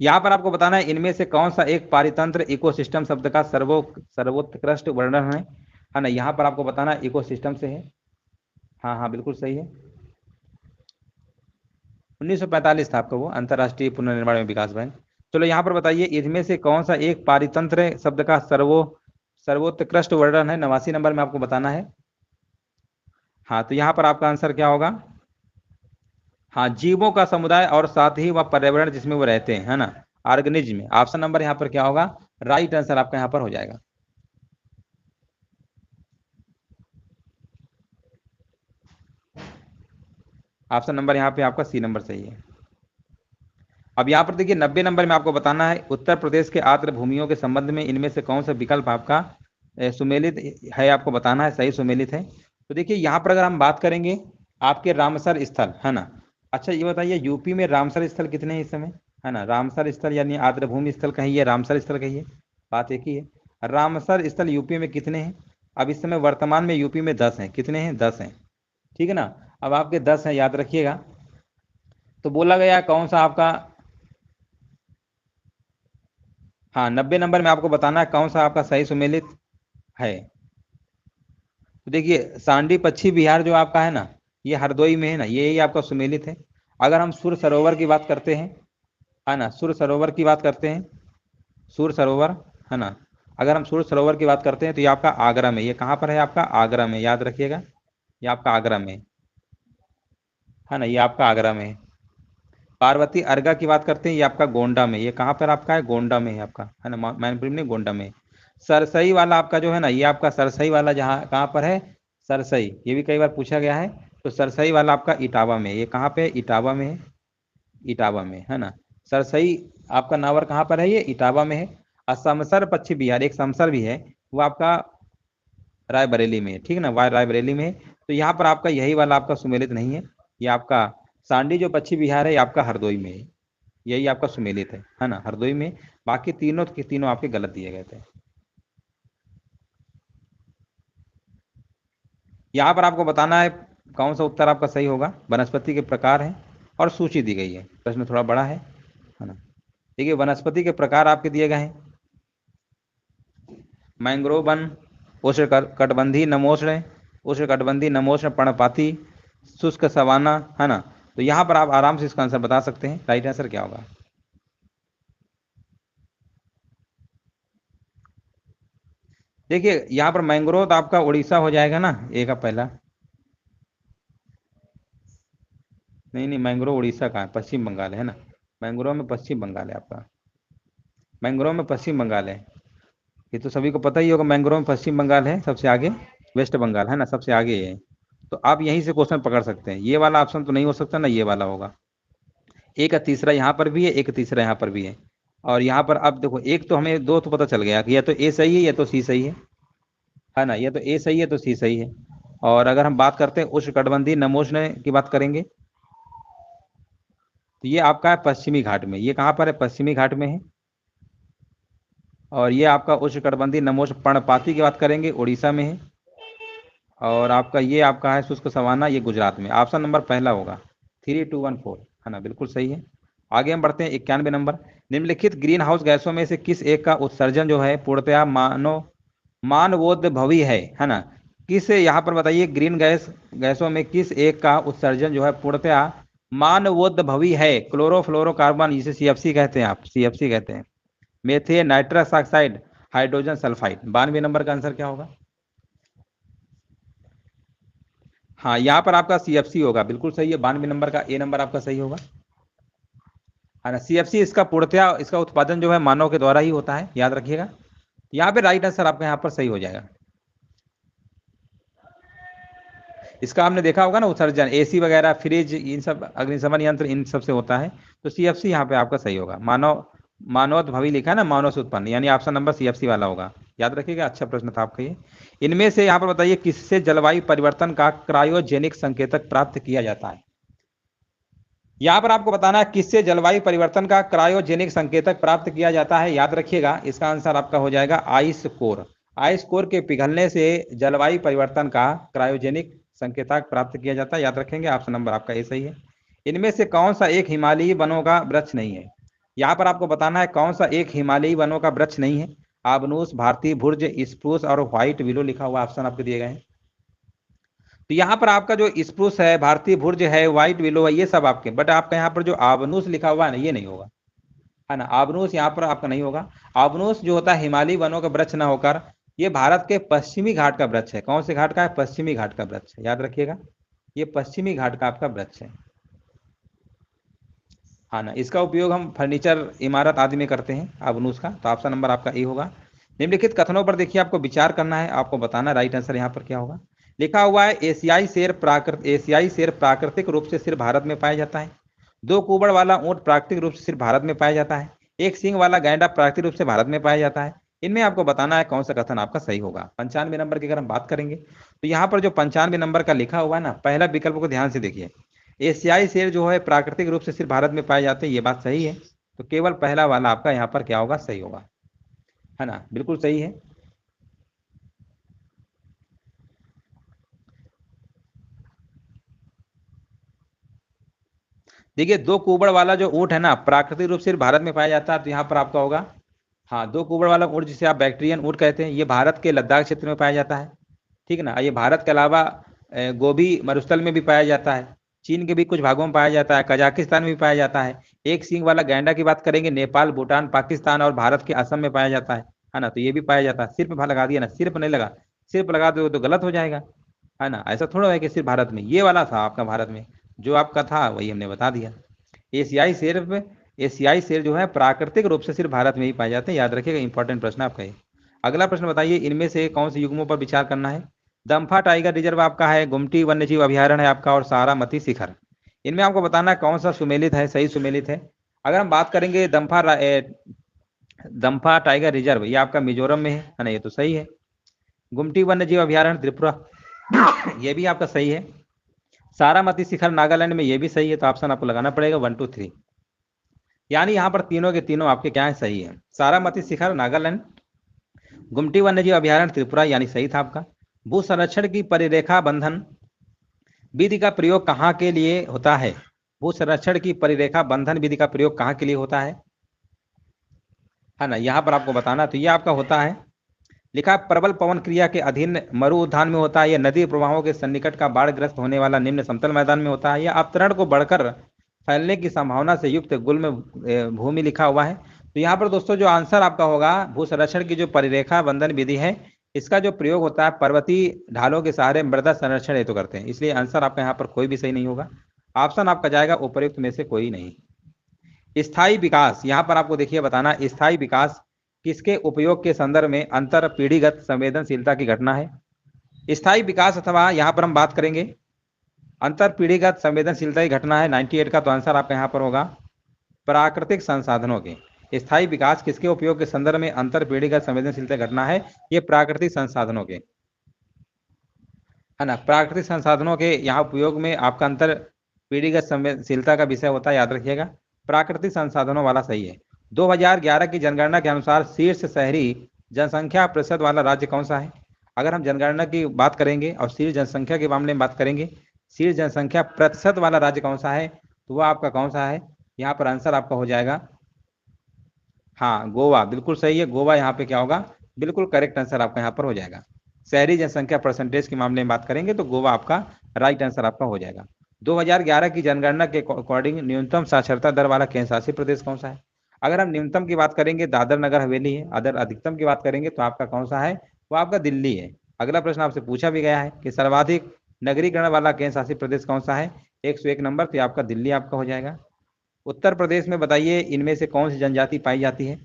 यहाँ पर आपको बताना है इनमें से कौन सा एक पारितंत्र इकोसिस्टम शब्द का सर्वोत्कृष्ट वर्णन है ना। यहाँ पर आपको बताना है इकोसिस्टम से है, हाँ हाँ बिल्कुल सही है। 1945 था आपका वो अंतर्राष्ट्रीय पुनर्निर्माण एवं विकास बैंक। चलो यहाँ पर बताइए इनमें से कौन सा एक पारितंत्र शब्द का सर्वोत्कृष्ट वर्णन है, 89 नंबर में आपको बताना है। हाँ तो यहाँ पर आपका आंसर क्या होगा, हाँ जीवों का समुदाय और साथ ही वह पर्यावरण जिसमें वो रहते हैं, है ना, ऑर्गेनिज्म। ऑप्शन नंबर यहाँ पर क्या होगा, राइट आंसर आपका यहाँ पर हो जाएगा। ऑप्शन नंबर यहाँ पे आपका सी नंबर सही है। अब यहाँ पर देखिए 90 नंबर में आपको बताना है उत्तर प्रदेश के आर्द्र भूमियों के संबंध में इनमें से कौन सा विकल्प आपका सुमेलित है, आपको बताना है, सही सुमेलित है। तो देखिए यहाँ पर अगर हम बात करेंगे आपके रामसर स्थल, है ना। अच्छा ये बताइए यूपी में रामसर स्थल कितने हैं इस समय, है ना। रामसर स्थल यानी आर्द्र भूमि स्थल कहिए, रामसर स्थल कहिए, बात एक ही है। रामसर स्थल यूपी में कितने हैं? अब इस समय वर्तमान में यूपी में 10 हैं। कितने हैं? 10 हैं, ठीक है ना। अब आपके 10 हैं, याद रखिएगा। तो बोला गया कौन सा आपका, हाँ 90 नंबर में आपको बताना है कौन सा आपका सही सुमेलित है। तो देखिए सांडी पश्चिम बिहार जो आपका है ना, ये हरदोई में है ना, ये ही आपका सुमेलित है। अगर हम सुर सरोवर की बात करते हैं, है ना, सुर सरोवर की बात करते हैं, सुर सरोवर, है ना, अगर हम सुर सरोवर की बात करते हैं तो ये आपका आगरा में, ये कहाँ पर है आपका? आगरा में, याद रखिएगा, ये आपका आगरा में है ना, ये आपका आगरा में है। पार्वती अर्गा की बात करते हैं, ये आपका गोंडा में, ये कहाँ पर आपका है? गोंडा में है आपका, है ना, मैनपुरी में, गोंडा में। सरसई वाला आपका जो है ना, ये आपका सरसई वाला जहाँ कहाँ पर है? सरसई, ये भी कई बार पूछा गया है। तो सरसई वाला आपका इटावा में, ये कहाँ पे? इटावा में है, इटावा में, है ना। सरसई आपका नावर कहाँ पर है? ये इटावा में है। और समसर पश्चिम बिहार एक समसर भी है, वो आपका रायबरेली में है, ठीक है ना, रायबरेली में है। तो यहाँ पर आपका यही वाला आपका सुमेलित नहीं है, ये आपका सांडी जो पश्चिम बिहार है, ये आपका हरदोई में है, यही आपका सुमेलित है ना, हरदोई में। बाकी तीनों के तीनों आपके गलत दिए गए थे। यहाँ पर आपको बताना है कौन सा उत्तर आपका सही होगा। वनस्पति के प्रकार हैं और सूची दी गई है, प्रश्न थोड़ा बड़ा है ना। देखिए वनस्पति के प्रकार आपके दिए गए हैं, मैंग्रोव वन, उष्ण कटिबंधीय नमोष्ण, उष्ण कटिबंधीय नमोष्ण पर्णपाती, शुष्क सवाना, है ना। तो यहाँ पर आप आराम से इसका आंसर बता सकते हैं, राइट आंसर क्या होगा। देखिए यहाँ पर मैंग्रोव तो आपका उड़ीसा हो जाएगा ना, ए का पहला। नहीं नहीं, मैंग्रोव उड़ीसा का है, पश्चिम बंगाल है ना। मैंग्रोव में पश्चिम बंगाल है आपका, मैंग्रोव में पश्चिम बंगाल है। ये तो सभी को पता ही होगा, मैंग्रोव में पश्चिम बंगाल है सबसे आगे, वेस्ट बंगाल है ना सबसे आगे है। तो आप यहीं से क्वेश्चन पकड़ सकते हैं, ये वाला ऑप्शन तो नहीं हो सकता ना, ये वाला होगा। एक का तीसरा यहाँ पर भी है, एक तीसरा यहाँ पर भी है। और यहाँ पर अब देखो, एक तो हमें दो तो पता चल गया कि या तो ए सही है या तो सी सही है ना, या तो ए सही है तो सी सही है। और अगर हम बात करते हैं उष्णकटिबंधीय नमोष्ण की बात करेंगे, तो ये आपका है पश्चिमी घाट में, ये कहाँ पर है? पश्चिमी घाट में है। और ये आपका उष्णकटिबंधीय नमोष्ण पर्णपाती की बात करेंगे, उड़ीसा में है। और आपका ये आपका है शुष्क सवाना, ये गुजरात में। ऑप्शन नंबर पहला होगा, 3214, है ना, बिल्कुल सही है। आगे हम बढ़ते हैं 91 नंबर। निम्नलिखित ग्रीन हाउस गैसों में से किस एक का उत्सर्जन जो है पूर्णतया मानवोद्भवी है ना। किस, यहाँ पर बताइए, ग्रीन गैसों में किस एक का उत्सर्जन जो है पूर्णतया मानवोद्भवी है? क्लोरोफ्लोरोकार्बन, जिसे सीएफसी कहते हैं, आप सीएफसी कहते हैं, methane, nitrous oxide, hydrogen sulphide. 92 number का आंसर क्या होगा? हाँ यहाँ पर आपका सीएफसी होगा, बिल्कुल सही है, 92 नंबर का ए नंबर आपका सही होगा, है ना। सीएफसी इसका पूर्णतया इसका उत्पादन जो है मानव के द्वारा ही होता है, याद रखिएगा। यहाँ पे राइट आंसर आपका यहाँ पर सही हो जाएगा। इसका आपने देखा होगा ना उत्सर्जन, एसी वगैरह, फ्रिज, इन सब, अग्निशमन यंत्र, इन सब से होता है। तो सीएफसी यहाँ पे आपका सही होगा। मानवोद्भवी लिखा है ना, मानव से उत्पन्न, यानी ऑप्शन नंबर सीएफसी वाला होगा, याद रखिएगा। अच्छा प्रश्न था आपका ये। इनमें से यहाँ पर बताइए किससे जलवायु परिवर्तन का क्रायोजेनिक संकेतक प्राप्त किया जाता है? यहाँ पर आपको बताना है किससे जलवायु परिवर्तन का क्रायोजेनिक संकेतक प्राप्त किया जाता है, याद रखिएगा। इसका आंसर आपका हो जाएगा आइस कोर। आइस कोर के पिघलने से जलवायु परिवर्तन का क्रायोजेनिक संकेतक प्राप्त किया जाता है, याद रखेंगे। ऑप्शन नंबर आपका ए सही है। इनमें से कौन सा एक हिमालयी वनों का वृक्ष नहीं है? यहाँ पर आपको बताना है कौन सा एक हिमालयी वनों का वृक्ष नहीं है। आबनूस, भारतीय भुर्ज, स्प्रूस और व्हाइट विलो लिखा हुआ ऑप्शन आपको दिए गए हैं। तो यहाँ पर आपका जो स्प्रूस है, भारतीय भुर्ज है, व्हाइट विलो है, ये सब आपके, बट आपका यहाँ पर जो आबनूस लिखा हुआ है ना, ये नहीं होगा, है ना। आबनूस यहाँ पर आपका नहीं होगा। आबनूस जो होता है हिमालयी वनों का वृक्ष ना होकर, ये भारत के पश्चिमी घाट का वृक्ष है। कौन से घाट का है? पश्चिमी घाट का वृक्ष है, याद रखिएगा, ये पश्चिमी घाट का आपका वृक्ष है, हाँ ना। इसका उपयोग हम फर्नीचर, इमारत आदि में करते हैं, आबनूस का। तो ऑप्शन नंबर आपका ए होगा। निम्नलिखित कथनों पर देखिए आपको विचार करना है, आपको बताना राइट आंसर यहाँ पर क्या होगा। लिखा हुआ है एशियाई शेर प्राकृतिक रूप से सिर्फ भारत में पाया जाता है। दो कुबड़ वाला ऊंट प्राकृतिक रूप से सिर्फ भारत में पाया जाता है। एक सींग वाला गैंडा प्राकृतिक रूप से भारत में पाया जाता है। इनमें आपको बताना है कौन सा कथन आपका सही होगा। 95 नंबर की अगर हम बात करेंगे तो यहाँ पर जो 95 नंबर का लिखा हुआ है ना, पहला विकल्प को ध्यान से देखिए। एशियाई शेर जो है प्राकृतिक रूप से सिर्फ भारत में पाए जाते हैं, ये बात सही है। तो केवल पहला वाला आपका यहाँ पर क्या होगा, सही होगा, है ना, बिल्कुल सही है। देखिए, दो कुबड़ वाला जो ऊंट है ना, प्राकृतिक रूप से सिर्फ भारत में पाया जाता है, तो यहाँ पर आपका होगा हाँ, दो कुबड़ वाला ऊंट जिसे आप बैक्टीरियन ऊंट कहते हैं, ये भारत के लद्दाख क्षेत्र में पाया जाता है। ठीक है ना, ये भारत के अलावा गोभी मरुस्थल में भी पाया जाता है, चीन के भी कुछ भागों में पाया जाता है, कजाकिस्तान में भी पाया जाता है। एक सींग वाला गैंडा की बात करेंगे, नेपाल, भूटान, पाकिस्तान और भारत के असम में पाया जाता है ना, तो ये भी पाया जाता है। सिर्फ लगा दिया ना, सिर्फ नहीं लगा, सिर्फ लगा दो तो गलत हो जाएगा, है ना। ऐसा थोड़ा है कि सिर्फ भारत में, ये वाला था आपका भारत में, जो आपका था वही हमने बता दिया। एशियाई शेर, एशियाई शेर जो है प्राकृतिक रूप से सिर्फ भारत में ही पाए जाते हैं, याद रखिएगा, इंपॉर्टेंट प्रश्न आपका ये। अगला प्रश्न बताइए, इनमें से कौन से युग्मों पर विचार करना है। दम्फा टाइगर रिजर्व आपका है, गुमटी वन्यजीव अभ्यारण्य है आपका, और सारामती शिखर। इनमें आपको बताना है कौन सा सुमेलित है, सही सुमेलित है। अगर हम बात करेंगे दम्फा टाइगर रिजर्व, ये आपका मिजोरम में है ना, ये तो सही है। गुमटी वन्यजीव अभ्यारण्य त्रिपुरा, ये भी आपका सही है। सारामती शिखर नागालैंड में, ये भी सही है। तो ऑप्शन आपको लगाना पड़ेगा 1 2 3, यानी यहाँ पर तीनों के तीनों आपके क्या है, सही है। सारामती शिखर नागालैंड, गुमटी वन्यजीव अभ्यारण्य त्रिपुरा, यानी सही था आपका। भू संरक्षण की परिरेखा बंधन विधि का प्रयोग कहाँ के लिए होता है। भू संरक्षण की परिरेखा बंधन विधि का प्रयोग कहाँ के लिए होता है ना, यहाँ पर आपको बताना। तो ये आपका होता है, लिखा प्रबल पवन क्रिया के अधीन मरु उद्यान में होता है, या नदी प्रवाहों के सन्निकट का बाढ़ग्रस्त होने वाला निम्न समतल मैदान में होता है, या अवतरण को बढ़कर फैलने की संभावना से युक्त गुल्म भूमि लिखा हुआ है। तो यहाँ पर दोस्तों जो आंसर आपका होगा, भू संरक्षण की जो परिरेखा बंधन विधि है, इसका जो प्रयोग होता है पर्वतीय ढालों के सहारे मृदा संरक्षण हेतु करते हैं, इसलिए आंसर आपका यहाँ पर कोई भी सही नहीं होगा। ऑप्शन आपका जाएगा उपयुक्त में से कोई नहीं। स्थायी विकास, यहाँ पर आपको देखिए बताना, स्थायी विकास किसके उपयोग के संदर्भ में अंतर पीढ़ीगत संवेदनशीलता की घटना है। स्थायी विकास अथवा यहाँ पर हम बात करेंगे अंतर पीढ़ीगत संवेदनशीलता की घटना है 98 का, तो आंसर आपका यहाँ पर होगा प्राकृतिक संसाधनों के। स्थायी विकास किसके उपयोग के संदर्भ में अंतर पीढ़ीगत संवेदनशीलता की घटना है, ये प्राकृतिक संसाधनों के, है ना। प्राकृतिक संसाधनों के यहाँ उपयोग में आपका अंतर पीढ़ीगत संवेदनशीलता का विषय होता है, याद रखिएगा। प्राकृतिक संसाधनों वाला सही है। 2011 की जनगणना के अनुसार शीर्ष शहरी जनसंख्या प्रतिशत वाला राज्य कौन सा है। अगर हम जनगणना की बात करेंगे और शीर्ष जनसंख्या के मामले में बात करेंगे, शीर्ष जनसंख्या प्रतिशत वाला राज्य कौन सा है, तो वह आपका कौन सा है, यहाँ पर आंसर आपका हो जाएगा हाँ, गोवा, बिल्कुल सही है। गोवा यहाँ पे क्या होगा, बिल्कुल करेक्ट आंसर आपका यहाँ पर हो जाएगा। शहरी जनसंख्या परसेंटेज के मामले में बात करेंगे तो गोवा आपका राइट आंसर आपका हो जाएगा। 2011 की जनगणना के अकॉर्डिंग न्यूनतम साक्षरता दर वाला केंद्र शासित प्रदेश कौन सा है। अगर हम न्यूनतम की बात करेंगे दादर नगर हवेली है, अगर अधिकतम की बात करेंगे तो आपका कौन सा है, वो आपका दिल्ली है। अगला प्रश्न आपसे पूछा भी गया है कि सर्वाधिक नगरीकरण वाला केंद्र शासित प्रदेश कौन सा है, 101 नंबर, तो आपका दिल्ली आपका हो जाएगा। उत्तर प्रदेश में बताइए इनमें से कौन सी जनजाति पाई जाती है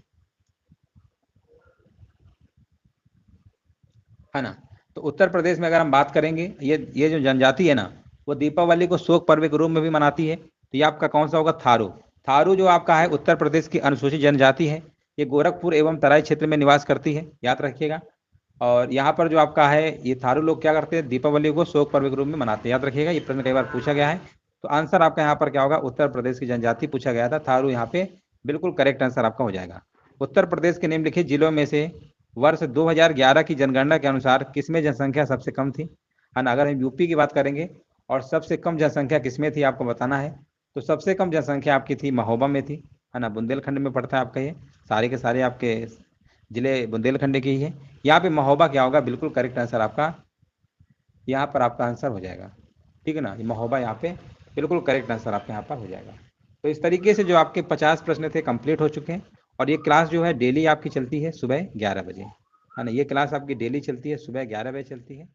ना। तो उत्तर प्रदेश में अगर हम बात करेंगे, ये जो जनजाति है ना, वो दीपावली को शोक पर्व के रूप में भी मनाती है, तो ये आपका कौन सा होगा, थारू। थारू जो आपका है उत्तर प्रदेश की अनुसूचित जनजाति है, ये गोरखपुर एवं तराई क्षेत्र में निवास करती है, याद रखिएगा। और यहाँ पर जो आपका है, ये थारू लोग क्या करते हैं, दीपावली को शोक पर्व के रूप में मनाते हैं, याद रखिएगा। ये प्रश्न कई बार पूछा गया है, तो आंसर आपका यहाँ पर क्या होगा, उत्तर प्रदेश की जनजाति पूछा गया था, थारू यहाँ पे बिल्कुल करेक्ट आंसर आपका हो जाएगा। उत्तर प्रदेश के निम्नलिखित जिलों में से वर्ष 2011 की जनगणना के अनुसार किसमें जनसंख्या सबसे कम थी, है ना। अगर हम यूपी की बात करेंगे और सबसे कम जनसंख्या किसमें थी आपको बताना है, तो सबसे कम जनसंख्या आपकी थी महोबा में थी, है ना। बुंदेलखंड में पड़ता है आपका, ये सारे के सारे आपके जिले बुंदेलखंड के ही है। यहाँ पे महोबा क्या होगा, बिल्कुल करेक्ट आंसर आपका यहाँ पर आपका आंसर हो जाएगा, ठीक है ना। महोबा यहाँ पे बिल्कुल करेक्ट आंसर आपके यहाँ पर हो जाएगा। तो इस तरीके से जो आपके 50 प्रश्न थे कंप्लीट हो चुके हैं। और ये क्लास जो है डेली आपकी चलती है सुबह 11 बजे, है ना। ये क्लास आपकी डेली चलती है, सुबह 11 बजे चलती है।